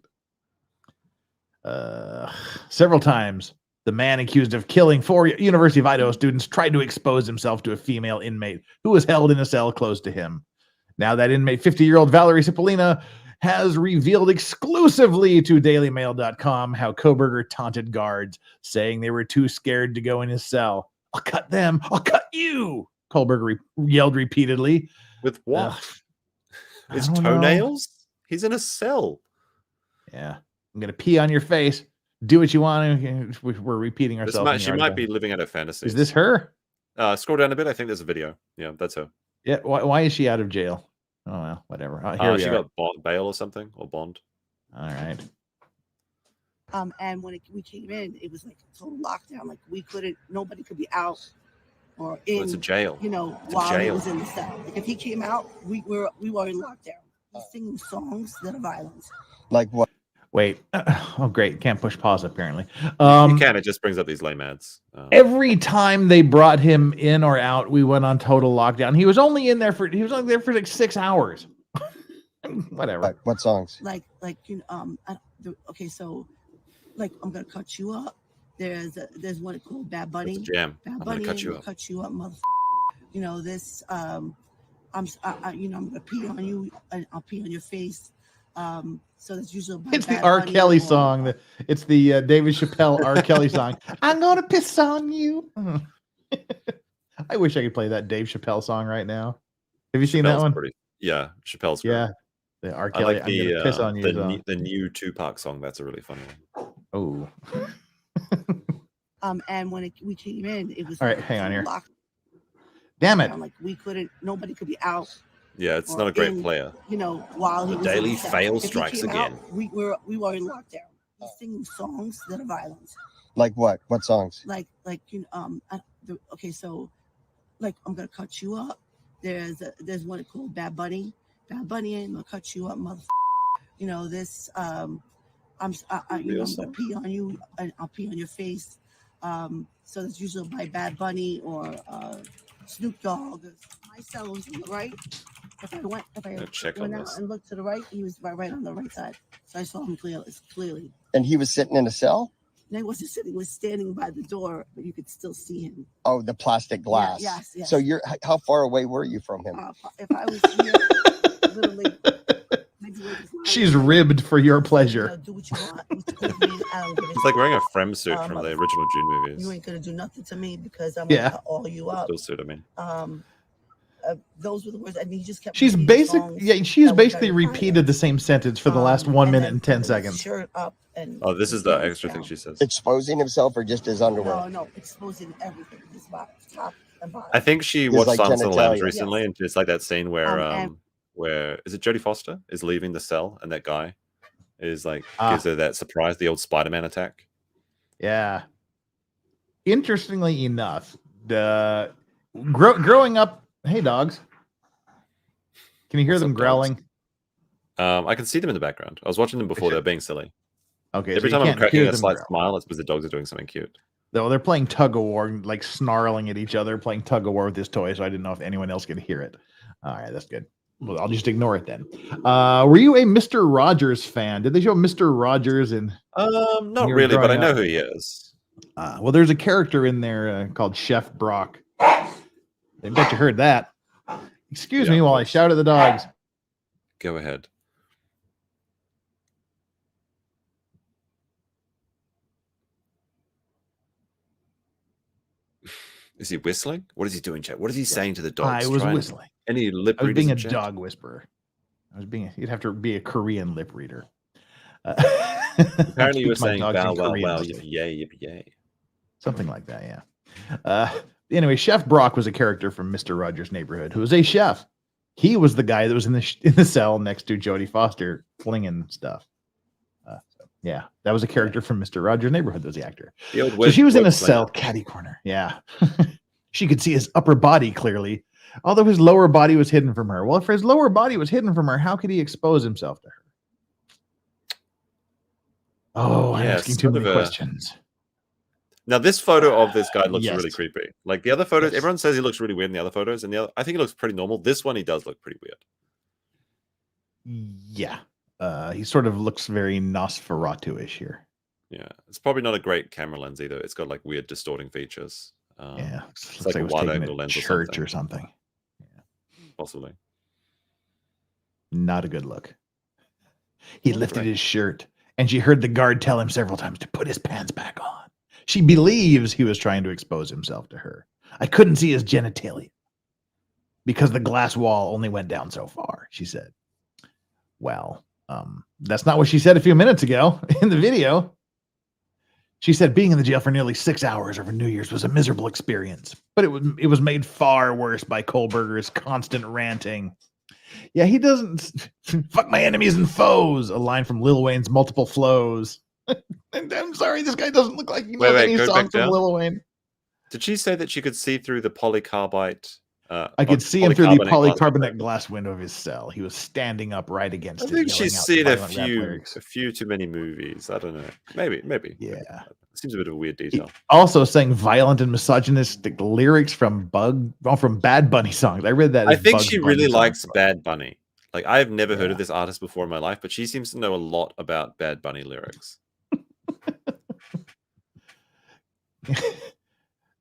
Several times, the man accused of killing 4 University of Idaho students tried to expose himself to a female inmate who was held in a cell close to him. Now that inmate, 50-year-old Valerie Cipollina, has revealed exclusively to DailyMail.com how Kohberger taunted guards, saying they were too scared to go in his cell. "I'll cut them. I'll cut you," Kohberger yelled repeatedly. With what? His toenails? He's in a cell. Yeah. "I'm going to pee on your face. Do what you want." We're repeating ourselves. She might be living out of fantasy. Is this her? Scroll down a bit. I think there's a video. Yeah, that's her. Yeah. Why is she out of jail? Oh, well, whatever. She got bail or something, or bond. All right. And when we came in, it was like a total lockdown. Like nobody could be out or in. Well, it's a jail. While he was in the cell. Like if he came out, we were in lockdown. He's singing songs that are violence. Like what? Wait. Oh, great. Can't push pause, apparently. You can. It just brings up these lame ads. Every time they brought him in or out, we went on total lockdown. He was only there for like 6 hours. Whatever. What songs? Like okay, so like I'm gonna cut you up. There's one called Bad Bunny. It's a jam. Bad I'm Bunny, gonna cut you up. Cut you up, mother. You know this. I'm gonna pee on you and I'll pee on your face. So that's usually It's the R. Kelly song. It's the David Chappelle R. Kelly song. I'm gonna piss on you. I wish I could play that Dave Chappelle song right now. Have you seen that one? Yeah, Chappelle's great. Yeah, the R. Kelly. I like I'm gonna piss on you. the new Tupac song. That's a really funny one. Oh. And when we came in, it was all right. Hang on here. Locked. Damn it! Like nobody could be out. Yeah, it's not a great player. You know, while he the was daily on set. fail If he strikes came again. out, we were in lockdown. He's singing songs that are violent. Like what? What songs? Like okay, so like I'm gonna cut you up. There's one called Bad Bunny. Bad Bunny, I'm gonna cut you up, mother. You know this. I'm gonna pee on you and I'll pee on your face. So that's usually by Bad Bunny or Snoop Dogg. My cell was on the right. If I went out and looked to the right, he was right on the right side. So I saw him clearly. And he was sitting in a cell? And he wasn't sitting, he was standing by the door, but you could still see him. Oh, the plastic glass. Yeah, yes. So how far away were you from him? If I was here, literally. She's ribbed for your pleasure. Do what you want. It's like wearing a Frem suit from the original June movies. You ain't gonna do nothing to me because I'm gonna cut all you up. Still suit, I mean. Those were the words, and he just kept. She's basically repeated the same sentence for the last 1 minute and 10 seconds. Shirt up and. Oh, this is the extra thing she says. Exposing himself or just his underwear? No, exposing everything. His top and bottom. I think she watched Silence of the Lambs recently, and it's like that scene where is it Jodie Foster is leaving the cell, and that guy is like gives her that surprise, the old Spider-Man attack. Yeah. Interestingly enough, growing up. Hey, dogs. Can you hear them growling? I can see them in the background. I was watching them before. They're being silly. Okay. Every time I'm cracking a slight smile, it's because the dogs are doing something cute. No, they're playing tug of war, like snarling at each other, playing tug of war with this toy. So I didn't know if anyone else could hear it. All right, that's good. Well, I'll just ignore it then. Were you a Mr. Rogers fan? Did they show Mr. Rogers in? Not really, but I know who he is. Well, there's a character in there called Chef Brock. I bet you heard that. Excuse me while I shout at the dogs. Go ahead. Is he whistling? What is he doing, Chad? What is he saying to the dogs? I was whistling. Any lip I was being a readers, dog whisperer. You'd have to be a Korean lip reader. Apparently you were saying bow, wow, wow, yippee, yay, yippee, yay. Something like that, yeah. Anyway, Chef Brock was a character from Mr. Rogers' Neighborhood who was a chef. He was the guy that was in the cell next to Jodie Foster flinging stuff. Yeah, that was a character from Mr. Rogers' Neighborhood. That was the actor. So she was in a cell, catty corner. Yeah. She could see his upper body clearly, although his lower body was hidden from her. Well, if his lower body was hidden from her, how could he expose himself to her? Oh, I'm asking too many questions. Now, this photo of this guy looks really creepy. Like the other photos, everyone says he looks really weird in the other photos, and I think he looks pretty normal. This one, he does look pretty weird. Yeah. He sort of looks very Nosferatu-ish here. Yeah. It's probably not a great camera lens either. It's got like weird distorting features. Yeah. It's like a wide angle lens or something. Yeah. Possibly. Not a good look. He lifted his shirt, and she heard the guard tell him several times to put his pants back on. She believes he was trying to expose himself to her. I couldn't see his genitalia because the glass wall only went down so far, she said. Well, that's not what she said a few minutes ago in the video. She said being in the jail for nearly 6 hours over New Year's was a miserable experience, but it was made far worse by Kohberger's constant ranting. Yeah, he doesn't fuck my enemies and foes, a line from Lil Wayne's Multiple Flows. And I'm sorry, this guy doesn't look like he knows any songs from Lil Wayne. Did she say that she could see through the polycarbide I could see him through the polycarbonate glass polycarbonate glass window of his cell. He was standing up right against I it. think yelling she's out seen violent rap lyrics. a few too many movies. I don't know. Maybe. Yeah. It seems a bit of a weird detail. Also sang violent and misogynistic lyrics from Bad Bunny songs. I read that. I as think Bugs she Bunny really songs. likes Bad Bunny. Like, I've never heard of this artist before in my life, but she seems to know a lot about Bad Bunny lyrics.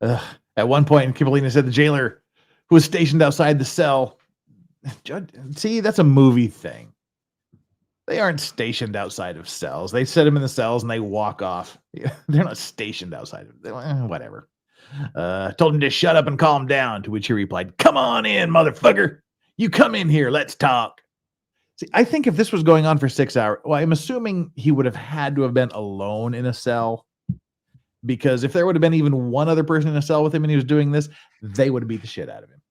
At one point, Kipolina said the jailer who was stationed outside the cell. See, that's a movie thing. They aren't stationed outside of cells. They set them in the cells and they walk off. They're not stationed outside of them. Whatever. Told him to shut up and calm down, to which he replied, "Come on in, motherfucker. You come in here. Let's talk." See, I think if this was going on for 6 hours, well, I'm assuming he would have had to have been alone in a cell. Because if there would have been even one other person in a cell with him and he was doing this, they would have beat the shit out of him.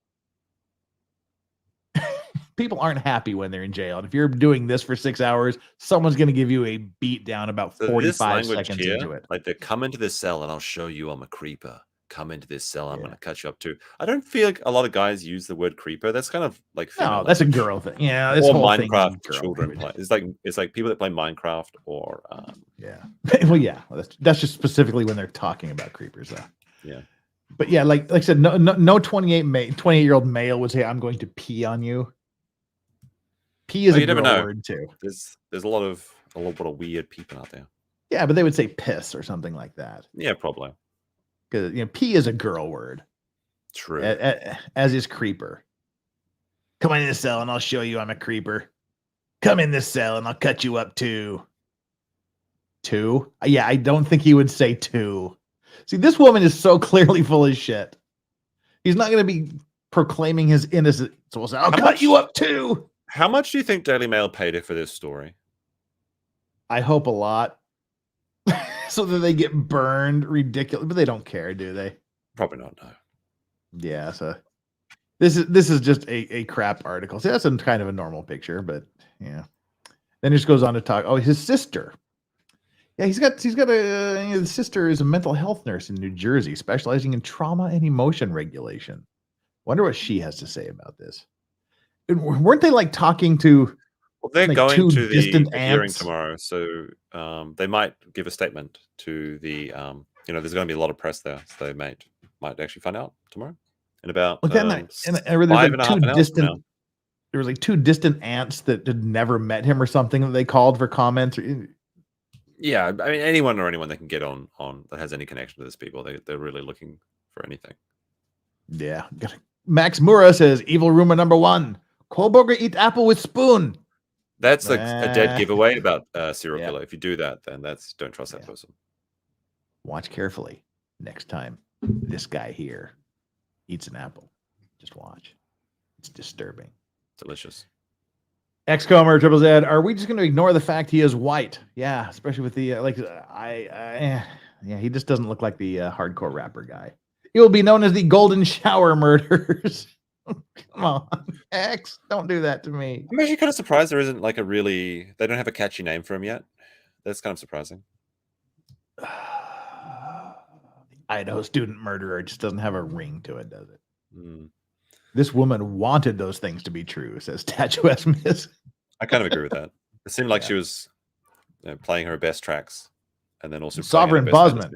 People aren't happy when they're in jail. And if you're doing this for 6 hours, someone's going to give you a beat down about 45 seconds into it. Like, they come into this cell and I'll show you I'm a creeper. Come into this cell, I'm going to cut you up too. I don't feel like a lot of guys use the word creeper. That's kind of like no, that's a girl thing. Yeah, this or whole Minecraft thing is children play. It's like people that play Minecraft or yeah. Well, yeah, that's just specifically when they're talking about creepers, though. Yeah. But yeah, like I said, no 28-year-old male would say, "I'm going to pee on you." Pee is you a never girl know. word too. There's a lot of weird people out there. Yeah, but they would say piss or something like that. Yeah, probably. Because pee is a girl word. True. As is creeper. Come on in the cell and I'll show you I'm a creeper. Come in this cell and I'll cut you up too. Two? Yeah, I don't think he would say two. See, this woman is so clearly full of shit. He's not going to be proclaiming his innocence. So we'll say, I'll cut you up too. How much do you think Daily Mail paid her for this story? I hope a lot. So that they get burned ridiculous, but they don't care, do they? Probably not, no. Yeah, so this is just a crap article. See, that's kind of a normal picture, but yeah. Then he just goes on to talk. Oh, his sister. Yeah, he's got a his sister is a mental health nurse in New Jersey, specializing in trauma and emotion regulation. Wonder what she has to say about this. Weren't they like talking to? Well, they're like going to the hearing aunts? tomorrow, so they might give a statement to the. There's going to be a lot of press there, so they might actually find out tomorrow. In about There was like two distant aunts that had never met him or something that they called for comments. Yeah, I mean anyone that can get on that has any connection to this people, they're really looking for anything. Yeah. Max Mura says, "Evil rumor number one: Kohberger eat apple with spoon." That's a dead giveaway about serial killer. If you do that, then don't trust that person. Watch carefully next time this guy here eats an apple. Just watch. It's disturbing. Delicious. Xcomer Triple Z, are we just going to ignore the fact he is white? Yeah, especially with the he just doesn't look like the hardcore rapper guy. He will be known as the Golden Shower Murders. Come on, X, don't do that to me. I'm actually kind of surprised there isn't like they don't have a catchy name for him yet. That's kind of surprising. Idaho Student Murderer just doesn't have a ring to it, does it? Mm. This woman wanted those things to be true, says Statuesque Miss. I kind of agree with that. It seemed like she was playing her best tracks, and then also Sovereign Bosman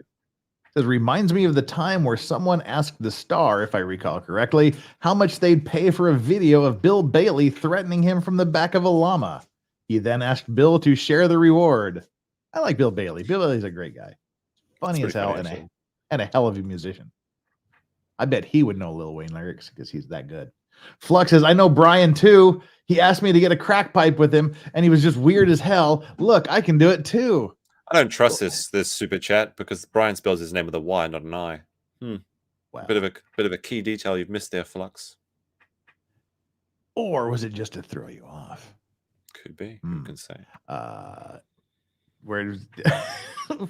says, reminds me of the time where someone asked the Star, if I recall correctly, how much they'd pay for a video of Bill Bailey threatening him from the back of a llama. He then asked Bill to share the reward. I like Bill Bailey. Bill Bailey's a great guy. Funny as hell and a hell of a musician. I bet he would know Lil Wayne lyrics because he's that good. Flux says, I know Brian too. He asked me to get a crack pipe with him, and he was just weird as hell. Look, I can do it too. I don't trust this super chat because Brian spells his name with a Y, not an I. Wow. Bit of a key detail you've missed there, Flux. Or was it just to throw you off? Could be. You can say. Where's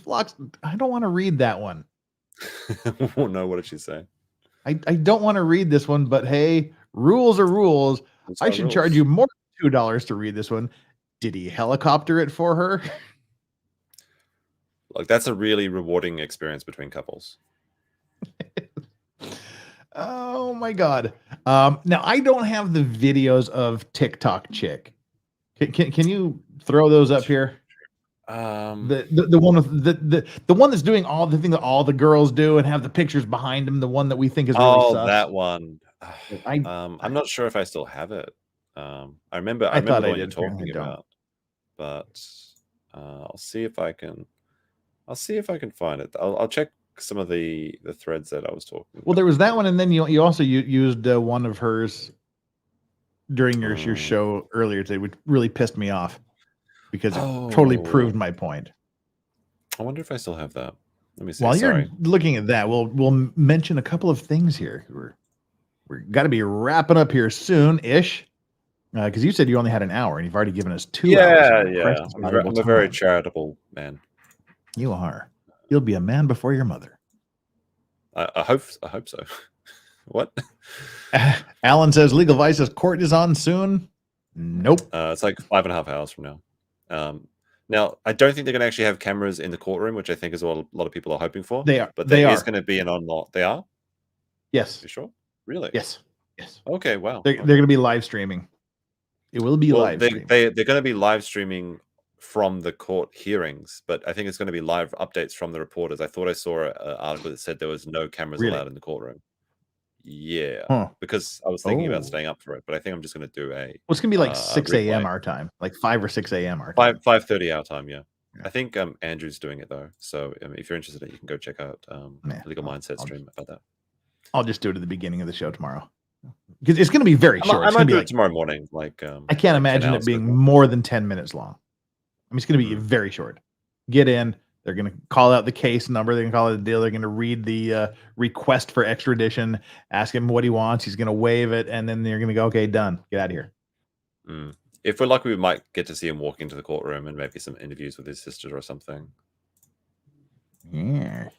Flux? I don't want to read that one. Oh no, what did she say? I don't want to read this one, but hey, rules are rules. I should charge you more than $2 to read this one. Did he helicopter it for her? Like, that's a really rewarding experience between couples. Oh my God. Now I don't have the videos of TikTok chick. Can you throw those up here? The one with the one that's doing all the thing that all the girls do and have the pictures behind them. The one that we think is really sus. That one. I'm not sure if I still have it. I remember the one you're talking about, but I'll see if I can find it. I'll check some of the threads that I was talking about. Well, there was that one, and then you also used one of hers during your show earlier today, which really pissed me off because it totally proved my point. I wonder if I still have that. Let me see. While you're looking at that, we'll mention a couple of things here. We're got to be wrapping up here soon-ish. Because you said you only had an hour, and you've already given us 2 hours. Yeah. I'm a very charitable man. You are. You'll be a man before your mother. I hope so. What? Alan says Legal Vice's court is on soon. Nope. It's like 5.5 hours from now. Now, I don't think they're going to actually have cameras in the courtroom, which I think is what a lot of people are hoping for. They are. But there is going to be an online. They are? Yes. You sure? Really? Yes. Okay, wow. They're going to be live streaming. It will be live streaming. They're going to be live streaming from the court hearings, but I think it's going to be live updates from the reporters. I thought I saw an article that said there was no cameras allowed in the courtroom. Yeah, because I was thinking about staying up for it, but I think I'm just going to do a. Well, it's going to be like 6 a.m. our time, like 5 or 6 a.m. our time. 5:30 our time. Yeah. I think Andrew's doing it though, so if you're interested in it, you can go check out Legal Mindset stream about that. I'll just do it at the beginning of the show tomorrow. Because it's going to be very short. I might do it tomorrow morning. Like I can't imagine it being more than 10 minutes long. I mean, it's going to be very short. Get in. They're going to call out the case number. They're going to call it the deal. They're going to read the request for extradition, ask him what he wants. He's going to waive it, and then they're going to go, okay, done. Get out of here. If we're lucky, we might get to see him walk into the courtroom and maybe some interviews with his sister or something. Yeah.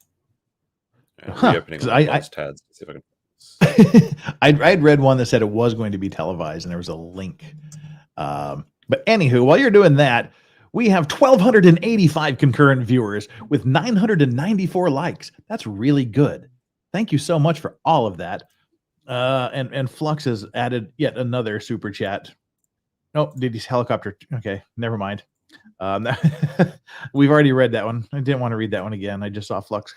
Reopening tabs to see if I can. I'd read one that said it was going to be televised, and there was a link. But anywho, while you're doing that, we have 1,285 concurrent viewers with 994 likes. That's really good. Thank you so much for all of that. And Flux has added yet another super chat. Nope, did his helicopter? Okay, never mind. We've already read that one. I didn't want to read that one again. I just saw Flux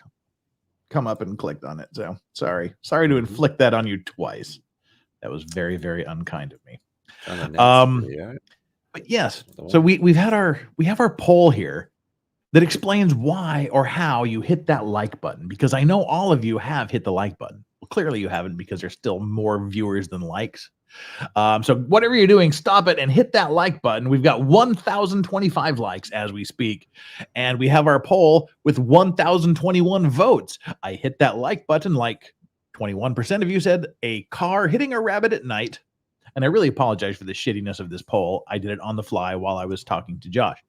come up and clicked on it. So sorry to inflict that on you twice. That was very, very unkind of me. But yes, so we have our poll here that explains why or how you hit that like button, because I know all of you have hit the like button. Well, clearly you haven't, because there's still more viewers than likes. So whatever you're doing, stop it and hit that like button. We've got 1,025 likes as we speak, and we have our poll with 1,021 votes. I hit that like button like 21% of you said a car hitting a rabbit at night. And I really apologize for the shittiness of this poll. I did it on the fly while I was talking to Josh.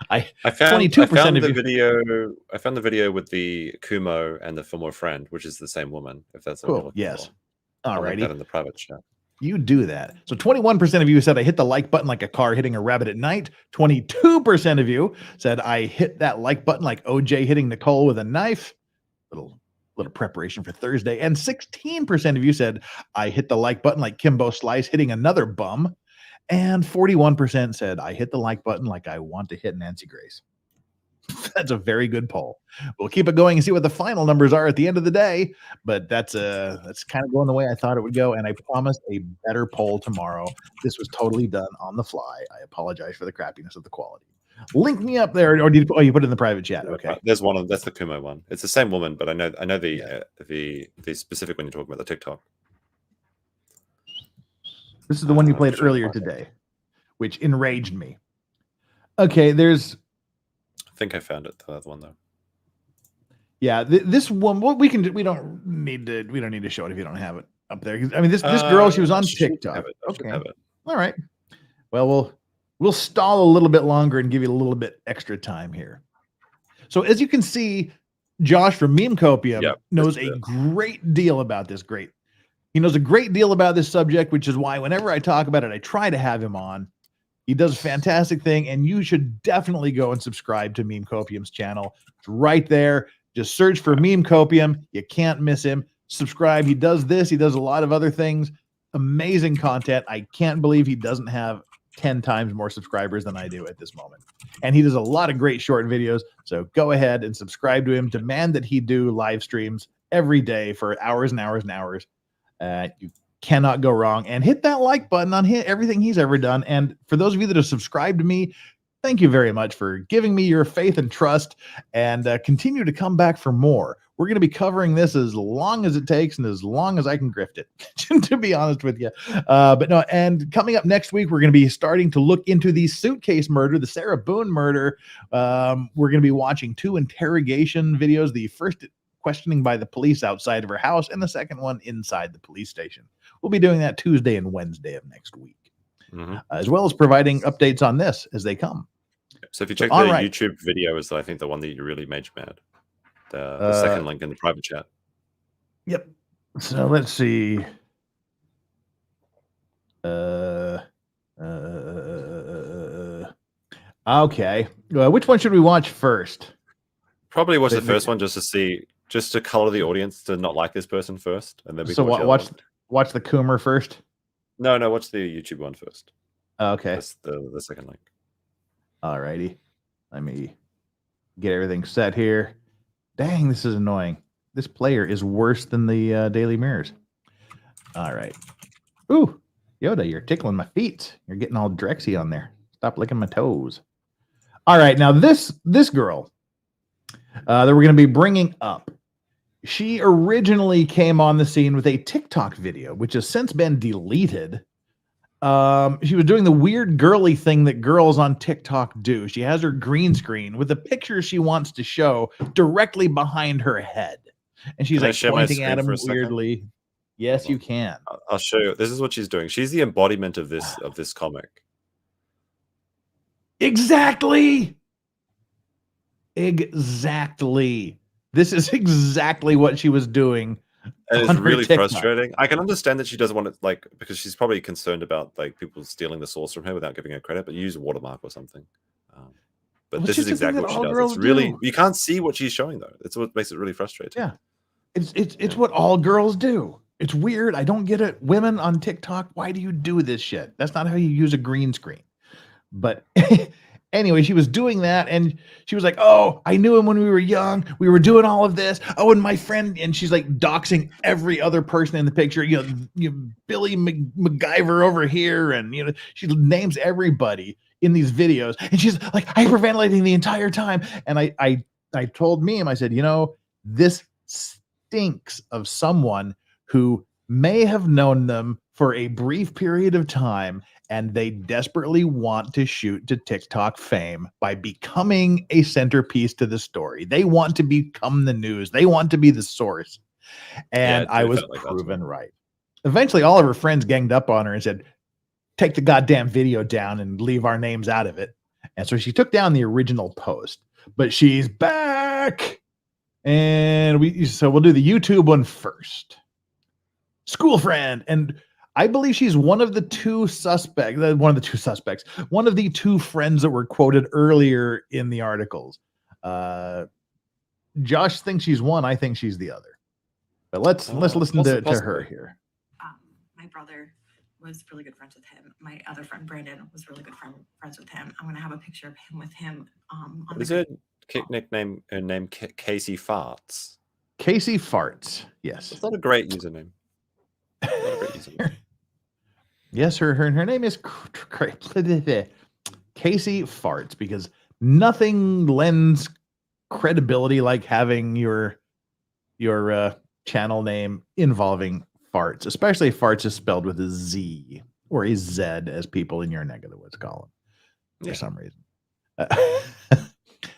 I found 22% of you. I found the video with the Kumo and the former friend, which is the same woman. If that's cool. Yes. All righty. That in the private chat. You do that. So 21% of you said I hit the like button like a car hitting a rabbit at night. 22% of you said I hit that like button like OJ hitting Nicole with a knife. Little preparation for Thursday. And 16% of you said I hit the like button like Kimbo Slice hitting another bum. And 41% said I hit the like button like I want to hit Nancy Grace. That's a very good poll. We'll keep it going and see what the final numbers are at the end of the day. But that's kind of going the way I thought it would go. And I promised a better poll tomorrow. This was totally done on the fly. I apologize for the crappiness of the quality. Link me up there, or did you put it in the private chat? Okay, there's one. That's the Kumo one. It's the same woman, but I know the specific one you're talking about, the TikTok. This is the one you played earlier today, which enraged me. Okay, there's. I think I found it. The other one though. Yeah, this one. What we can do? We don't need to show it if you don't have it up there. I mean, this girl, she was on TikTok. Okay, all right. Well, we'll stall a little bit longer and give you a little bit extra time here. So as you can see, Josh from Memecopia knows a great deal about this. He knows a great deal about this subject, which is why whenever I talk about it, I try to have him on. He does a fantastic thing, and you should definitely go and subscribe to Memecopium's channel. It's right there. Just search for Memecopium. You can't miss him. subscribe. He does this. He does a lot of other things. Amazing content. I can't believe he doesn't have 10 times more subscribers than I do at this moment. And he does a lot of great short videos. So go ahead and subscribe to him. Demand that he do live streams every day for hours and hours and hours. You cannot go wrong. And hit that like button on everything he's ever done. And for those of you that have subscribed to me, thank you very much for giving me your faith and trust, and continue to come back for more. We're going to be covering this as long as it takes and as long as I can grift it, to be honest with you. But no, and coming up next week, we're going to be starting to look into the suitcase murder, the Sarah Boone murder. We're going to be watching 2 interrogation videos. The first questioning by the police outside of her house, and the second one inside the police station. We'll be doing that Tuesday and Wednesday of next week, as well as providing updates on this as they come. So if you check the YouTube video, is I think the one that you really made you mad. The second link in the private chat. Yep. So let's see. Okay. Which one should we watch first? Probably watch the first one just to color the audience to not like this person first, and then we so watch the Coomer first. No, watch the YouTube one first. Okay. That's the second link. Alrighty. Let me get everything set here. Dang, this is annoying. This player is worse than the Daily Mirrors. All right. Ooh, Yoda, you're tickling my feet. You're getting all Drexy on there. Stop licking my toes. All right, now this girl that we're going to be bringing up, she originally came on the scene with a TikTok video, which has since been deleted. She was doing the weird girly thing that girls on TikTok do. She has her green screen with a picture she wants to show directly behind her head. And she's like pointing at him weirdly. Yes, you can. I'll show you. This is what she's doing. She's the embodiment of this comic. Exactly. Exactly. This is exactly what she was doing. And it's really frustrating. I can understand that she doesn't want it, because she's probably concerned about people stealing the source from her without giving her credit, but use a watermark or something. But this is exactly what she does. It's really, you can't see what she's showing though. It's what makes it really frustrating. Yeah. It's what all girls do. It's weird. I don't get it. Women on TikTok, why do you do this shit? That's not how you use a green screen. But anyway, she was doing that, and she was like, "Oh, I knew him when we were young. We were doing all of this. Oh, and my friend," and she's like doxing every other person in the picture. You know Billy MacGyver over here, and she names everybody in these videos, and she's like hyperventilating the entire time. And I told Meme, I said, this stinks of someone who may have known them for a brief period of time, and they desperately want to shoot to TikTok fame by becoming a centerpiece to the story. They want to become the news. They want to be the source. And I was proven right. Eventually, all of her friends ganged up on her and said, "Take the goddamn video down and leave our names out of it." And so she took down the original post, but she's back. And we'll do the YouTube one first. School friend. And I believe she's one of the two suspects, one of the two friends that were quoted earlier in the articles. Josh thinks she's one. I think she's the other. But let's listen to her here. My brother was really good friends with him. My other friend, Brandon, was really good friends with him. I'm going to have a picture of him with him. Is her nickname, her name Casey Farts? Casey Farts, yes. It's not a great username. Yes, her name is Casey Farts, because nothing lends credibility like having your channel name involving farts, especially if farts is spelled with a Z or a Z, as people in your neck of the woods call them for some reason.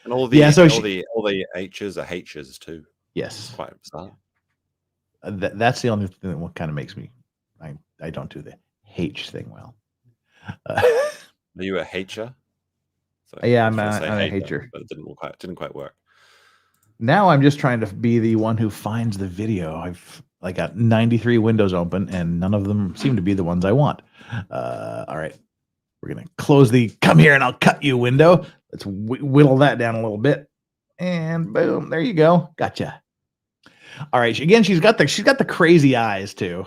And all the all the H's are H's too. Yes, quite bizarre. That's the only thing that kind of makes me. I don't do the H thing well. Are you a H'er? Yeah, I'm a H'er, but it didn't quite work. Now I'm just trying to be the one who finds the video. I got 93 windows open, and none of them seem to be the ones I want. All right, we're gonna close the "come here and I'll cut you" window. Let's whittle that down a little bit, and boom, there you go. Gotcha. All right. Again, she's got the crazy eyes too.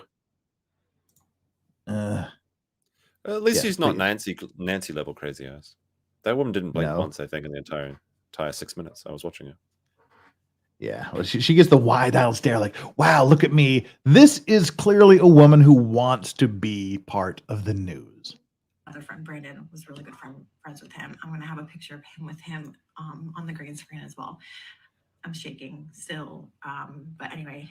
At least yes, she's not please. Nancy level crazy eyes. That woman didn't blink No. once, I think, in the entire 6 minutes I was watching her. Yeah, well, she gets the wide-eyed stare like, wow, look at me. This is clearly a woman who wants to be part of the news. Other friend Brandon was really good friends with him. I'm gonna have a picture of him with him on the green screen as well. I'm shaking still, but anyway.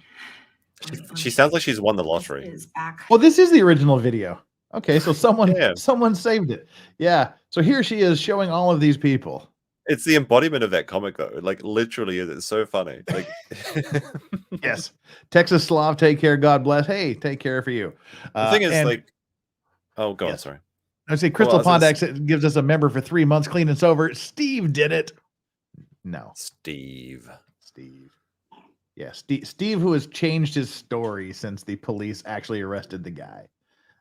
She sounds like she's won the lottery. Is back. Oh, this is the original video. Okay, so someone Yeah. someone saved it. Yeah, so here she is showing all of these people. It's the embodiment of that comic, though. Like, literally, it's so funny. Like, Yes, Texas Slav, take care, God bless. Hey, take care for you. the thing is, and- like, oh, go on, Yes. sorry. I say Crystal Well, I was gonna Pondax gives us a member for 3 months, clean and sober. Steve did it. No, Steve. Yeah, Steve, who has changed his story since the police actually arrested the guy.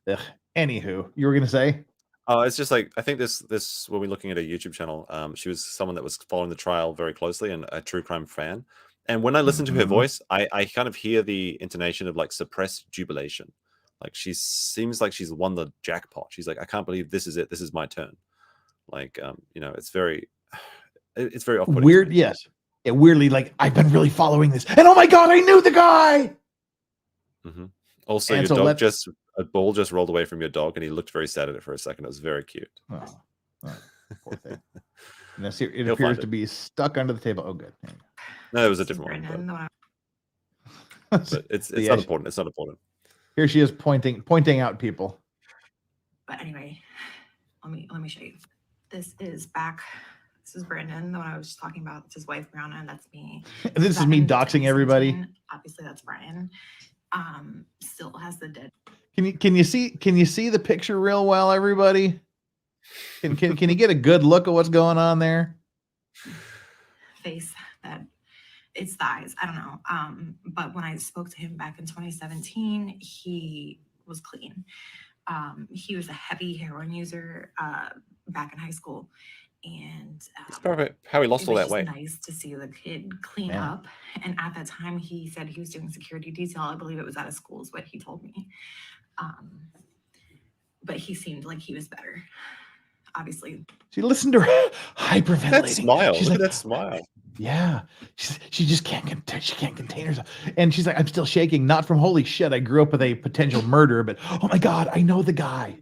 Ugh. Anywho, you were gonna say? Oh, it's just like I think this when we're looking at a YouTube channel, she was someone that was following the trial very closely and a true crime fan. And when I listen to her Mhm. voice, I kind of hear the intonation of like suppressed jubilation. Like she seems like she's won the jackpot. She's like, I can't believe this is it. This is my turn. Like, it's very off-putting. to Weird, me. yes. Yeah, weirdly, like I've been really following this, and oh my god, I knew the guy. Mhm. Also, And your so dog let's- a ball just rolled away from your dog, and he looked very sad at it for a second. It was very cute. Oh, poor thing. And it He'll appears find to it. be stuck under the table. Oh, good. No, it was a different one, Brandon, but it's Yeah, not important. It's not important. Here she is pointing out people. But anyway, let me show you. This is back. This is Brandon, the one I was just talking about. It's his wife Brianna, and that's me. This is me doxing everybody. Obviously, that's Brian. Still has the dead Can you see the picture real well, everybody? Can you get a good look at what's going on there? face that it's the eyes. I don't know. But when I spoke to him back in 2017, he was clean. He was a heavy heroin user back in high school, and It's probably how he lost it all was that weight. just nice to see the kid clean Yeah. up. And at that time, he said he was doing security detail. I believe it was out of school, is what he told me. But he seemed like he was better. Obviously, She listened to her hyperventilating. That smile. She's Look like, at that smile. yeah, she just can't contain herself, and she's like, I'm still shaking, not from holy shit, I grew up with a potential murderer, but oh my god, I know the guy.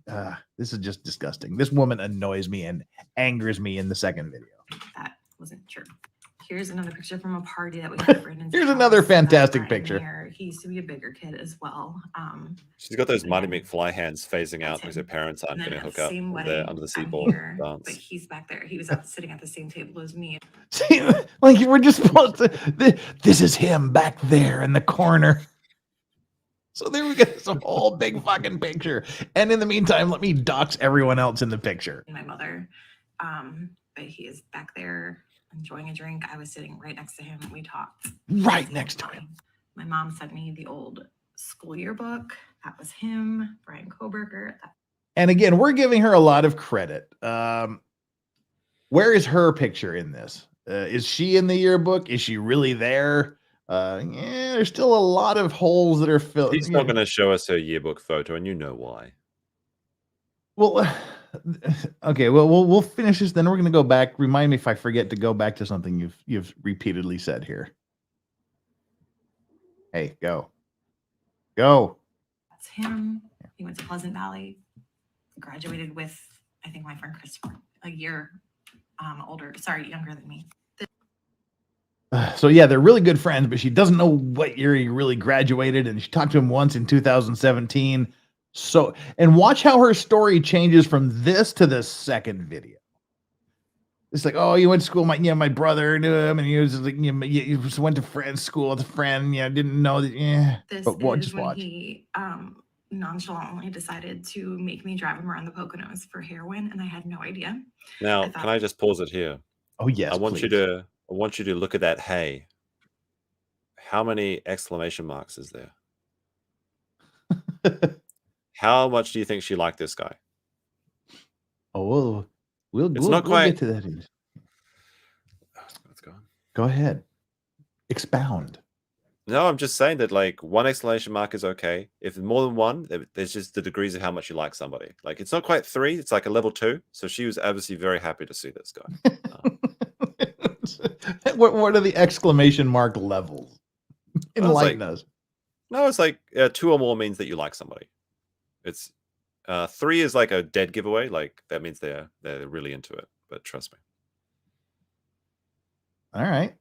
This is just disgusting. This woman annoys me and angers me in the second video. that wasn't true. Here's another picture from a party that we had at Brandon's Here's house. another fantastic Brian picture. here. He used to be a bigger kid as well. She's got those Marty McFly hands phasing out because her him. parents aren't And going then to at hook up same with wedding, the under the sea I'm ball here, dance. but he's back there. He was sitting at the same table as me. See, like we're just supposed to. This is him back there in the corner. So there we go. It's a whole big fucking picture. And in the meantime, let me dox everyone else in the picture. And my mother. But he is back there enjoying a drink. I was sitting right next to him. We talked. Right next to him. My mom sent me the old school yearbook. That was him, Bryan Kohberger. And again, we're giving her a lot of credit. Where is her picture in this? Is she in the yearbook? Is she really there? Yeah, there's still a lot of holes that are filled. He's not going to show us her yearbook photo, and you know why. Well, okay. Well, we'll finish this. Then we're going to go back. Remind me if I forget to go back to something you've repeatedly said here. Hey, go. That's him. He went to Pleasant Valley. Graduated with, I think, my friend Christopher, a year younger than me. So yeah, they're really good friends, but she doesn't know what year he really graduated, and she talked to him once in 2017. So, and watch how her story changes from this to the second video. It's like, oh, you went to school. My brother knew him, and he was like, you just went to friend's school with a friend. Yeah, didn't know that. Yeah, This but what? is Just when watch. he nonchalantly decided to make me drive him around the Poconos for heroin, and I had no idea. Now, I thought- can I just pause it here? Oh yes, I want you please. to look at that hay. How many exclamation marks is there? How much do you think she liked this guy? Oh, we'll not quite- get to that. Let's go. Go ahead. Expound. No, I'm just saying that like one exclamation mark is okay. If more than one, there's just the degrees of how much you like somebody. Like it's not quite 3, it's like a level 2. So she was obviously very happy to see this guy. What are the exclamation mark levels? Enlighten us. No, it's like 2 or more means that you like somebody. It's 3 is like a dead giveaway. Like that means they're really into it. But trust me. All right.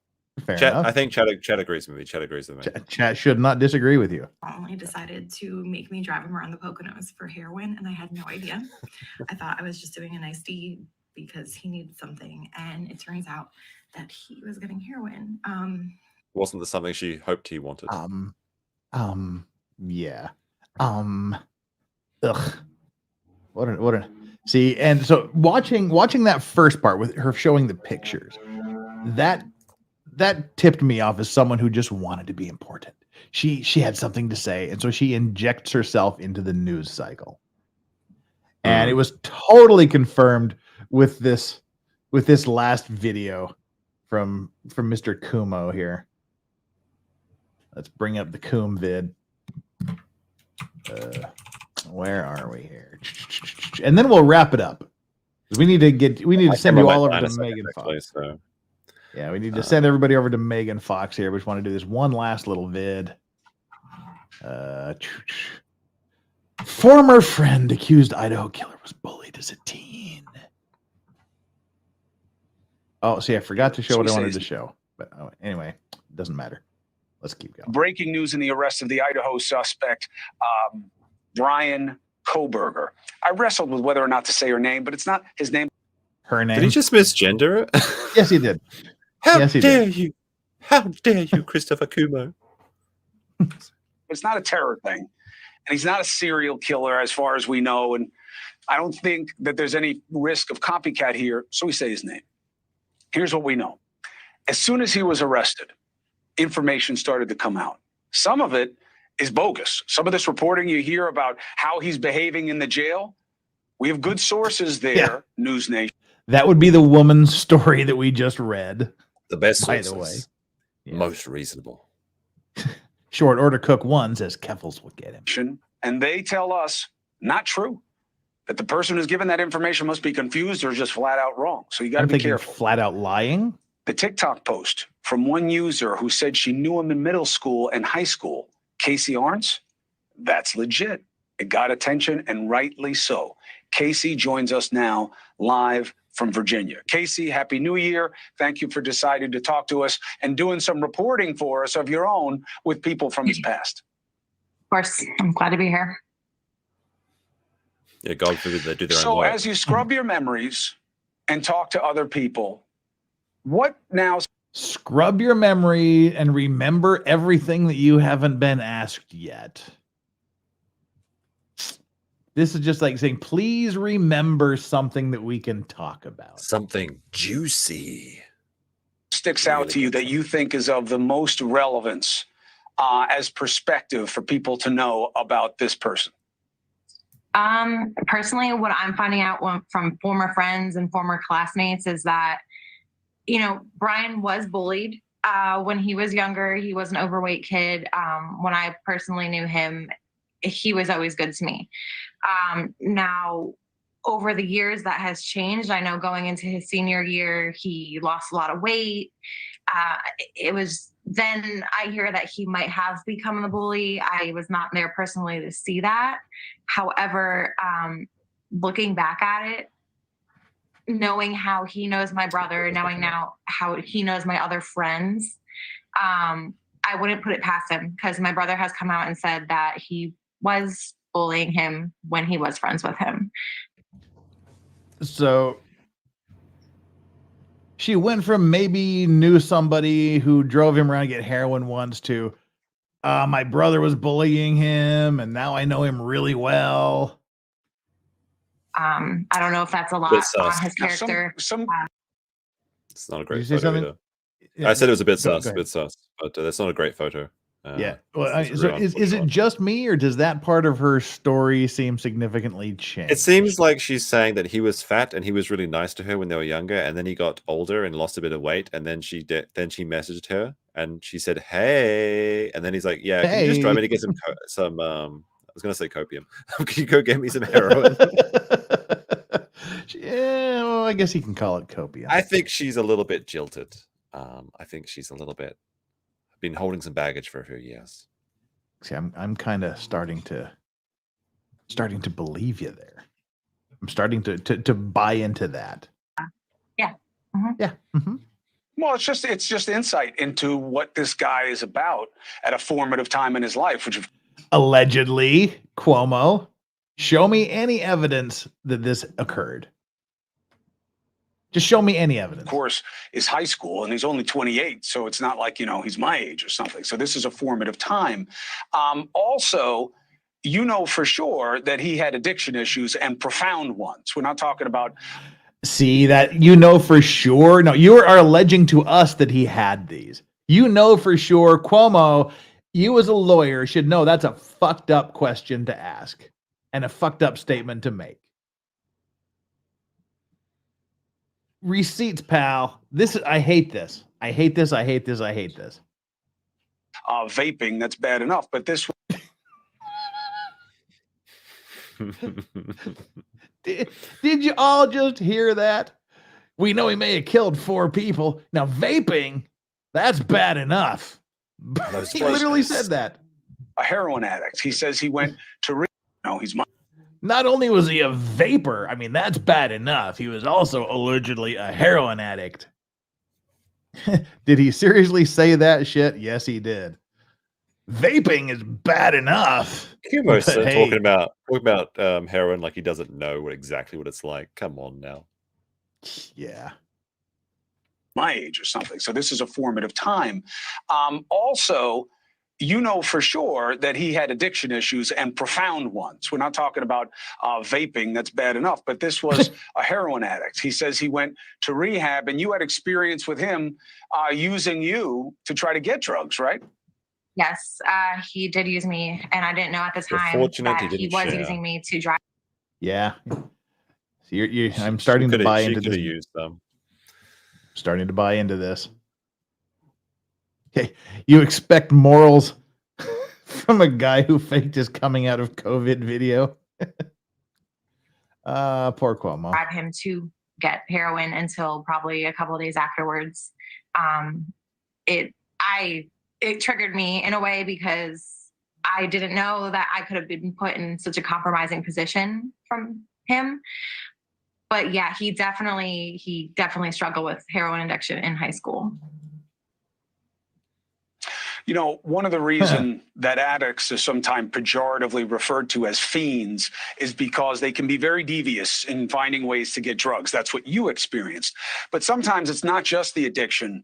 Fair Chat, enough. I think Chat agrees with me. Chat agrees with me. Chat should not disagree with you. Only decided to make me drive him around the Poconos for heroin, and I had no idea. I thought I was just doing a nice deed because he needed something, and it turns out that he was getting heroin. Wasn't this something she hoped he wanted? Yeah. Ugh. What a see, and so watching that first part with her showing the pictures, that tipped me off as someone who just wanted to be important. She had something to say, and so she injects herself into the news cycle. And it was totally confirmed with this last video from Mr. Kumo here. Let's bring up the Coom vid. Where are we here? And then we'll wrap it up. We need to send you all over to Megan Fox. Yeah, we need to send everybody over to Megan Fox here. We just want to do this one last little vid. Former friend accused Idaho killer was bullied as a teen. Oh, see, I forgot to show what I wanted to show. But anyway, it doesn't matter. Let's keep going. Breaking news in the arrest of the Idaho suspect, Bryan Kohberger. I wrestled with whether or not to say her name, but it's not his name. Her name. Did he just misgender? Yes, he did. How dare you? How dare you, Christopher Kumo? It's not a terror thing. And he's not a serial killer as far as we know. And I don't think that there's any risk of copycat here. So we say his name. Here's what we know. As soon as he was arrested, information started to come out. Some of it is bogus. Some of this reporting you hear about how he's behaving in the jail, we have good sources there, News Nation. That would be the woman's story that we just read. The best by sources. the way. Yeah. Most reasonable. Short order cook 1 says Keffels will get him. And they tell us not true. That the person who's given that information must be confused or just flat out wrong. So you got to be careful. Flat out lying? The TikTok post from one user who said she knew him in middle school and high school, Casey Arntz, that's legit. It got attention, and rightly so. Casey joins us now live from Virginia. Casey, Happy New Year. Thank you for deciding to talk to us and doing some reporting for us of your own with people from his past. Of course, I'm glad to be here. Yeah, God forbid they do their own So work. as you scrub your memories and talk to other people, what now? Scrub your memory and remember everything that you haven't been asked yet. This is just like saying, please remember something that we can talk about. Something juicy. Sticks out to you that you think is of the most relevance as perspective for people to know about this person? Personally, what I'm finding out from former friends and former classmates is that, you know, Bryan was bullied when he was younger. He was an overweight kid. When I personally knew him, he was always good to me. Now, over the years, that has changed. I know going into his senior year, he lost a lot of weight. It was then I hear that he might have become the bully. I was not there personally to see that. However, looking back at it, knowing how he knows my brother, knowing now how he knows my other friends, I wouldn't put it past him, because my brother has come out and said that he was bullying him when he was friends with him. So she went from maybe knew somebody who drove him around to get heroin once to my brother was bullying him and now I know him really well. I don't know if that's a lot on his character. It's not a great Did you say photo something? either. Yeah, I said it was a bit go sus, ahead. but that's not a great photo. Yeah. Well, it's so really is it just me, or does that part of her story seem significantly changed? It seems like she's saying that he was fat and he was really nice to her when they were younger, and then he got older and lost a bit of weight, and then she messaged her And she said, "Hey," and then he's like, "Yeah, can you just drive me to get some I was gonna say copium. Can you go get me some heroin?" Yeah, well, I guess he can call it copium. I think she's a little bit jilted. I think she's a little bit been holding some baggage for a few years. See, I'm kind of starting to believe you there. I'm starting to buy into that. Yeah. Yeah. Mm-hmm. Well, it's just insight into what this guy is about at a formative time in his life, which Allegedly, Cuomo, show me any evidence that this occurred. Just show me any evidence. of course, is high school, and he's only 28, so it's not like, he's my age or something. So this is a formative time. Also, for sure that he had addiction issues and profound ones. We're not talking about. See that for sure. No, you are alleging to us that he had these. For sure, Cuomo, you as a lawyer should know that's a fucked up question to ask and a fucked up statement to make. Receipts, pal. I hate this. I hate this. I hate this. I hate this. Vaping, that's bad enough, but this. Did you all just hear that? We know he may have killed 4 people. Now, vaping, that's bad enough. He literally said that. A heroin addict. He says he went to. He's my. Not only was he a vapor, I mean, that's bad enough. He was also allegedly a heroin addict. Did he seriously say that shit? Yes, he did. Vaping is bad enough. Cuomo's talking about heroin like he doesn't know exactly what it's like. Come on now. Yeah. My age or something. So this is a formative time. Also, for sure that he had addiction issues and profound ones. We're not talking about vaping, that's bad enough, but this was a heroin addict. He says he went to rehab, and you had experience with him using you to try to get drugs, right? Yes, he did use me, and I didn't know at the time that he was using me to drive. Yeah. So I'm starting to buy into this. Used them. Starting to buy into this. Okay, you expect morals from a guy who faked his coming out of COVID video? Poor Cuomo. Drive him to get heroin until probably a couple of days afterwards. It triggered me in a way because I didn't know that I could have been put in such a compromising position from him. But yeah, he definitely struggled with heroin addiction in high school. One of the reasons that addicts are sometimes pejoratively referred to as fiends is because they can be very devious in finding ways to get drugs. That's what you experienced. But sometimes it's not just the addiction,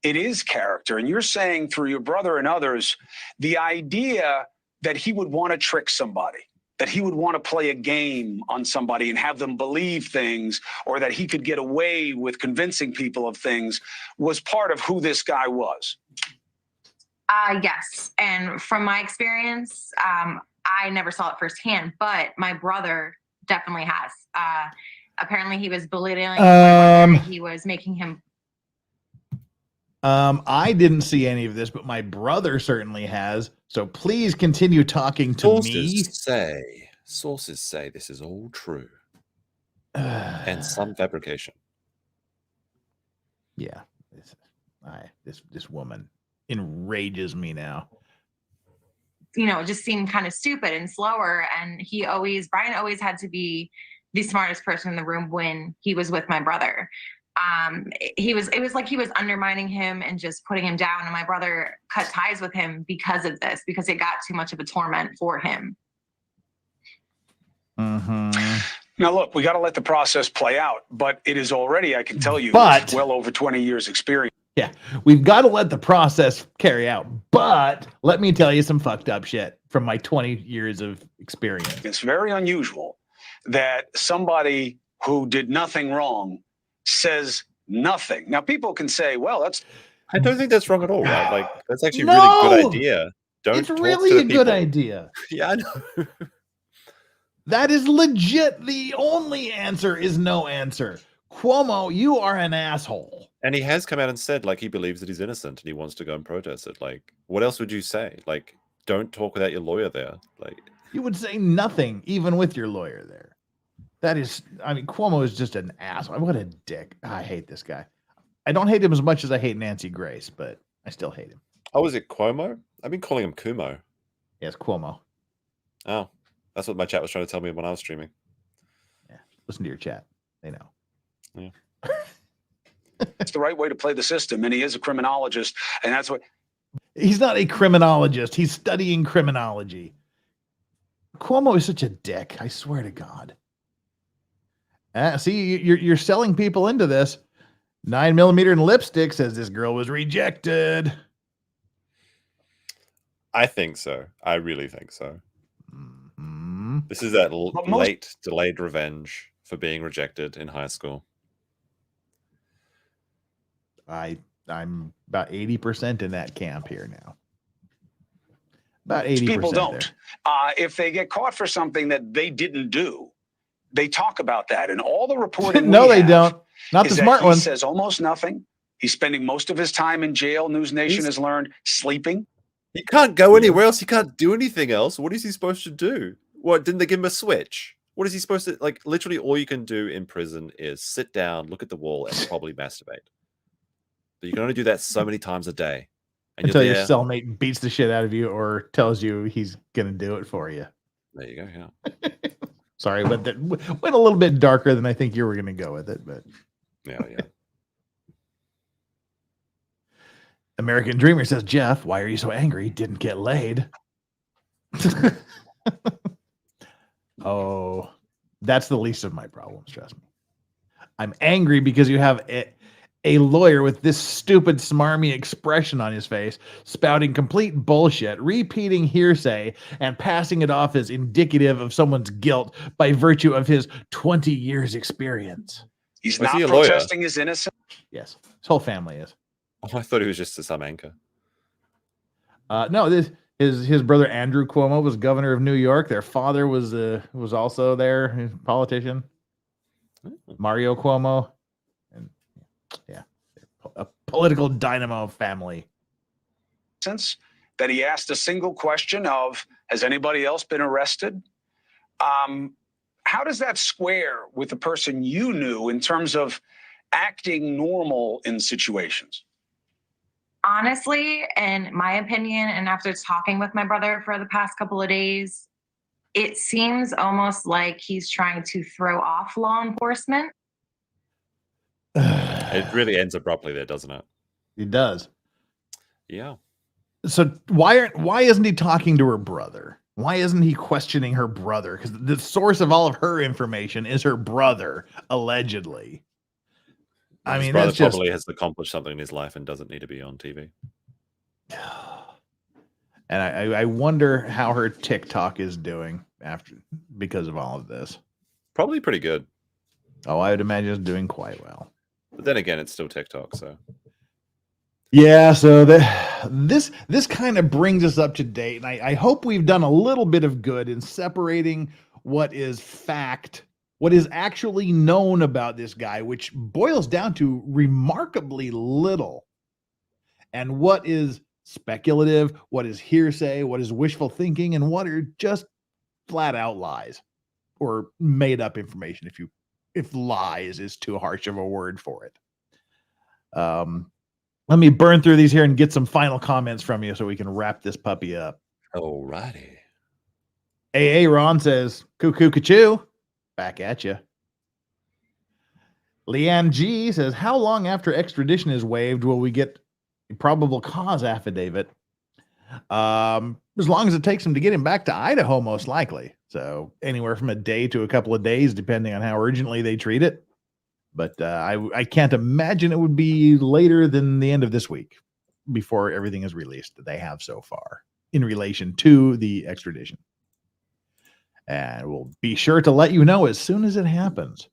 it is character. And you're saying through your brother and others, the idea that he would want to trick somebody, that he would want to play a game on somebody and have them believe things, or that he could get away with convincing people of things, was part of who this guy was. Yes. And from my experience, I never saw it firsthand, but my brother definitely has. Apparently he was belittling my brother. He was making him. I didn't see any of this, but my brother certainly has. So please continue talking to me. Sources say this is all true. And some fabrication. Yeah. This woman enrages me now. It just seemed kind of stupid and slower. And Bryan always had to be the smartest person in the room when he was with my brother. It was like he was undermining him and just putting him down. And my brother cut ties with him because of this, because it got too much of a torment for him. Mm-hmm. Now, look, we got to let the process play out, but it is already, I can tell you, well over 20 years experience. Yeah, we've got to let the process carry out. But let me tell you some fucked up shit from my 20 years of experience. It's very unusual that somebody who did nothing wrong says nothing. Now, people can say, well, I don't think that's wrong at all, right? Like, that's actually a really good idea. It's really a good idea. Yeah, I know. That is legit. The only answer is no answer. Cuomo, you are an asshole. And he has come out and said, like, he believes that he's innocent and he wants to go and protest it. Like, what else would you say? Like, don't talk without your lawyer there. Like, You would say nothing, even with your lawyer there. That is, I mean, Cuomo is just an asshole. What a dick. I hate this guy. I don't hate him as much as I hate Nancy Grace, but I still hate him. oh, is it Cuomo? I've been calling him Kumo. Yes, Cuomo. Oh, that's what my chat was trying to tell me when I was streaming. Yeah, listen to your chat. They know. Yeah. It's the right way to play the system, and he is a criminologist, and that's what. He's not a criminologist. He's studying criminology. Cuomo is such a dick. I swear to God. See, you're selling people into this. 9mm and lipstick says this girl was rejected. I think so. I really think so. Mm-hmm. This is that late delayed revenge for being rejected in high school. I'm about 80% in that camp here now. About 80%. People don't. If they get caught for something that they didn't do, they talk about that, and all the reporting. No, they don't. Not the smart ones. He says almost nothing. He's spending most of his time in jail. News Nation has learned sleeping. He can't go anywhere else. He can't do anything else. What is he supposed to do? What, didn't they give him a switch? What is he supposed to, like, literally all you can do in prison is sit down, look at the wall, and probably masturbate. But you can only do that so many times a day. And Until you're your cellmate beats the shit out of you or tells you he's going to do it for you. There you go, yeah. Sorry, but that went a little bit darker than I think you were going to go with it. But yeah. American Dreamer says, Jeff, why are you so angry? Didn't get laid. Oh, that's the least of my problems, trust me. I'm angry because you have a lawyer with this stupid, smarmy expression on his face, spouting complete bullshit, repeating hearsay, and passing it off as indicative of someone's guilt by virtue of his 20 years experience. He's not protesting his innocence. Yes, his whole family is. Oh, I thought he was just some anchor. No, his brother Andrew Cuomo was governor of New York. Their father was also there, a politician. Mario Cuomo, and yeah, a political dynamo family. Since that he asked a single question of, has anybody else been arrested? How does that square with the person you knew in terms of acting normal in situations? Honestly, in my opinion, and after talking with my brother for the past couple of days, it seems almost like he's trying to throw off law enforcement. It really ends abruptly there, doesn't it? It does. Yeah. So why isn't he talking to her brother? Why isn't he questioning her brother? Because the source of all of her information is her brother, allegedly. I mean, his brother that's just probably has accomplished something in his life and doesn't need to be on TV. And I wonder how her TikTok is doing because of all of this. Probably pretty good. Oh, I would imagine it's doing quite well. But then again, it's still TikTok, so. Yeah, so this kind of brings us up to date, and I hope we've done a little bit of good in separating what is fact, what is actually known about this guy, which boils down to remarkably little, and what is speculative, what is hearsay, what is wishful thinking, and what are just flat out lies or made up information, if lies is too harsh of a word for it. Let me burn through these here and get some final comments from you so we can wrap this puppy up. Alrighty. AA Ron says, cuckoo ka-choo. Back at you. Leanne G says, how long after extradition is waived will we get a probable cause affidavit? As long as it takes him to get him back to Idaho, most likely. So anywhere from a day to a couple of days, depending on how urgently they treat it. But I can't imagine it would be later than the end of this week before everything is released that they have so far in relation to the extradition. And we'll be sure to let you know as soon as it happens.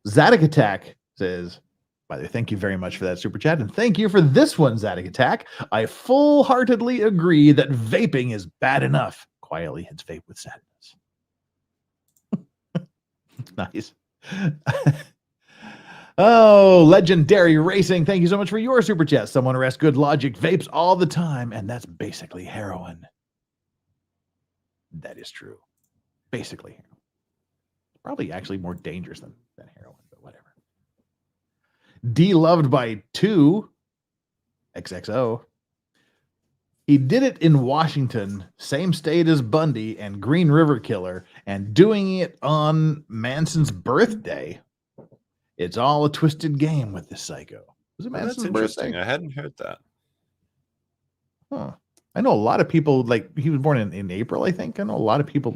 Zadig Attack says, by the way, thank you very much for that super chat. And thank you for this one, Zadig Attack. I full-heartedly agree that vaping is bad enough. Quietly hits vape with sadness. Nice. Oh, Legendary Racing. Thank you so much for your super chat. Someone arrest Good Logic vapes all the time, and that's basically heroin. That is true. Basically heroin. Probably actually more dangerous than heroin, but whatever. D-Loved by 2. XXO. He did it in Washington, same state as Bundy and Green River Killer, and doing it on Manson's birthday. It's all a twisted game with this psycho. Was it Manson's That's interesting. birthday? I hadn't heard that. Huh. I know a lot of people, like, he was born in April, I think. I know a lot of people,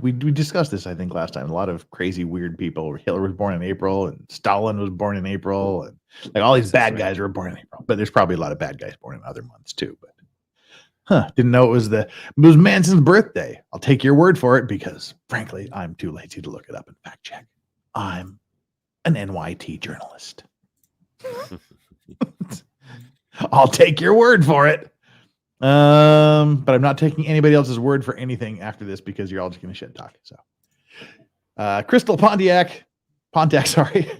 we discussed this, I think, last time. A lot of crazy, weird people. Hitler was born in April, and Stalin was born in April, and like all these bad guys were born in April. But there's probably a lot of bad guys born in other months too. But didn't know it was Manson's birthday. I'll take your word for it because, frankly, I'm too lazy to look it up and fact check. I'm an NYT journalist. I'll take your word for it. But I'm not taking anybody else's word for anything after this because you're all just going to shit talk. So, Crystal Pontiac, sorry.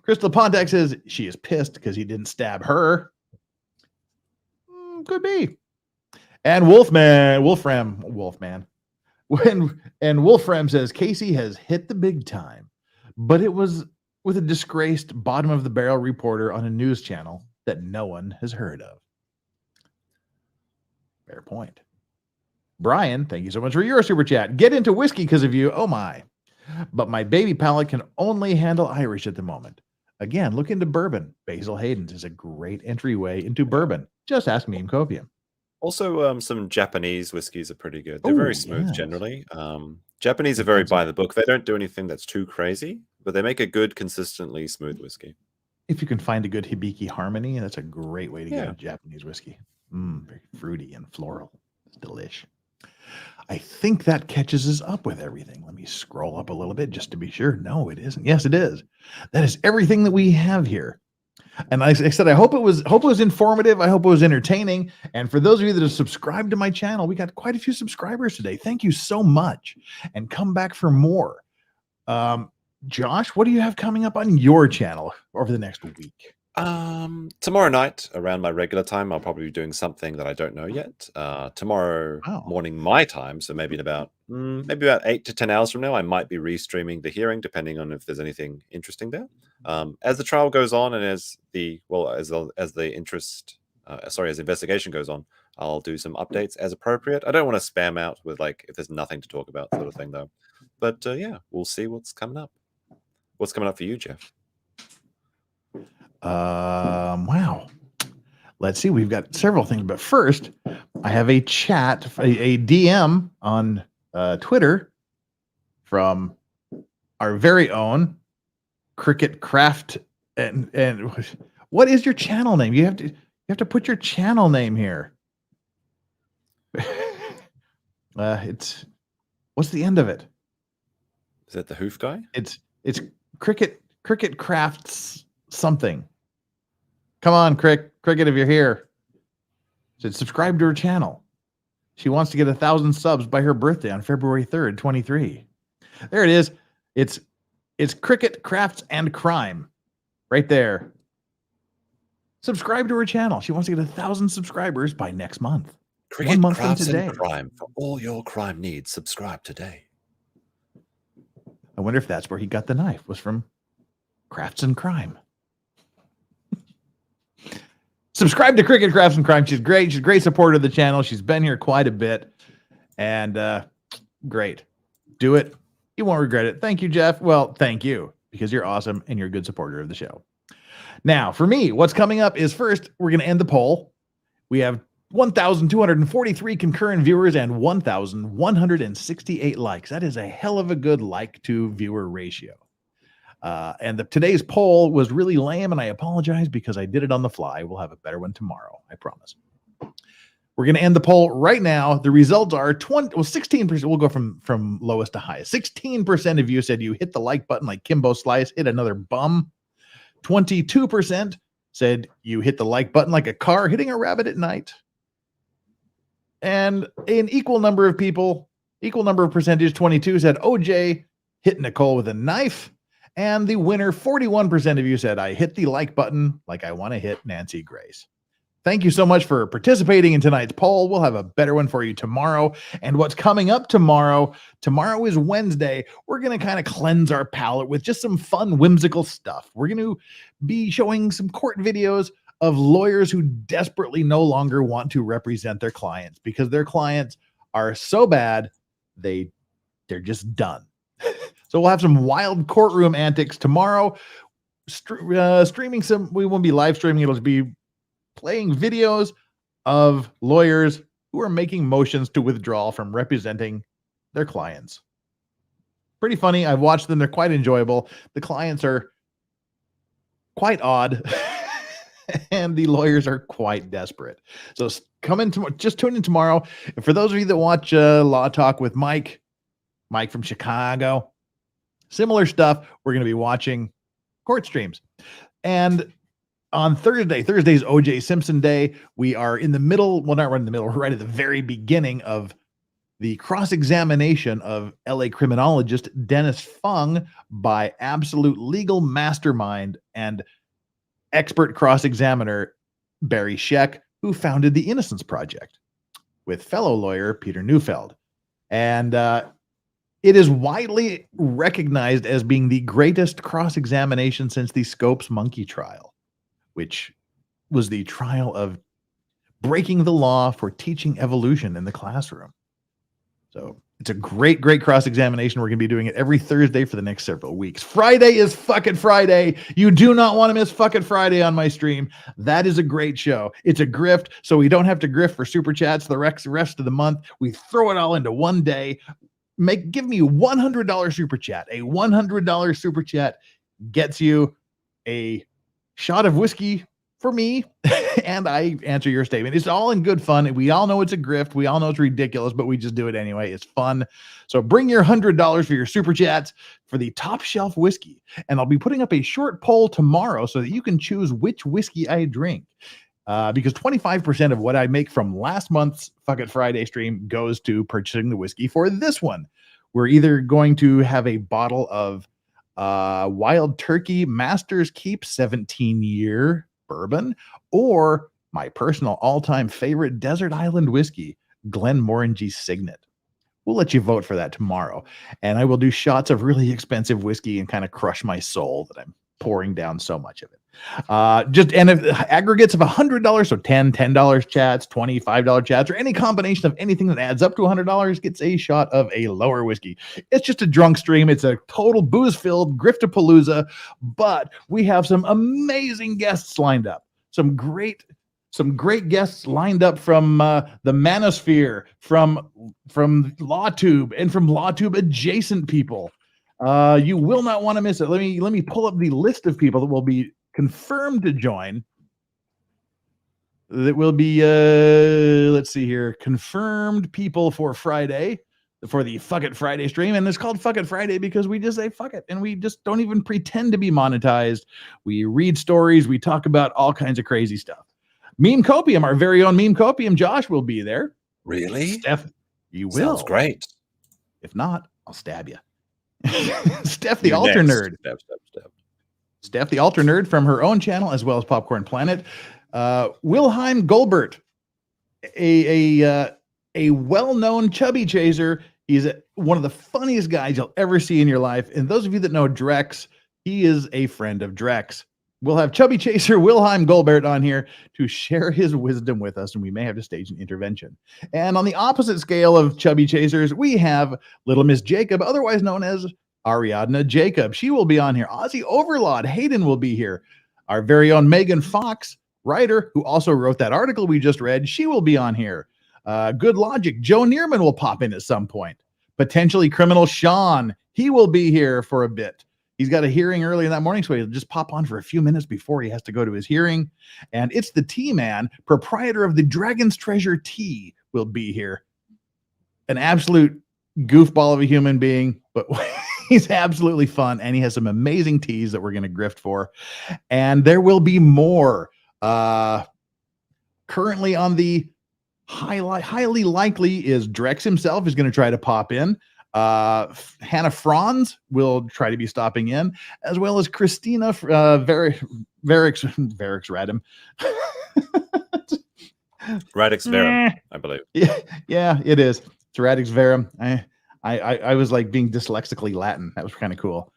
Crystal Pontiac says she is pissed because he didn't stab her. Could be. And Wolfram. Wolfram says Casey has hit the big time, but it was with a disgraced bottom of the barrel reporter on a news channel that no one has heard of. Fair point. Brian, thank you so much for your super chat. Get into whiskey because of you. Oh my. But my baby palate can only handle Irish at the moment. Again, look into bourbon. Basil Hayden's is a great entryway into bourbon. Just ask me and Copium. Also, some Japanese whiskeys are pretty good. They're very smooth generally. Japanese are very by the book. They don't do anything that's too crazy, but they make a good, consistently smooth whiskey. If you can find a good Hibiki Harmony, that's a great way to get a Japanese whiskey. Very fruity and floral. It's delish. I think that catches us up with everything. Let me scroll up a little bit just to be sure. No, it isn't. Yes, it is. That is everything that we have here. And like I said, I hope it was informative. I hope it was entertaining. And for those of you that have subscribed to my channel, we got quite a few subscribers today. Thank you so much. And come back for more. Josh, what do you have coming up on your channel over the next week? Tomorrow night around my regular time, I'll probably be doing something that I don't know yet. Tomorrow morning my time, so maybe in about 8 to 10 hours from now, I might be restreaming the hearing, depending on if there's anything interesting there. As the trial goes on, and as the investigation goes on, I'll do some updates as appropriate. I don't want to spam out with if there's nothing to talk about, sort of thing, though. But yeah, we'll see what's coming up. What's coming up for you, Jeff? Wow. Let's see. We've got several things, but first, I have a chat, a DM on Twitter from our very own Cricket Craft. And what is your channel name? You have to put your channel name here. What's the end of it? Is that the Hoof guy? It's Cricket Crafts something. Come on, Cricket, if you're here. Said subscribe to her channel. She wants to get 1,000 subs by her birthday on February 3rd, 23. There it is. It's Cricket Crafts and Crime. Right there. Subscribe to her channel. She wants to get 1,000 subscribers by next month. Cricket 1 month from Crafts today. and Crime. For all your crime needs, subscribe today. I wonder if that's where he got the knife, was from Crafts and Crime. Subscribe to Cricket Crafts and Crime. She's great. She's a great supporter of the channel. She's been here quite a bit. And great. Do it. You won't regret it. Thank you, Jeff. Well, thank you, because you're awesome and you're a good supporter of the show. Now, for me, what's coming up is first, we're going to end the poll. We have 1,243 concurrent viewers and 1,168 likes. That is a hell of a good like to viewer ratio. And today's poll was really lame, and I apologize because I did it on the fly. We'll have a better one tomorrow, I promise. We're going to end the poll right now. The results are 16%. We'll go from lowest to highest. 16% of you said you hit the like button like Kimbo Slice hit another bum. 22% said you hit the like button like a car hitting a rabbit at night. And an equal number of percentage, 22, said OJ hit Nicole with a knife. And the winner, 41% of you said, I hit the like button like I want to hit Nancy Grace. Thank you so much for participating in tonight's poll. We'll have a better one for you tomorrow. And what's coming up tomorrow is Wednesday. We're going to kind of cleanse our palate with just some fun, whimsical stuff. We're going to be showing some court videos of lawyers who desperately no longer want to represent their clients because their clients are so bad, they're just done. So we'll have some wild courtroom antics tomorrow. Streaming some, we won't be live streaming. It'll be playing videos of lawyers who are making motions to withdraw from representing their clients. Pretty funny. I've watched them. They're quite enjoyable. The clients are quite odd and the lawyers are quite desperate. So come in tomorrow, just tune in tomorrow. And for those of you that watch Law Talk with Mike from Chicago, similar stuff. We're going to be watching court streams. And on Thursday's O.J. Simpson Day, we are in the middle, well, not right in the middle, we're right at the very beginning of the cross-examination of LA criminologist Dennis Fung by absolute legal mastermind and expert cross-examiner Barry Scheck, who founded the Innocence Project with fellow lawyer Peter Neufeld. And it is widely recognized as being the greatest cross-examination since the Scopes monkey trial, which was the trial of breaking the law for teaching evolution in the classroom. So it's a great, great cross-examination. We're going to be doing it every Thursday for the next several weeks. Friday is fucking Friday. You do not want to miss fucking Friday on my stream. That is a great show. It's a grift, so we don't have to grift for super chats the rest of the month. We throw it all into one day. Give me $100 super chat. A $100 super chat gets you a shot of whiskey for me, and I answer your statement. It's all in good fun. We all know it's a grift. We all know it's ridiculous, but we just do it anyway. It's fun. So bring your $100 for your super chats for the top shelf whiskey. And I'll be putting up a short poll tomorrow so that you can choose which whiskey I drink. Because 25% of what I make from last month's Fuck It Friday stream goes to purchasing the whiskey for this one. We're either going to have a bottle of Wild Turkey Master's Keep 17-year bourbon, or my personal all-time favorite desert island whiskey, Glenmorangie Signet. We'll let you vote for that tomorrow. And I will do shots of really expensive whiskey and kind of crush my soul that I'm pouring down so much of it. Aggregates of $100, so $10 chats, $25 chats, or any combination of anything that adds up to $100 gets a shot of a lower whiskey. It's just a drunk stream. It's a total booze-filled griftapalooza, but we have some amazing guests lined up. Some great guests lined up from the Manosphere, from LawTube, and from LawTube adjacent people. You will not want to miss it. Let me pull up the list of people that will be confirmed to join. That will be let's see here, confirmed people for Friday, for the Fuck It Friday stream. And it's called Fuck It Friday because we just say fuck it, and we just don't even pretend to be monetized. We read stories, we talk about all kinds of crazy stuff. Meme Copium, our very own Meme Copium, Josh will be there. Really? Steph, you will. Sounds great. If not, I'll stab you. Steph the Alter Nerd. Steph the Alter Nerd from her own channel, as well as Popcorn Planet. Wilhelm Goldbert, a well-known chubby chaser. He's one of the funniest guys you'll ever see in your life. And those of you that know Drex, he is a friend of Drex. We'll have chubby chaser Wilhelm Goldbert on here to share his wisdom with us, and we may have to stage an intervention. And on the opposite scale of chubby chasers, we have Little Miss Jacob, otherwise known as Ariadna Jacob. She will be on here. Aussie Overlord Hayden will be here. Our very own Megan Fox, writer, who also wrote that article we just read, she will be on here. Good Logic, Joe Neerman will pop in at some point. Potentially Criminal Sean, he will be here for a bit. He's got a hearing early in that morning, so he'll just pop on for a few minutes before he has to go to his hearing. And it's the T-Man, proprietor of the Dragon's Treasure Tea, will be here. An absolute goofball of a human being, but he's absolutely fun, and he has some amazing teas that we're going to grift for. And there will be more. Currently on the highly likely is Drex himself is going to try to pop in. Hannah Franz will try to be stopping in, as well as Christina Verix Radham. Radix Verum, I believe. Yeah, it is. It's Radix Verum. I was like being dyslexically Latin. That was kind of cool.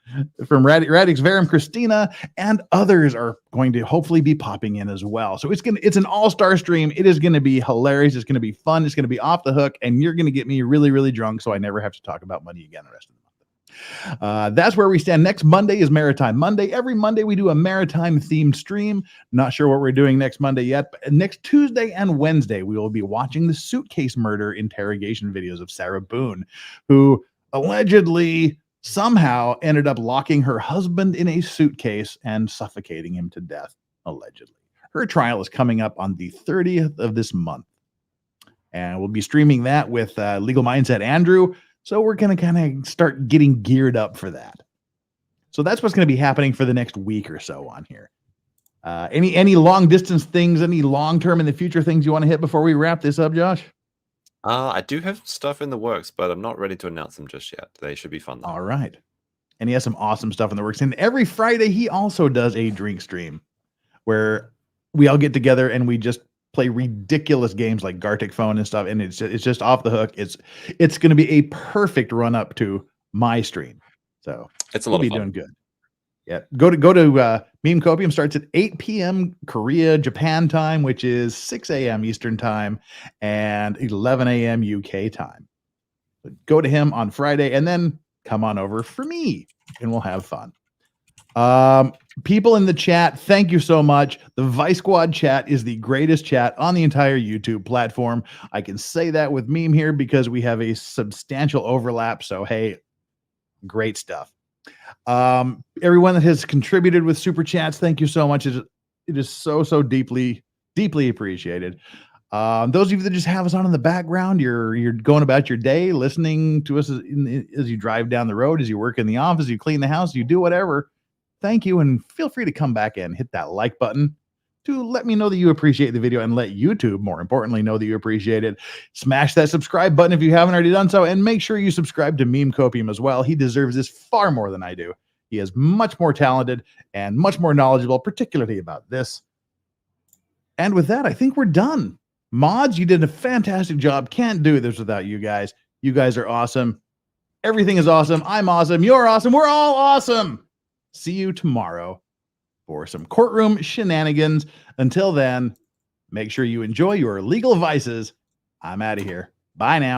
From Radix Verum, Christina, and others are going to hopefully be popping in as well. So it's an all-star stream. It is going to be hilarious. It's going to be fun. It's going to be off the hook, and you're going to get me really, really drunk, so I never have to talk about money again the rest of the month. That's where we stand. Next Monday is Maritime Monday. Every Monday we do a maritime themed stream. Not sure what we're doing next Monday yet, but next Tuesday and Wednesday we will be watching the suitcase murder interrogation videos of Sarah Boone, who allegedly somehow ended up locking her husband in a suitcase and suffocating him to death, allegedly. Her trial is coming up on the 30th of this month, and we'll be streaming that with Legal Mindset Andrew. So we're going to kind of start getting geared up for that. So that's what's going to be happening for the next week or so on here. Any long distance things, any long term in the future things you want to hit before we wrap this up, Josh? I do have stuff in the works, but I'm not ready to announce them just yet. They should be fun, though. All right. And he has some awesome stuff in the works. And every Friday, he also does a drink stream where we all get together and we just play ridiculous games like Gartic Phone and stuff, and it's just off the hook. It's going to be a perfect run up to my stream, so it's a lot we'll of fun. Doing good. Yeah, go to Meme Copium. Starts at 8 p.m. Korea, Japan time, which is 6 a.m. Eastern time and 11 a.m. UK time. So go to him on Friday, and then come on over for me, and we'll have fun. People in the chat, thank you so much. The Vice Squad chat is the greatest chat on the entire YouTube platform. I can say that with Meme here because we have a substantial overlap. So, hey, great stuff. Everyone that has contributed with super chats, thank you so much. It is so deeply appreciated. Those of you that just have us on in the background, you're going about your day, listening to us as you drive down the road, as you work in the office, you clean the house, you do whatever. Thank you, and feel free to come back and hit that like button to let me know that you appreciate the video and let YouTube, more importantly, know that you appreciate it. Smash that subscribe button if you haven't already done so, and make sure you subscribe to Meme Copium as well. He deserves this far more than I do. He is much more talented and much more knowledgeable, particularly about this. And with that, I think we're done. Mods, you did a fantastic job. Can't do this without you guys. You guys are awesome. Everything is awesome. I'm awesome. You're awesome. We're all awesome. See you tomorrow for some courtroom shenanigans. Until then, make sure you enjoy your legal vices. I'm out of here. Bye now.